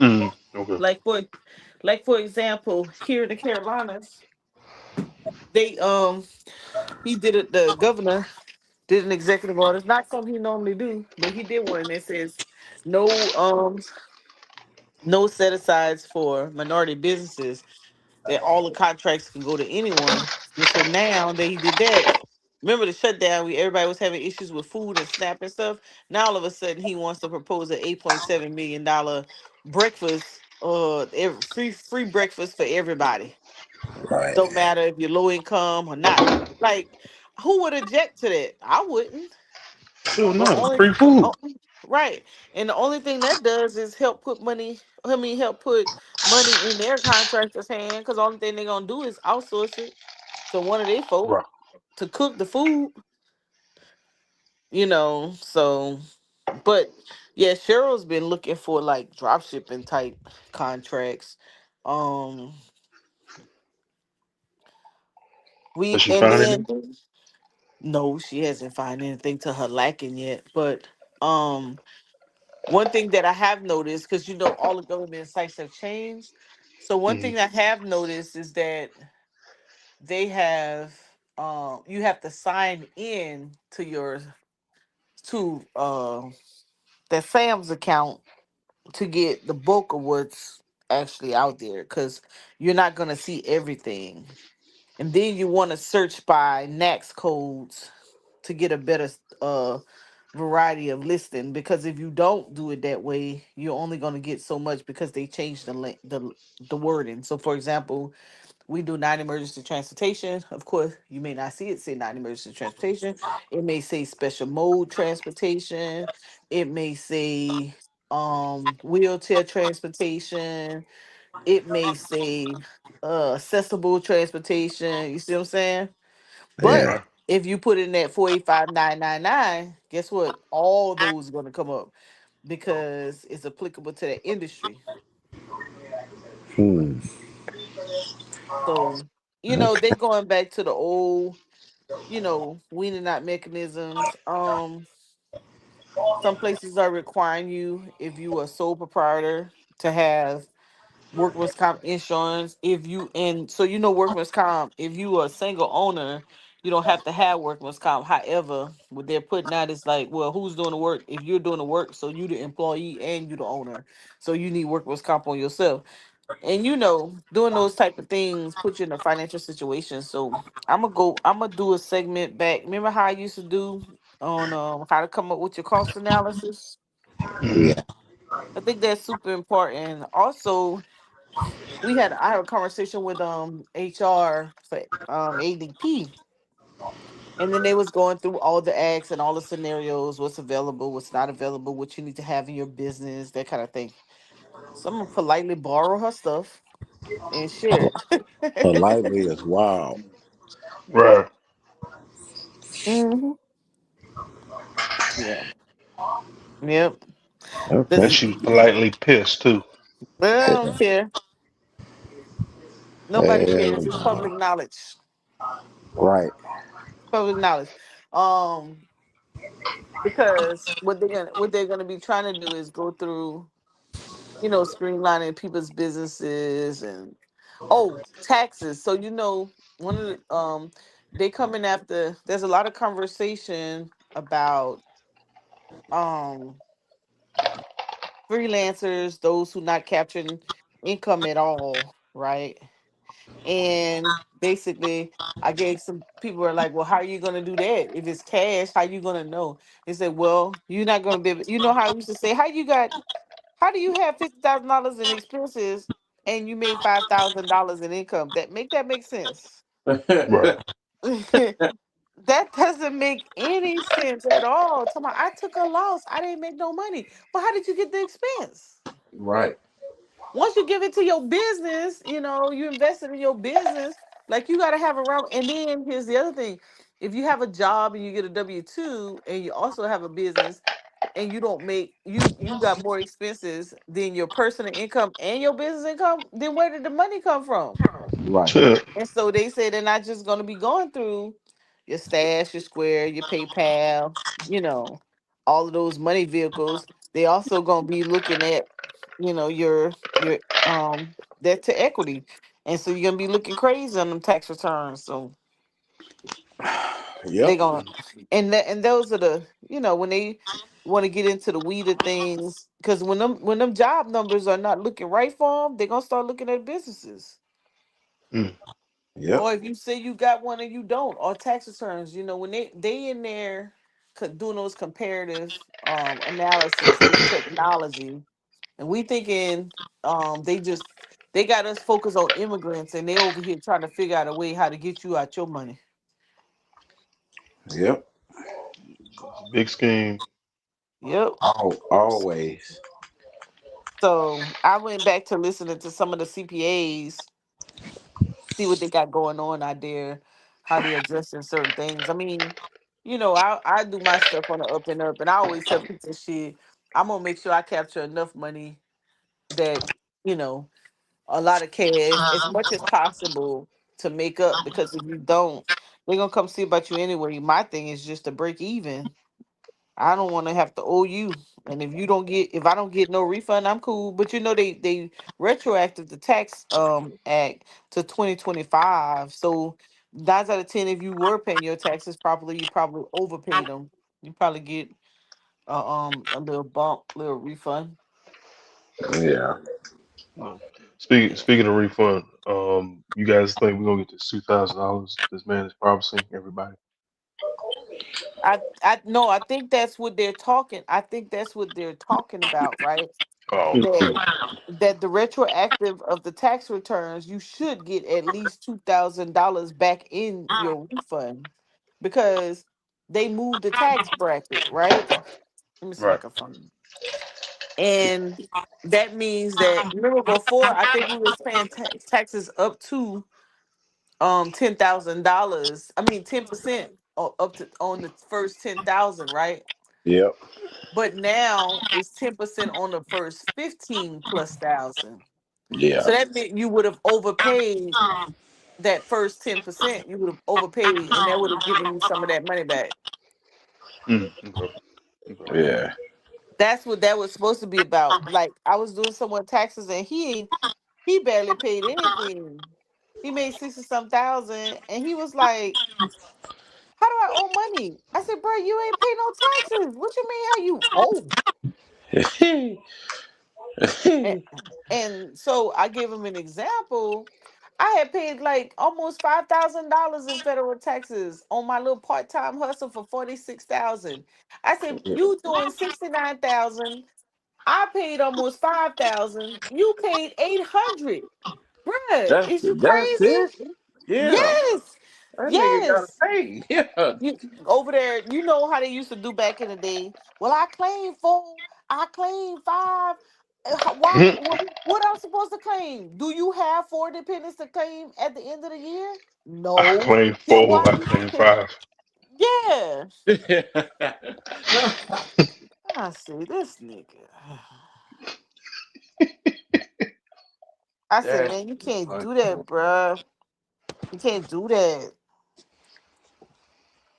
Mm. Okay. Like for example, here in the Carolinas, they he did it. The governor did an executive order. It's not something he normally do, but he did one that says no no set asides for minority businesses. That all the contracts can go to anyone. And so now that he did that, remember the shutdown, we everybody was having issues with food and SNAP and stuff. Now all of a sudden he wants to propose an $8.7 million breakfast, free breakfast for everybody. Right. Don't matter if you're low income or not. Like, who would object to that? I wouldn't. Well, The no, it's only free food. oh, right, and the only thing that does is help put money. I mean, help put money in their contractor's hand because the only thing they're gonna do is outsource it to one of their folk Right. to cook the food. So, but yeah, Cheryl's been looking for like drop shipping type contracts. Um, Does we she and find then any? no, she hasn't found anything to her liking yet, but um. One thing that I have noticed, because all the government sites have changed. So one Mm. thing I have noticed is that they have you have to sign in to your to that Sam's account to get the bulk of what's actually out there because you're not gonna see everything. And then you want to search by NAICS codes to get a better uh variety of listing because if you don't do it that way, you're only going to get so much because they changed the wording. So for example, we do non-emergency transportation. Of course, you may not see it say non-emergency transportation. It may say special mode transportation. It may say wheelchair transportation. It may say accessible transportation. You see what I'm saying? But Yeah. Right. if you put in that 485999, guess what? All those are going to come up because it's applicable to that industry. Hmm. So, they're Okay. going back to the old, weaning out mechanisms. Some places are requiring you, if you are a sole proprietor, to have workman's comp insurance. If you and so workman's comp, if you are a single owner, you don't have to have workman's comp. However, what they're putting out is like, well, who's doing the work? If you're doing the work, so you the employee and you the owner, so you need workman's comp on yourself. And doing those type of things put you in a financial situation. So I'm gonna do a segment back. Remember how I used to do on how to come up with your cost analysis? Mm-hmm. Yeah. I think that's super important. Also, I had a conversation with HR for ADP, and then they was going through all the acts and all the scenarios, what's available, what's not available, what you need to have in your business, that kind of thing. So I'm gonna politely borrow her stuff and share it. Politely as wow. Right. hmm Yeah. Yep. And Okay. This she was politely pissed too. I don't care. Nobody cares. It's Hell, public knowledge. right. Public knowledge. Um, because what they're gonna be trying to do is go through streamlining people's businesses and taxes. So one of the they coming after. There's a lot of conversation about um freelancers, those who not capturing income at all, right? And basically, I gave some people are like, well, how are you gonna do that if it's cash? How you gonna know? They said, well, you're not gonna be able. You know how I used to say, how do you have $50,000 in expenses and you made $5,000 in income? That make sense. Right. That doesn't make any sense at all. Tell me, I took a loss. I didn't make no money. But how did you get the expense? Right. Once you give it to your business, you invested in your business, like you gotta have around. And then here's the other thing. If you have a job and you get a W-2 and you also have a business and you don't make you got more expenses than your personal income and your business income, then where did the money come from? Right. And so they say they're not just going to be going through your Stash, your Square, your PayPal, you know, all of those money vehicles. They also going to be looking at, your debt to equity, and so you're going to be looking crazy on them tax returns. So they Yep. going to, and those are the, when they want to get into the weed of things, because when them job numbers are not looking right for them, they're gonna start looking at businesses. Mm. Yep. Or if you say you got one and you don't, or tax returns, when they in there doing those comparative analysis with technology, and we thinking they got us focused on immigrants, and they over here trying to figure out a way how to get you out your money. Yep. It's a big scheme. Yep. Always. So I went back to listening to some of the CPAs, see what they got going on out there, how they addressing certain things. I mean, I do my stuff on the up and up, and I always tell people shit. I'm gonna make sure I capture enough money that you know a lot of cash as much as possible to make up. Because if you don't, they're gonna come see about you anyway. My thing is just to break even. I don't want to have to owe you. And if I don't get no refund, I'm cool. But they retroactive the tax act to 2025. So 9 out of 10, if you were paying your taxes properly, you probably overpaid them. You probably get a little bump, little refund. Yeah. No. Speaking of refund, you guys think we're gonna get this $2,000? This man is promising everybody. I no, I think that's what they're talking. I think that's what they're talking about, right? Oh, okay. that that the retroactive of the tax returns, you should get at least $2,000 back in your refund, because they moved the tax bracket, right? Let me see if I Right. can find it. And that means that, remember before, I think we was paying taxes up to $10,000. I mean 10% up to on the first 10,000, right? Yep. But now it's 10% on the first 15 plus thousand. Yeah. So that meant you would have overpaid that first 10%. You would have overpaid, and that would have given you some of that money back. Mm, okay. Okay. Yeah. That's what that was supposed to be about. Like, I was doing someone taxes, and he barely paid anything. He made 60 some thousand, and he was like, "How do I owe money?" I said, "Bro, you ain't pay no taxes. What you mean? How you owe?" And, and so I gave him an example. I had paid like almost $5,000 in federal taxes on my little part-time hustle for 46,000. I said, "You doing 69,000? I paid almost 5,000. You paid 800. Bruh, is you That's crazy?" it. Yeah. Yes, That nigga got to yes. pay. Yeah. You over there, you know how they used to do back in the day. Well, I claim 4, I claim 5. Why? What I'm supposed to claim? Do you have 4 dependents to claim at the end of the year? I No. claim Then 4. why I you? claim 5. Yeah. I see this nigga. I said, That's man, you can't Like, do that, bruh. You can't do that.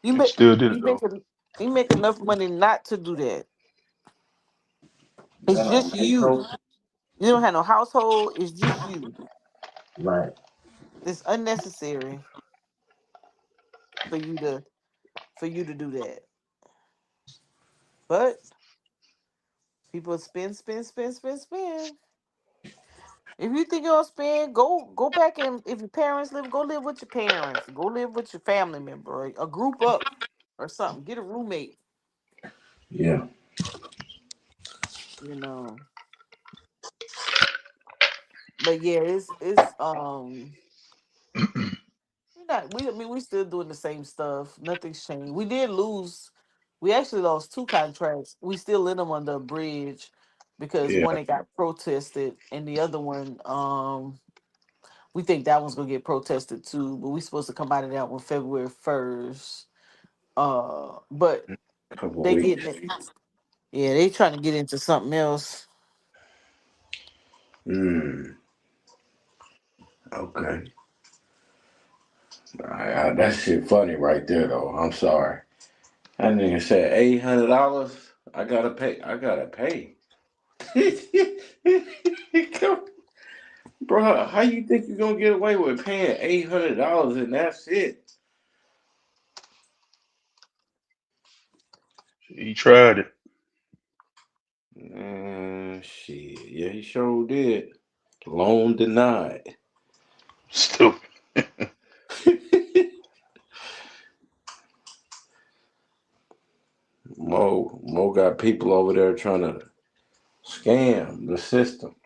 You he make still did it you make though. you make enough money not to do that. It's that just don't make you. no You don't have no household. It's just you. right. It's unnecessary for you to do that. But people spend, spend, spend, spend, spend. If you think you're gonna spend, go back, and if your parents live, go live with your parents. Go live with your family member, or a group up or something. Get a roommate, Yeah. you know. But yeah, it's not. I mean, we still doing the same stuff. Nothing's changed. We did lose. We actually lost two contracts. We still lit them under a bridge because Yeah. one it got protested, and the other one, we think that one's gonna get protested too. But we supposed to come out of that one February 1st. But Couple they weeks. getting it. Yeah, they trying to get into something else. Mm, okay. That shit funny right there though. I'm sorry. That nigga said $800. I gotta pay. I gotta pay. Come- Bro, how you think you're gonna get away with paying $800 and that's it? He tried it. Shit. Yeah, he sure did. Loan denied. Stupid. Mo got people over there trying to scam the system.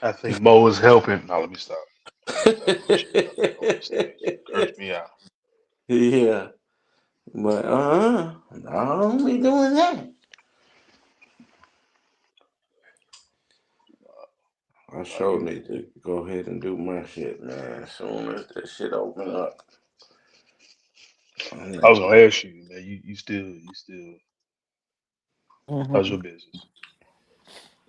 I think Mo is helping. Now let me stop. Let me stop. Let me shut up. Go on the stage. Curse me out. Yeah, but I don't be doing that. I Are sure you? need to go ahead and do my shit, man. As soon as that shit open up, I I need was to. gonna ask you, man. You still. How's Hmm. your business?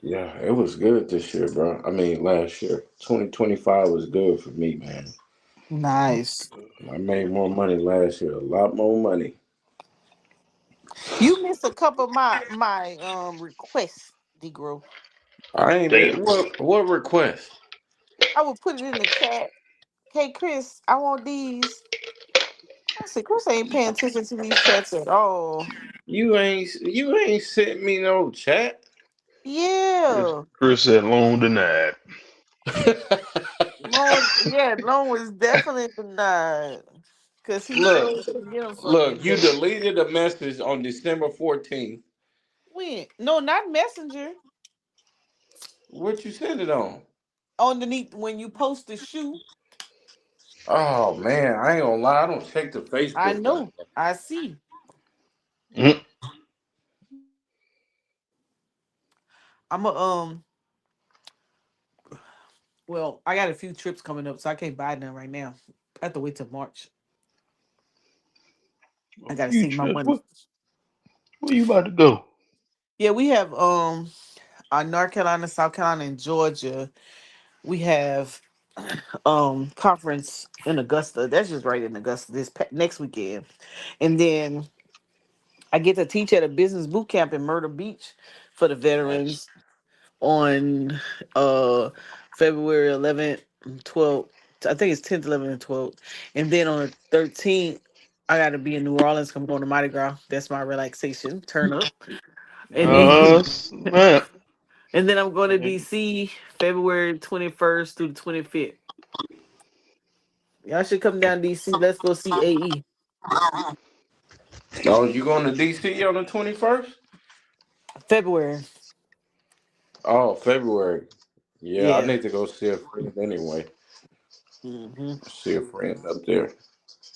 Yeah, it was good this year, bro. I mean, last year, 2025 was good for me, man. Nice. I made more money last year, a lot more money. You missed a couple of my requests, Negro. I ain't Damn. been, what request? I would put it in the chat. Hey Chris, I want these. I said Chris ain't paying attention to these chats at all. You ain't sent me no chat. Chris, Yeah. Chris said loan denied. Loan was definitely denied. Cause he Look, showed to get him something look, you today. deleted a message on December 14th. When? No, not Messenger. What you send it on? Underneath when you post the shoe. Oh man, I ain't gonna lie, I don't check the I Facebook like know. I see. Mm. I'm a well, I got a few trips coming up, so I can't buy none right now. I have to wait till March. A I gotta few see my trips. money. Where you about to go? Yeah, we have North Carolina, South Carolina, and Georgia. We have conference in Augusta. That's just right in Augusta next weekend. And then I get to teach at a business boot camp in Myrtle Beach for the Nice. veterans on uh February 11th, 12th. I think it's 10th, 11th, and 12th. And then on the 13th, I got to be in New Orleans. I'm going to Mardi Gras. That's my relaxation turn up. And then Snap. and then I'm going to Man, DC February 21st through the 25th. Y'all should come down to DC. Let's go see AE. oh, you going to DC on the 21st? February. Oh, February. Yeah, I Yeah. need to go see a friend anyway. Hmm. See a friend up there.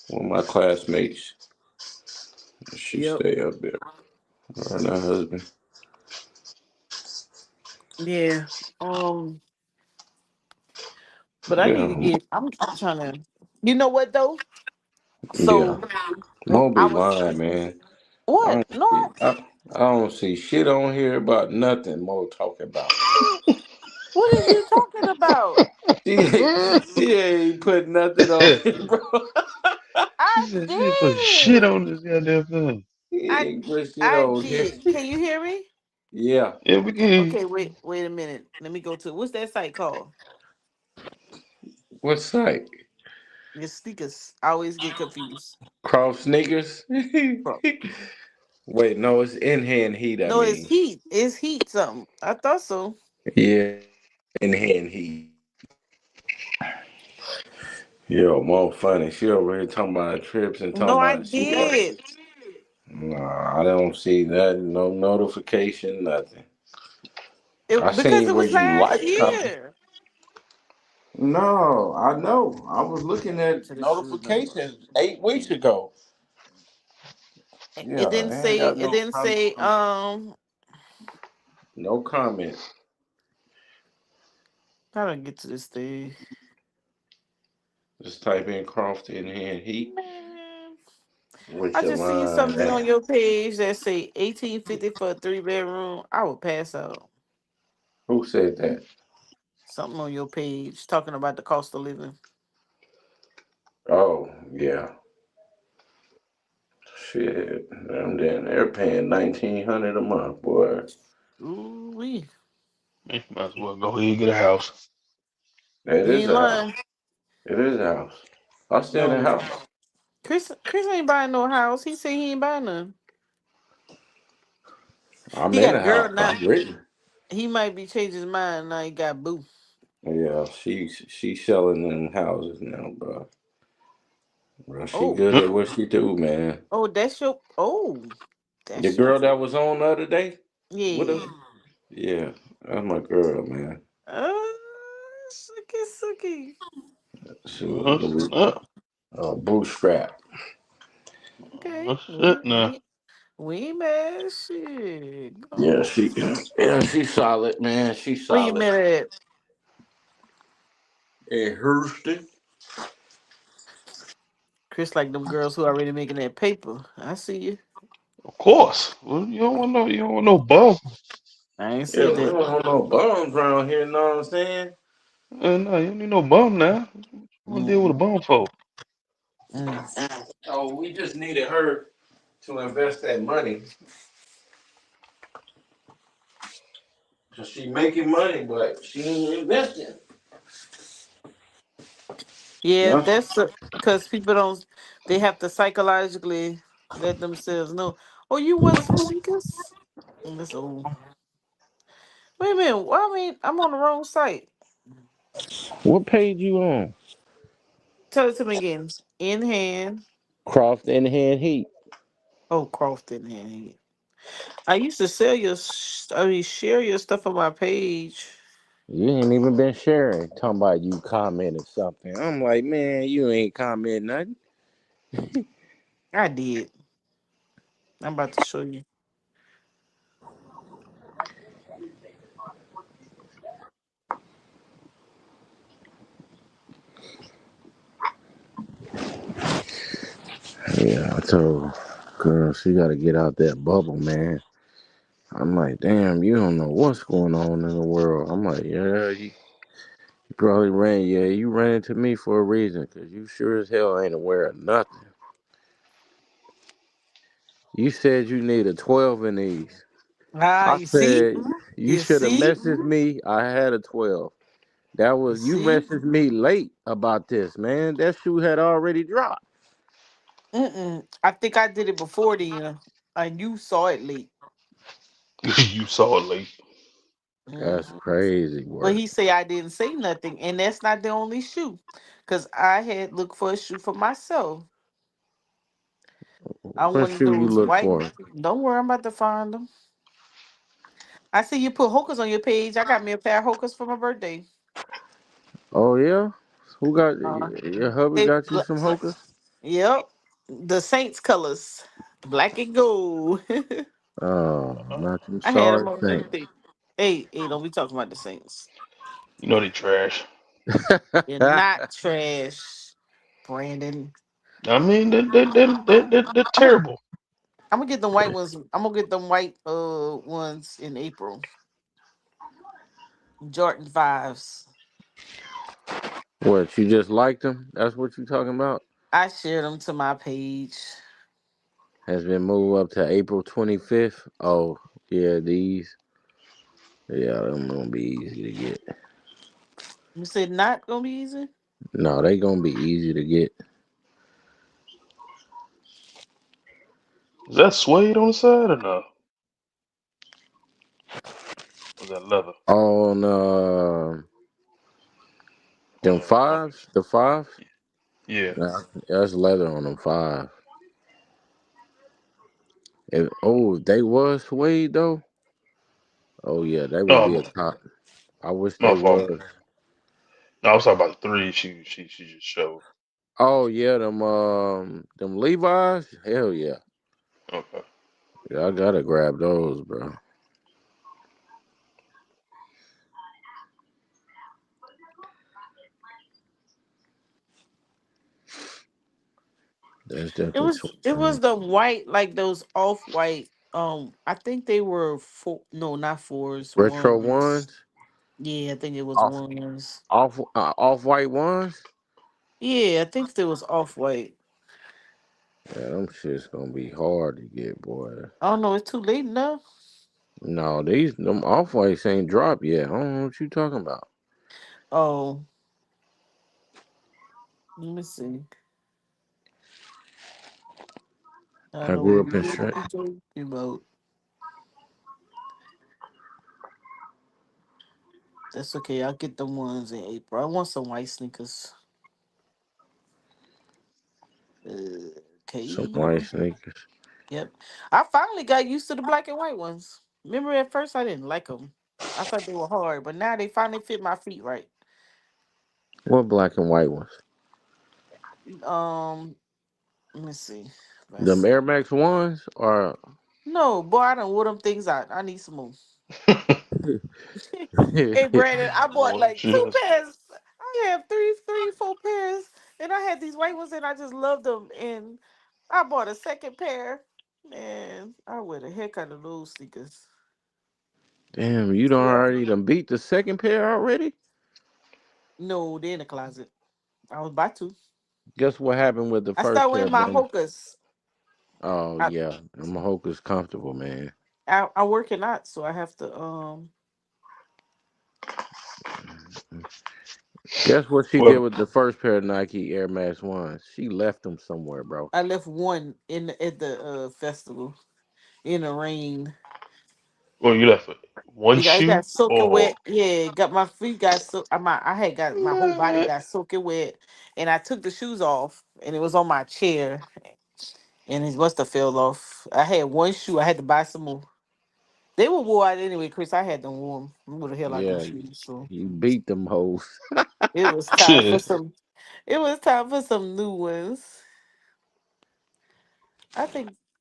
One of my classmates. She Yep. stay up there. Her and her husband. Yeah. But I need to Yeah, get. I'm trying to. You know what though? yeah. So Won't I be was lying, man. I what? don't No. see. I don't see shit on here about nothing Mo talking about. What is you talking about? She ain't put nothing on here, bro. she I said she put shit did. on this goddamn thing. He I ain't put shit I on here. did. Can you hear me? Yeah. Yeah, we can. Okay. Wait a minute. Let me go to what's that site called? What site? Your sneakers. I always get confused. Cross sneakers? Bro. Wait, no, it's in hand heat, I No, it's mean. heat. It's heat something. I thought so. Yeah, in hand heat. Yo, more funny. She over here talking about trips and talking No, I about she got. did. Nah, I don't see that. No notification, nothing. I Because seen it where was you last like something. year. No, I know. I was looking at To the shoes number. notifications 8 weeks ago. It Yeah, didn't I ain't say. got It no didn't comment. say. No comment. How do I get to this thing? Just type in Crofton and Heat Man, with I your just seen line something on at. your page that say 1850 for a 3 bedroom. I would pass out. Who said that? Something on your page talking about the cost of living. Oh, yeah. Shit. Them then they're paying 1,900 a month, boy. Ooh wee. You might as well go ahead and get a house. It You is ain't a house. lying. It is a house. I stay in a No, house. Chris ain't buying no house. He said he ain't buying none. I'm He in got a a girl house. now. I'm written. He might be changing his mind now. He got boo. Yeah, she's selling them houses now, bro. Bro, she Oh, good at what she do, man. oh, that's your. Oh, The that's your. girl that was on the other day with us. Yeah. Yeah, that's my girl, man. Uh, Suki, Suki. She Uh, was uh, bootstrap. Okay, shit now. we ain't mad. Shit. Yeah, Go. she solid, man. She Where you solid. met at? And Hurston. Chris, like them girls who already making that paper. I see you. Of course. Well, you don't want no. You don't want no bum. I ain't Yeah, said we that. don't have no bums around here, know what I'm saying? No, you don't need no bum now. You want to deal with a Mm-mm. bum for? Mm. Oh, we just needed her to invest that money. Cause she making money, but she ain't investing. Yeah, That's that's because people don't. They have to psychologically let themselves know. Oh, you want some sneakers? That's old. Wait a minute. Well, I mean, I'm on the wrong site. what page you on? Tell it to me again. In hand. Croft in hand heat. Oh, Croft in hand. I used to sell your. I mean, share your stuff on my page. You ain't even been sharing. Talking about you commented something. I'm like, man, you ain't commenting nothing. I did. I'm about to show you. Yeah, I told girl she got to get out that bubble, man. I'm like, damn, you don't know what's going on in the world. I'm like, yeah, you probably ran. Yeah, you ran into me for a reason, cause you sure as hell ain't aware of nothing. You said you need a 12 in these. Ah, I you see? said you You should have see? messaged me. I had a 12. That You was you see? messaged me late about this, man. That shoe had already dropped. Mm-mm. I think I did it before then, and you saw it late. you saw it late. That's Mm-mm. crazy But work. he say I didn't say nothing, and that's not the only shoe, cause I had looked for a shoe for myself. I What wanted shoe you those look white. for? Don't worry, I'm about to find them. I see you put Hokas on your page. I got me a pair of Hokas for my birthday. Oh yeah, who got Uh, your hubby they, got you some Hokas? yep, the Saints colors, black and gold. Oh, not them I had sorry them on the Saints. thing. Hey, don't be talking about the Saints. You know they trash. They're not trash, Brandon. I mean, they're I'm gonna terrible. I'm gonna get them white ones. I'm gonna get them white ones in April. Jordan fives. What, you just liked them? That's what you talking about? I shared them to my page. Has been moved up to April 25th. Oh, yeah, these. Yeah, them gonna be easy to get. You said not gonna be easy. No, they gonna be easy to get. Is that suede on the side or no? Or is that leather? On them On fives, the fives. yeah. Nah, that's leather on them five. Oh, they was suede though. Oh yeah, they would be a Oh, top. I wish they my fault. was. No, I was talking about the three. She just showed. Oh yeah, them Levi's. Hell yeah, Okay. yeah. I gotta grab those, bro. That's It definitely was it 2020. was the white, like those off white. I think they were four. No, not fours. Retro Ones. ones, Yeah, I think it was off ones. off white ones. Yeah, I think there was off white. Yeah, them shit's gonna be hard to get, boy. I don't know. It's too late now. No, these them off whites ain't dropped yet. I don't know what you talking about. Oh, let me see. I don't I know grew up in what Shrek. you talking about. That's okay. I'll get the ones in April. I want some white sneakers. Some Okay. white sneakers. Yep. I finally got used to the black and white ones. Remember at first I didn't like them. I thought they were hard, but now they finally fit my feet right. What black and white ones? Um, let me see. Let's Them see. Air Max ones or No, boy, I done wore them things out. I need some more. Hey, Brandon, I bought Boy, like two just pairs. I have three, four pairs, and I had these white ones, and I just loved them. And I bought a second pair, and I wear the heck out of those sneakers. damn, you don't Yeah. already done beat the second pair already? No, they're in the closet. I was about to. Guess what happened with the I first start pair, wearing my Brandon? Hokas. Oh I, yeah, I'm hope it's comfortable, man. I working out, so I have to. Guess what she did well, with the first pair of Nike Air Max ones? She left them somewhere, bro. I left one at the festival in the rain. well, you left it. One It got shoe soaking or wet. Yeah, got my feet got so I had got my whole body man. got soaking wet, and I took the shoes off, and it was on my chair, and it must have fell off. I had one shoe. I had to buy some more. They were wore out anyway, Chris. I had them warm. What the hell I them Yeah, shoes? So you beat them hoes. it was time for Shit. some. It was time for some new ones.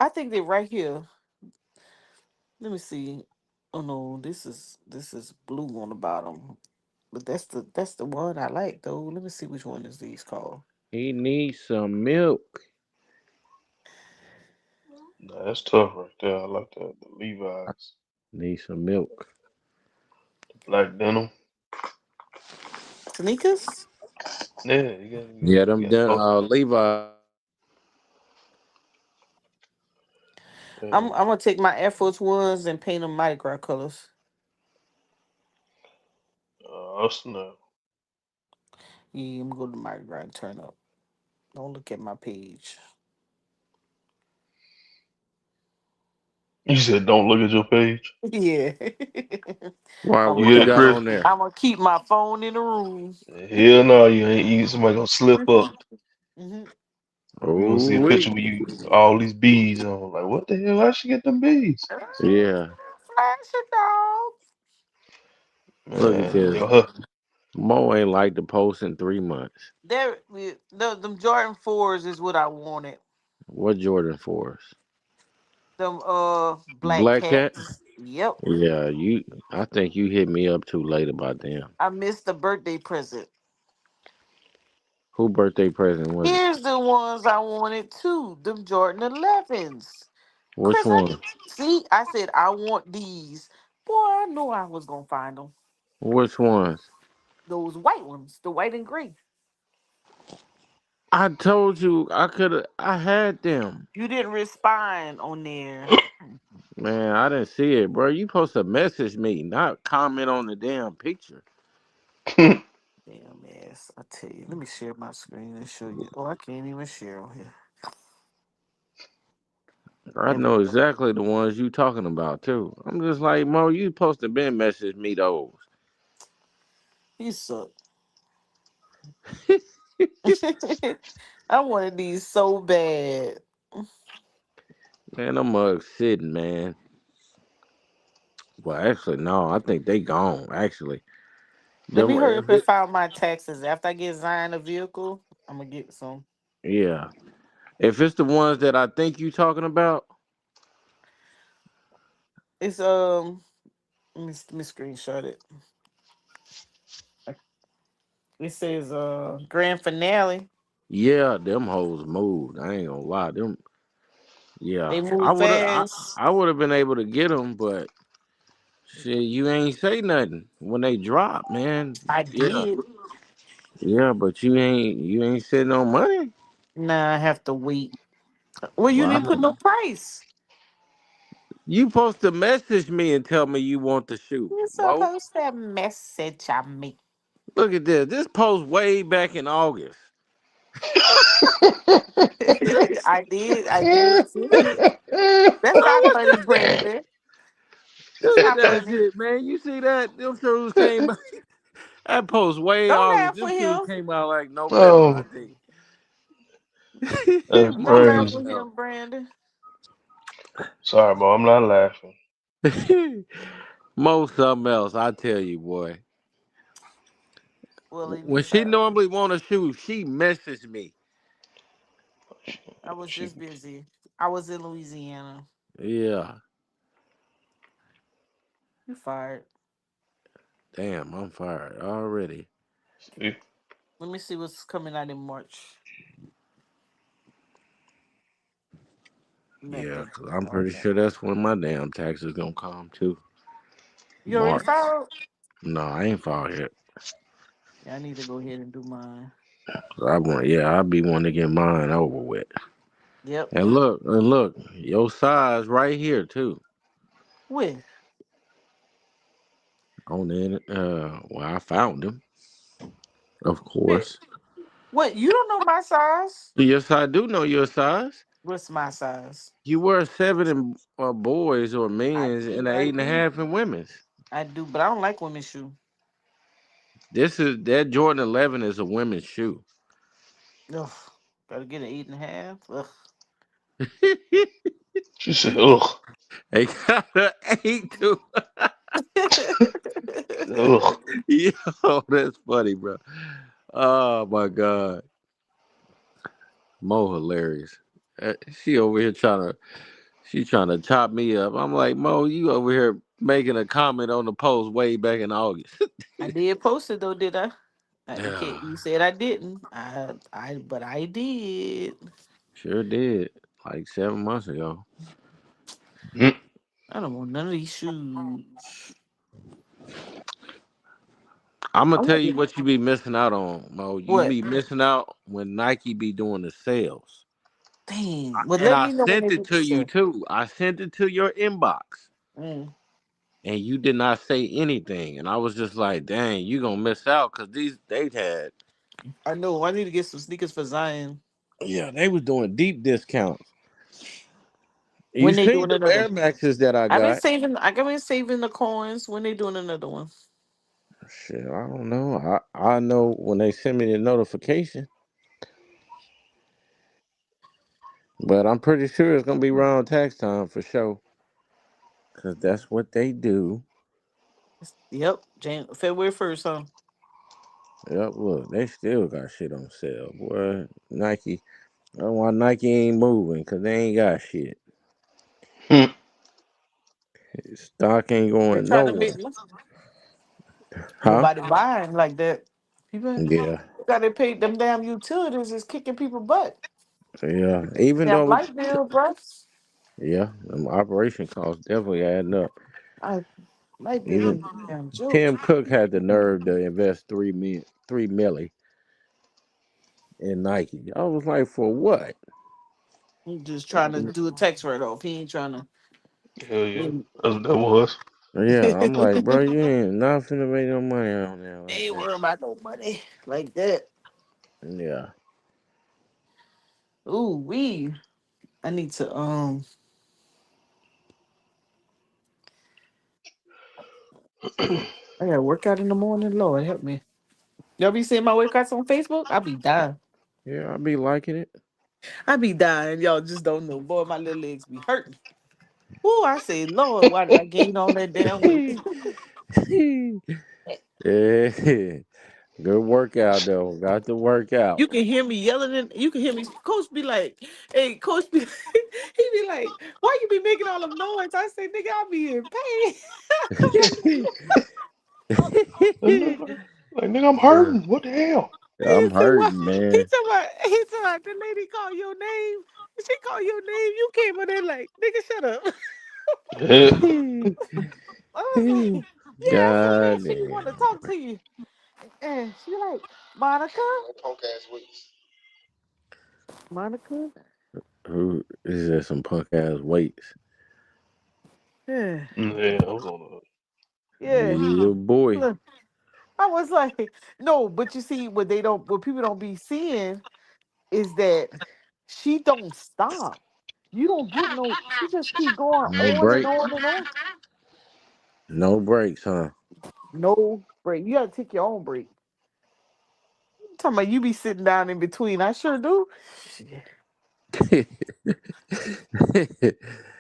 I think they're right here. Let me see. Oh no, this is blue on the bottom. But that's the one I like though. Let me see which one is these called. He needs some milk. Nah, that's tough right there. I like that. The Levi's, Need some milk. the black denim. Sneakers? Yeah, you Yeah, got, you them got both. Levi. I'm Yeah. I'm gonna take my Air Force Ones and paint them Mardi Gras colors. Snap. Yeah, I'm gonna go to Mardi Gras and turn up. Don't look at my page. You said don't look at your page. Yeah. Why? I'm You gonna What hear you that, keep got Chris? on there? I'm gonna keep my phone in the room. Hell no, you ain't. Somebody gonna slip up. Hmm. We gonna Oh, see a wait. picture with you all these beads on. Like, what the hell? How she get them beads? Yeah. Flash it, dog. Look at Man, this. yo, huh. Mo ain't like the post in 3 months. Them Jordan 4s is what I wanted. What Jordan for us? Them black Black Cat? cats. Yep. Yeah, you. I think you hit me up too late about them. I missed the birthday present. Who birthday present was it? Here's the ones I wanted too. Them Jordan 11s. Which Chris, I one? didn't see. I said I want these. Boy, I knew I was gonna find them. Which ones? Those white ones, the white and gray. I told you I could have. I had them. You didn't respond on there. Man, I didn't see it, bro. You supposed to message me, not comment on the damn picture. Damn ass. I tell you. Let me share my screen and show you. Oh, I can't even share on here. I There we know go. exactly the ones you talking about too. I'm just like Mo. You supposed to been message me those. You suck. I wanted these so bad. Man, them mugs sitting, man. Well, actually, no. I think they gone. Actually, Let me Them, hurry up and file my taxes. After I get Zion a vehicle, I'm gonna get some. yeah. If it's the ones that I think you talking about, It's let me screenshot it. It says grand finale. yeah, them hoes moved. I ain't gonna lie, them. Yeah, They move fast. I would have been able to get them, but shit, you ain't say nothing when they drop, man. I Yeah, did. yeah, but you ain't said no money. Nah, I have to wait. Well, you didn't put Wow. no price. You supposed to message me and tell me you want the shoe, You're Mo. supposed to message on me. Look at this. This post way back in August. I did. I did see it. That's I not was funny, Brandon. That's look at not that funny. shit, man. You see that? Them shoes came out. That post way Don't August. laugh Them for shoes him. came out like November, I Oh, think. that's Don't Mo laugh crazy. for something else. him, Brandon. Sorry, bro. I'm not laughing. Mo something else. I tell you, boy. Well, let me When she stop. normally want a shoe, she messaged me. I was She, just busy. I was in Louisiana. Yeah. You fired. Damn, I'm fired already. see, Let me see what's coming out in March. Yeah, Nothing. 'cause I'm pretty sure that's when my damn taxes gonna come too. You already March. filed? No, I ain't filed yet. Yeah, I need to go ahead and do mine. I want, yeah, I'll be wanting to get mine over with. Yep. And look, your size right here too. When? On the, well, I found them, of Shit. course. What? You don't know my size? Yes, I do know your size. What's my size? You wear a seven in boys or I men's and do. an I eight and a do. half in women's. I do, but I don't like women's shoe. This is that Jordan 11 is a women's shoe. Ugh. Gotta get an 8.5. Ugh. she said, "Ugh, They got an eight too. ugh." Yo, that's funny, bro. Oh my god, Mo hilarious. She over here trying to chop me up. I'm like, Mo, you over here making a comment on the post way back in August. I did post it though, did I? You Yeah, can't. You said I didn't. But I did. sure did. Like 7 months ago. Mm. I don't want none of these shoes. I'm gonna I tell want you what you be missing out on, Mo. You what? be missing out when Nike be doing the sales. Dang. Well, And let I me know when they sent do it the to you sale. too. I sent it to your inbox. Mm, And you did not say anything. And I was just like, dang, you gonna miss out because these they had, I know. I need to get some sneakers for Zion. yeah, they was doing deep discounts. You When they seen doing them another? Air Maxes that I I've been got. saving. I've been saving the coins. When they doing another one? Shit, I don't know. I know when they send me the notification, but I'm pretty sure it's gonna be around tax time for sure. Cause that's what they do. Yep. February 1st, huh? Yep, look, they still got shit on sale, boy. Nike. That's why Nike ain't moving, cause they ain't got shit. Mm. Stock ain't They going trying to make nowhere. Huh? nobody buying like that. People Yeah. got to pay them damn utilities is kicking people butt. Yeah. Even Damn though light bill, bro. yeah, them operation costs definitely adding up. I light bill Even is a damn joke. Tim Cook had the nerve to invest 3 milli in Nike. I was like, for what? He just trying to do a tax write off. He ain't trying to. Hell yeah, that's what that was. Yeah, I'm like, bro, He you ain't not finna make no money on there like ain't that. worried about no money like that. Yeah, Ooh, I need to ooh, I gotta work out in the morning. Lord help me. Y'all be seeing my workouts on Facebook? I be dying. yeah, I be liking it. I be dying. Y'all just don't know. Boy, my little legs be hurting. Ooh, I say, Lord, why did I gain all that damn weight? Yeah. Good workout though. Got to work out. You can hear me yelling, and you can hear me. Coach be like, "Hey, coach be," he be like, "Why you be making all them noise?" I say, "Nigga, I be in pain." Like, nigga, I'm Yeah. hurting. What the hell? He I'm said, "What?" hurting, man. He said, "What? The lady called your name. She called your name. You came in there like, nigga, shut up." Yeah. I was like, "Yeah." I said, "Man, God she want to talk to you," and she like, "Monica, Monica." who is there some punk ass weights? Yeah, Yeah, I was on yeah. Yeah, boy. Look, I was like, no, but you see, what people don't be seeing is that she don't stop. You don't get no. She just keep going No on and break. on and on. No breaks, huh? No break. You gotta take your own break. I'm talking about you be sitting down in between. I sure do. Shit.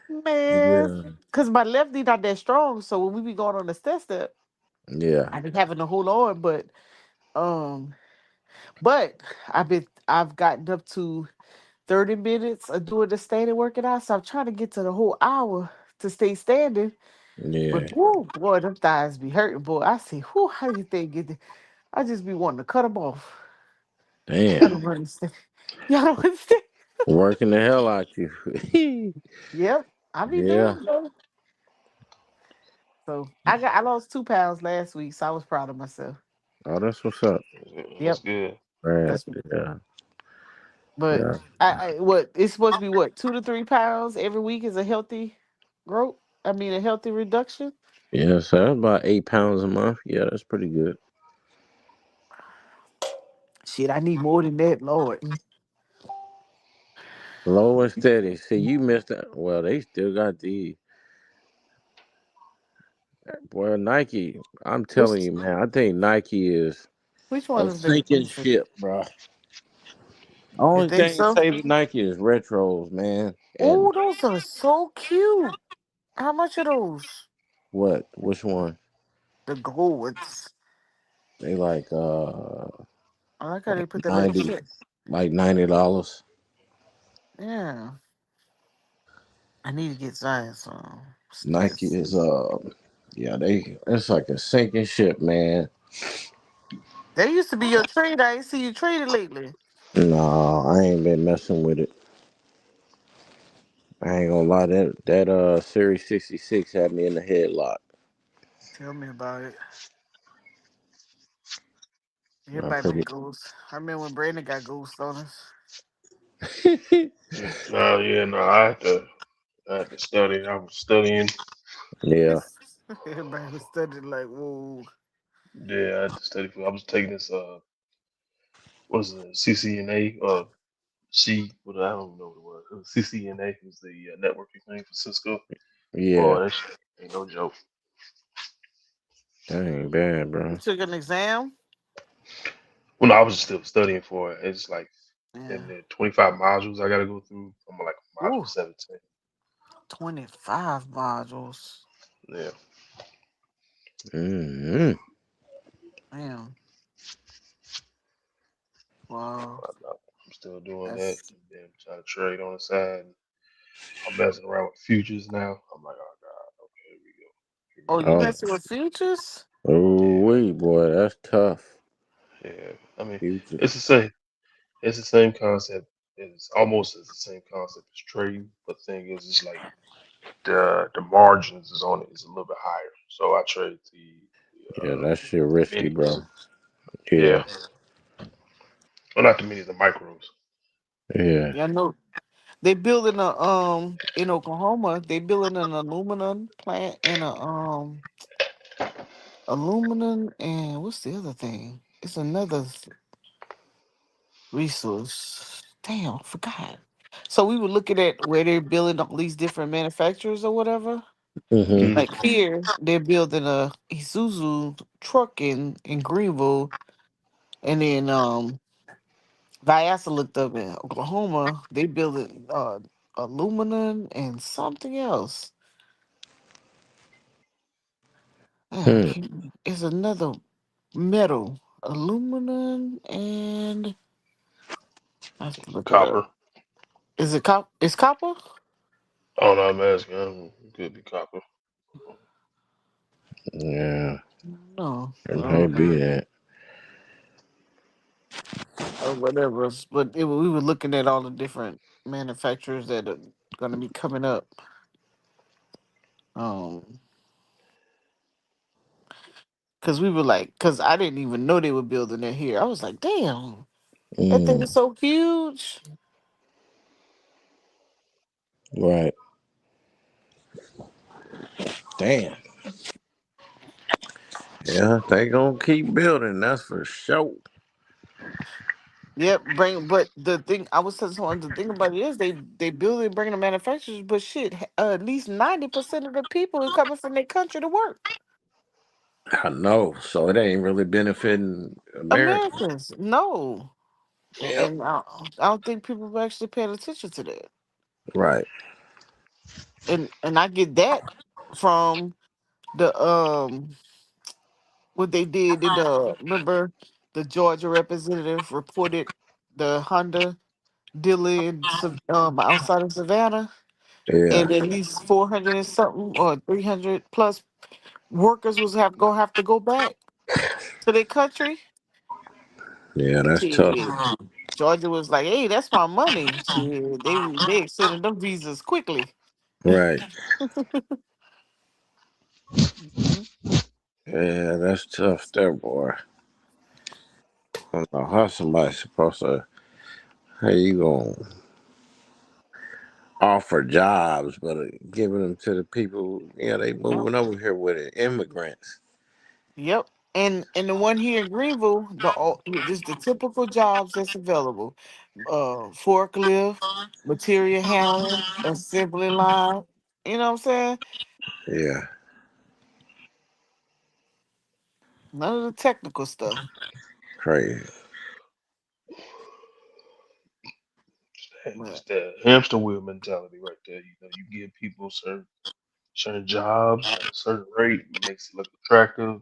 Man, Yeah. cause my left knee not that strong. So when we be going on the step, Yeah. I be having to hold on. Um, but I've gotten up to 30 minutes of doing the standing working out. So I'm trying to get to the whole hour to stay standing. Yeah. But whoo, boy, them thighs be hurting, boy. I say, whoo, how you think get there? I just be wanting to cut them off. Y'all Damn. don't understand. Y'all don't understand. Working the hell out you. Yep, I be Yeah. doing it. So I lost 2 pounds last week, so I was proud of myself. Oh, that's what's up. that's Yep, good. Right. that's Yeah. but Yeah. I what it's supposed to be what 2 to 3 pounds every week is a healthy growth. I mean a healthy reduction. Yeah. So that's about 8 pounds a month. Yeah, that's pretty good. Shit, I need more than that, Lord. Low and steady. See, you missed that. Well, they still got the well Nike. I'm Which telling you, man. I think Nike is which one a is the sinking ship, bro. you Only think thing so? saving Nike is retros, man. And Oh, those are so cute. How much are those? what? Which one? The gold ones. They I like how they like put the little 90, shit. like $90. Yeah. I need to get Zion some. Nike Yes. is yeah, they it's like a sinking ship, man. They used to be your trade. I ain't see you traded lately. No, I ain't been messing with it. I ain't gonna lie, that Series 66 had me in the headlock. Tell me about it. I Everybody be pretty ghost. I remember when Brandon got ghost on us. No, yeah, no, I had to study. I was studying. Yeah, Everybody was studying like, whoa. Yeah, I had to study for. I was taking this. What is it? CCNA. What I don't know what it was. It was CCNA. It was the networking thing for Cisco. yeah. Boy, that shit ain't no joke. That ain't bad, You bro. took an exam? Well, no, I was still studying for it. It's like Yeah. damn near 25 modules I got to go through. I'm on like module Ooh, 17. 25 modules. Yeah, Hmm. Damn. Wow. I'm still doing that. That's. And then trying to trade on the side. I'm messing around with futures now. I'm like, oh god, okay, here we go. Here we Oh, go you Oh, again. messing with futures? oh, Yeah, wait, boy, that's tough. yeah. I mean, Future. it's the same. It's the same concept. It's almost as the same concept as trading, but the thing is, it's like the margins is on it is a little bit higher. So I trade Yeah, that shit the risky, minis. bro. Yeah, Yeah, well, not the minis, the micros. yeah. Yeah, I know. They building a in Oklahoma. They building an aluminum plant and a aluminum and what's the other thing? It's another resource. Damn, I forgot. So we were looking at where they're building all these different manufacturers or whatever. Hmm. Mm. Like here, they're building a Isuzu truck in Greenville, and then Vyasa looked up in Oklahoma. They building aluminum and something else. Yeah, I Hmm. can't, it's another. Metal, aluminum, and I have to look it up. Copper. Is it cop? Is copper? Oh no, I'm asking. It could be copper. Yeah, No, it may be that. or whatever. But we were looking at all the different manufacturers that are going to be coming up. Um, because we were like, because I didn't even know they were building it here. I was like, damn, that thing Mm, is so huge. right. Damn. Yeah, they gonna keep building. That's for sure. Yep, but the thing I was telling someone, the thing about it is they build it, bringing the manufacturers, but shit, at least 90% of the people are coming from their country to work. I know. So it ain't really benefiting America. Americans, no, Yep. and I don't think people are actually paying attention to that. Right. And I get that from the what they did in the remember the Georgia representative reported the Honda dealer in outside of Savannah, Yeah. and at least 400 and something or 300 plus workers was have to go back to their country. Yeah, that's tough. Shit. Georgia was like, "Hey, that's my money." Shit, they extended them visas quickly. Right. Mhm. Yeah, that's tough there, boy. I don't know how somebody's supposed to. How you gonna offer jobs, but giving them to the people? Yeah, they Yep. moving over here with it. Immigrants. Yep. And the one here in Greenville, just the typical jobs that's available. Forklift, material handling, assembly line. You know what I'm saying? Yeah, None of the technical stuff. crazy. It's But that hamster wheel mentality right there. You give people certain jobs at a certain rate, makes it look attractive,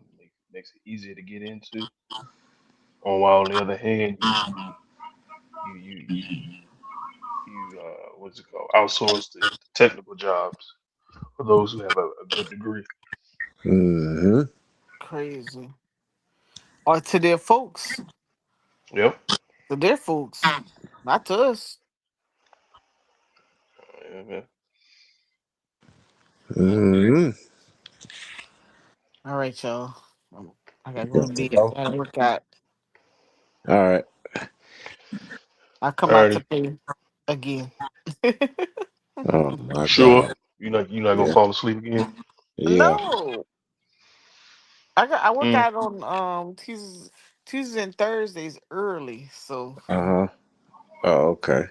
makes it easier to get into. Or while on the other hand, you you what's it called? Outsource the technical jobs for those who have a good degree. Hmm. crazy. Or to their folks. Yep. To their folks. Not to us. Yeah, Hmm. All right, y'all. I gotta go to Got to bed. go. I gotta work out. All right. I come out to alrighty. play again. Oh my Sure. God. You're not gonna Yeah. fall asleep again. Yeah. No. I work Mm. out on Tuesdays and Thursdays early. So Uh huh. Oh, okay.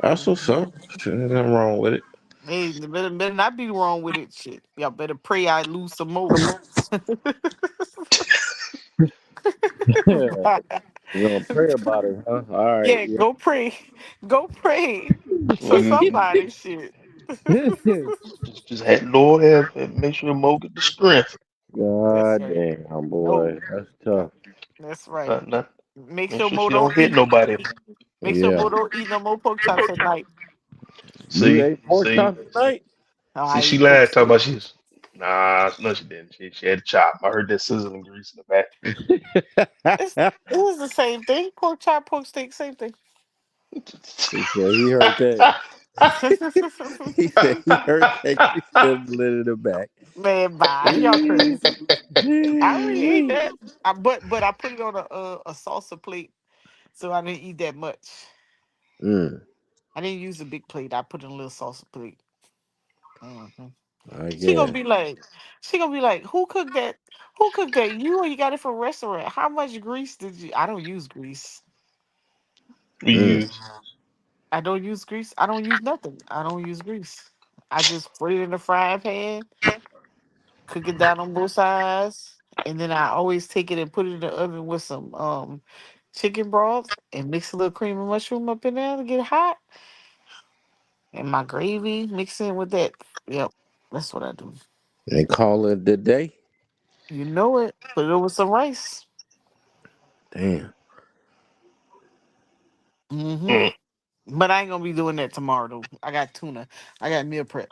That's what's mhm. up. Shit, ain't nothing wrong with it. Hey, better not be wrong with it. Shit. Y'all better pray I lose some more. Yeah. We're gonna pray about it, huh? All right. Yeah, go pray. Go pray for Hmm. somebody. Shit. Yeah. Just had Lord have make sure Mo get the strength. That's God right. damn, boy. No, That's tough. that's right. Not Make make sure sure Mo she don't don't hit eat. nobody. Make sure Mo Yeah. don't eat no more pork chops at night. You See, ate pork see, chops tonight? Oh, see. I She eat pork lied. Talk steak. about she's nah. No, she didn't. She had a chop. I heard that sizzling grease in the back. It was the same thing. Pork chop, pork steak, same thing. He said he heard that. He said he heard that you sizzling in the back. Man, bye. Y'all crazy. I already ate Wee. that. But I put it on a salsa plate, so I didn't eat that much. Mm, I didn't use a big plate. I put in a little salsa plate. hmm I She gonna guess. be like, who cooked that? Who cooked that? You or you got it from a restaurant? How much grease did you? I don't use grease. We Mm. use. I don't use grease. I don't use nothing. I don't use grease. I just put it in the frying pan, cook it down on both sides, and then I always take it and put it in the oven with some chicken broth and mix a little cream of mushroom up in there to get it hot, and my gravy mix in with that. Yep, that's what I do. They call it the day. You know it. Put it over some rice. Damn. Mm-hmm. Mm. But I ain't gonna be doing that tomorrow though. I got tuna. I got meal prep.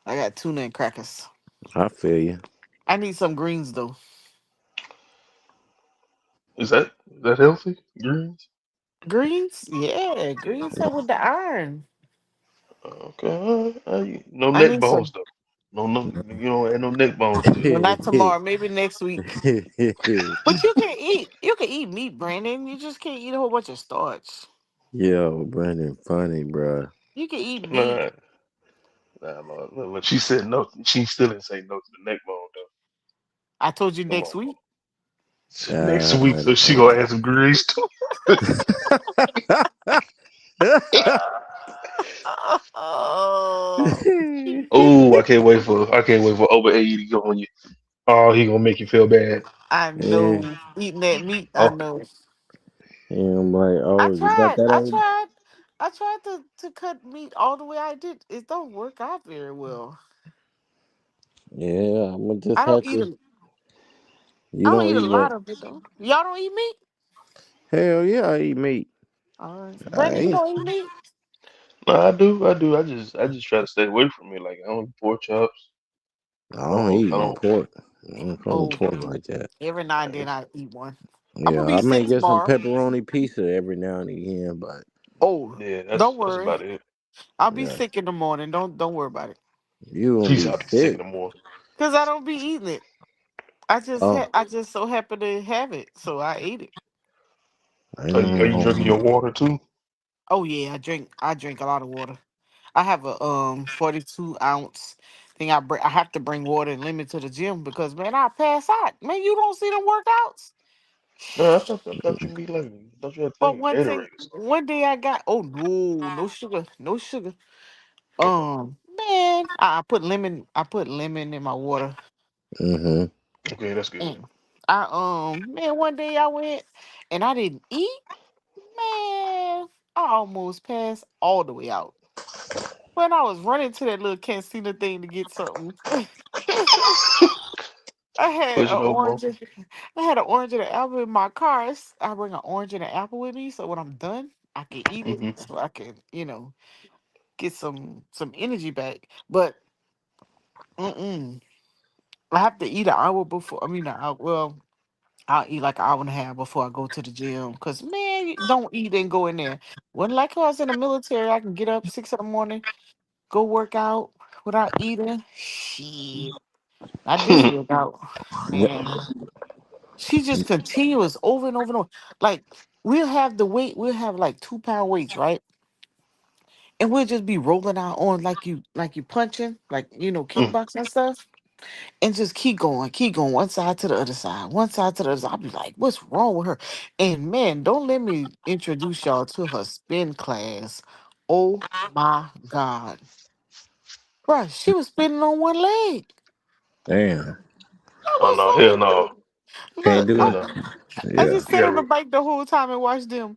I got tuna and crackers. I feel you. I need some greens though. Is that healthy? Greens? Greens? Yeah, greens help with the iron. Okay. All right. No I neck need bones some. though. No. You don't add no neck bones to it. Well, not tomorrow. Maybe next week. But you can eat. You can eat meat, Brandon. You just can't eat a whole bunch of starch. Yo, Brandon, funny, bro. You can eat meat. Nah, nah, no. Look, she said no. She still didn't say no to the neck bone though. I told you Come next on. week. Next Uh, week, so she gonna add some greens too. Oh, I can't wait for Over A to go on you. Oh, he gonna make you feel bad. I yeah, know. Eating that meat, I Oh, know. and I'm like, I oh, you got tried. that I on? tried. I tried to cut meat all the way I did. It don't work out very well. Yeah, I'm gonna just I don't have eat to. a. You I don't don't eat a eat no. lot of it though. Y'all don't eat meat. Hell yeah, I eat meat. All right, I Brandon, you ain't. don't eat meat. no, I do. I just try to stay away from it. Like I don't eat pork chops. I I don't don't. eat I no don't. pork. I don't fuck with Oh, pork like that. every now and then It's, I eat one. I'm Yeah, gonna I be may sick get some tomorrow. pepperoni pizza every now and again, but Oh, yeah, don't that's worry. about it. I'll be yeah, sick in the morning. Don't worry about it. you gonna She's be I'll be sick in sick. the morning. Cause I don't be eating it. Oh, I just so happen to have it, so I ate it. ain't Are nothing you wrong drinking with your it. water too? Oh yeah, I drink a lot of water. I have a 42 ounce thing. I have to bring water and lemon to the gym because man, I pass out. Man, you don't see them workouts. No, I thought you be like me. I thought you had But taken Gatorade or something. one day I got oh no, no sugar, no sugar. Okay. Man, I put lemon in my water. Mm-hmm. Okay, that's good. Mm. Man, one day I went and I didn't eat. Man, I almost passed all the way out. When I was running to that little cantina thing to get something, I had an Pushing over. orange. I had an orange and an apple in my car. I bring an orange and an apple with me, so when I'm done, I can eat it, Mm-hmm. so I can, get some energy back. But mm-mm, I have to eat an hour before. I mean, well, I'll eat like an hour and a half before I go to the gym. Cause man, you don't eat and go in there. When like I was in the military, I can get up 6 in the morning, go work out without eating. Shit. Not this workout, man. She just continuous over and over and over. Like we'll have like 2 pound weights, right? And we'll just be rolling our on like you punching, like Mm. kickboxing and stuff, and just keep going, one side to the other side, one side to the other side. I'll be like, what's wrong with her? And man, don't let me introduce y'all to her spin class. Oh my God. Bruh, she was spinning on one leg. Damn, I Oh was no, hell no, like, can't look, do hell it. no. I Yeah, just You sat gotta. on the bike the whole time and watched them.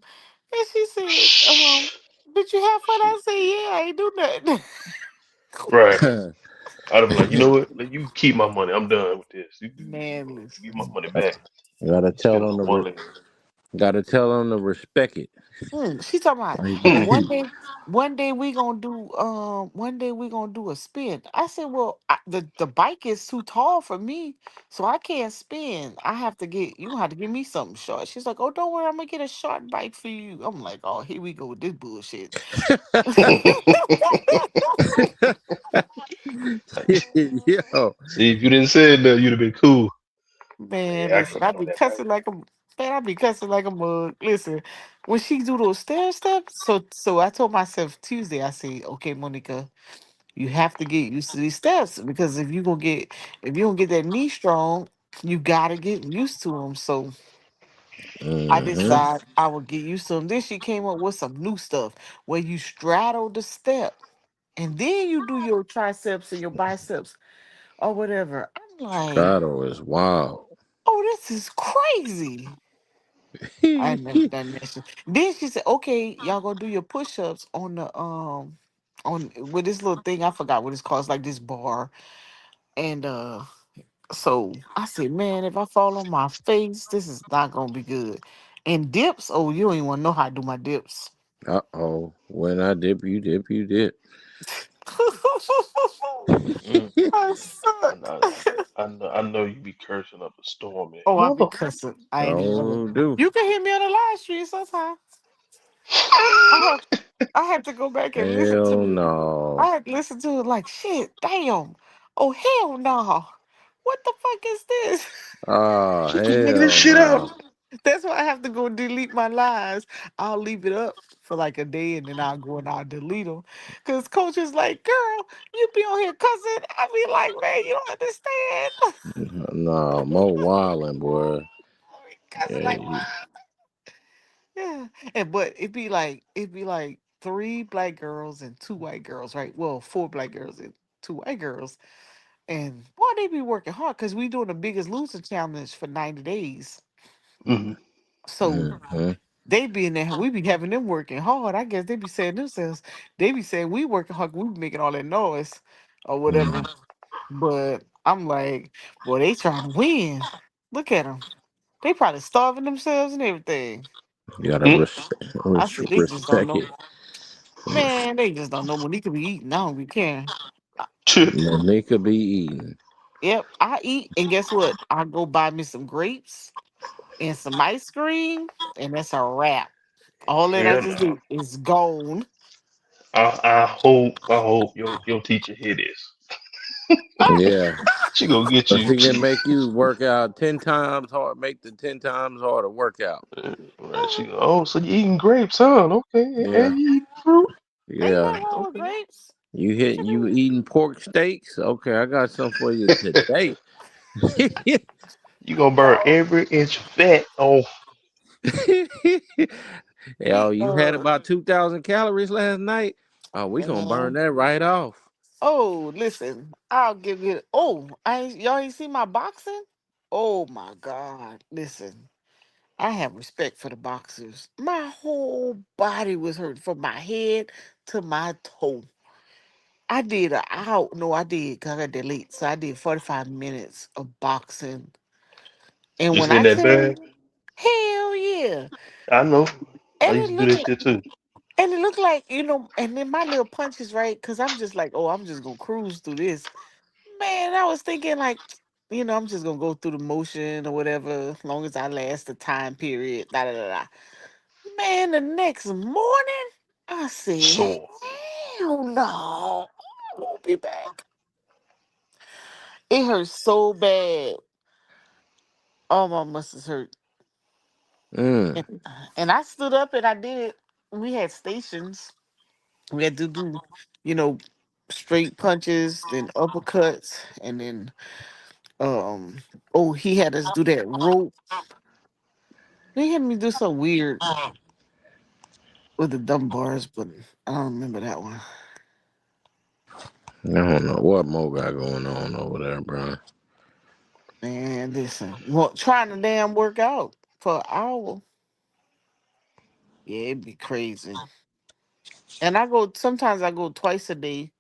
And she said, Shh. did you have fun? I said, yeah, I ain't do nothing. Right. I'd have been like, you know what? Let you keep my money. I'm done with this. Man, Give my listen. money back. gotta You tell spending them on to one leg. gotta tell them to respect it. She talking about Right back. one day, one day we gonna do a spin. I said, well, the bike is too tall for me, so I can't spin. I have to get you gonna have to give me something short. She's like, oh, don't worry, I'm gonna get a short bike for you. I'm like, oh, here we go with this bullshit. Yo, See, if you didn't say it, you'd have been cool. Like, Man, yeah, I listen, can't get on that bike. I be cussing like a mug. Listen, when she do those stair steps, so I told myself Tuesday, I say, okay, Monica, you have to get used to these steps because if you don't get that knee strong, you gotta get used to them. So I hmm, decide I will get used to them. Then she came up with some new stuff where you straddle the step and then you do your triceps and your biceps or whatever. I'm like, Shadow is wild. oh, this is crazy. I ain't never done that shit. Then she said, "Okay, y'all gonna do your push-ups on the on with this little thing. I forgot what it's called. It's like this bar." And so I said, "Man, if I fall on my face, this is not gonna be good." And dips. Oh, you don't even want to know how I do my dips. Uh-oh. When I dip, you dip, you dip. Mm. I And suck. I know you be cursing up a storm in Oh, I be mother. cussing. I ain't even gonna. Oh, do. You can hear me on the live stream sometimes. I have I had to go back and listen to Hell it. no. I had to listen to it like shit. Damn. Oh hell no. What the fuck is this? Oh, She keep making this hell shit up. no. That's why I have to go delete my lives. I'll leave it up for like a day and then I'll go and I'll delete them. Cause coach is like, girl, you be on here cussing. I be like, man, you don't understand. No, Mo Wildin', boy. I be cussing Yeah, like yeah. And but it'd be like three black girls and two white girls, right? Well, four black girls and two white girls. And boy, they be working hard because we doing the biggest loser challenge for 90 days. Hmm. So mm-hmm. they be in there, we be having them working hard. I guess they be saying themselves, they be saying we working hard, we be making all that noise or whatever. Mm. But I'm like, boy, they trying to win. Look at them. They probably starving themselves and everything. You gotta Hmm. I said, they just don't respect know. it. Man, they just don't know when he could be eating. I don't be caring. Monica be eating. Yep, I eat, and guess what? I go buy me some grapes and some ice cream, and that's a wrap. All that I Yeah, just no. did is gone. I hope your teacher hear this. Yeah. She gonna get So you. she can make you work out 10 times hard, make the 10 times harder workout. Right, she go, oh, so you eating grapes, huh? Okay, Yeah. and you eating fruit? Ain't Yeah. nothing wrong with Okay. grapes. What you You mean? eating pork steaks? Okay, I got something for you today. You gonna burn Oh, every inch of fat off. Yo, we you had about 2,000 calories last night. Oh, we gonna burn man. that right off. Oh, listen, I'll give you. Oh, y'all ain't see my boxing? Oh my God! Listen, I have respect for the boxers. My whole body was hurt from my head to my toe. I did a out. No, I did because I got there late. So I did 45 minutes of boxing. And It's when in I that tell bag. you, hell yeah. I know. I And used it to do looked that like, shit too. and it looked like, and then my little punches, right? Because I'm just like, oh, I'm just gonna cruise through this. Man, I was thinking like, I'm just gonna go through the motion or whatever, as long as I last the time period. Da da da da. Man, the next morning, I said, Sore. hell no, I won't be back. It hurt so bad. Oh, my muscles hurt. Mm. And I stood up and I did. We had stations. We had to do, you know, straight punches, then uppercuts, and then he had us do that rope. They had me do so weird with the dumb bars, but I don't remember that one. I don't know what Mo got going on over there, bro. Man, listen, well, trying to damn work out for an hour, yeah, it'd be crazy. And sometimes I go twice a day.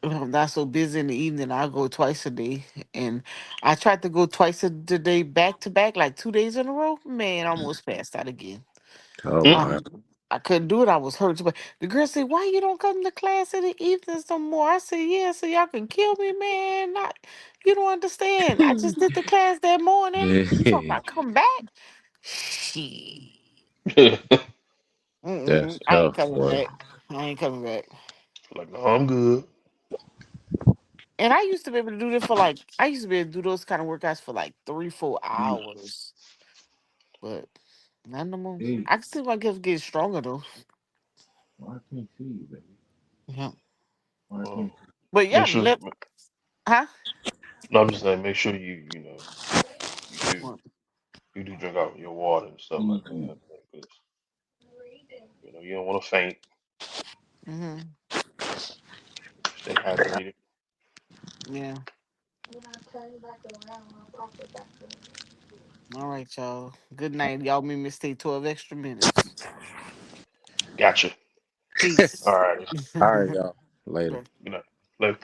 If I'm not so busy in the evening, I go twice a day. And I tried to go twice a day back to back, like 2 days in a row. Man, I almost passed out again. Oh Mm. wow. Um, I couldn't do it. I was hurt. But the girl said, "Why you don't come to class in the evenings no more?" I said, "Yeah, so y'all can kill me, man. Not, you don't understand. I just did the class that morning. You talking about come back? Shit. That's I ain't tough, coming boy. back. I ain't coming back." Like, no, I'm good. And I used to be able to do this for like, I used to be able to do those kind of workouts for like 3, 4 hours, but not no more. Hey, I can see myself getting stronger though. why I can't see you, baby? Yeah. Why I Uh, can't But make yeah, sure. huh? No, I'm just saying, make sure you do What? you do drink out your water and stuff see like you? that. Because you don't want to faint. Mm-hmm. Stay hydrated. Yeah. All right, y'all. Good night. Y'all made me stay 12 extra minutes. Gotcha. All Peace. right. All right, y'all. Later. Good night. Later.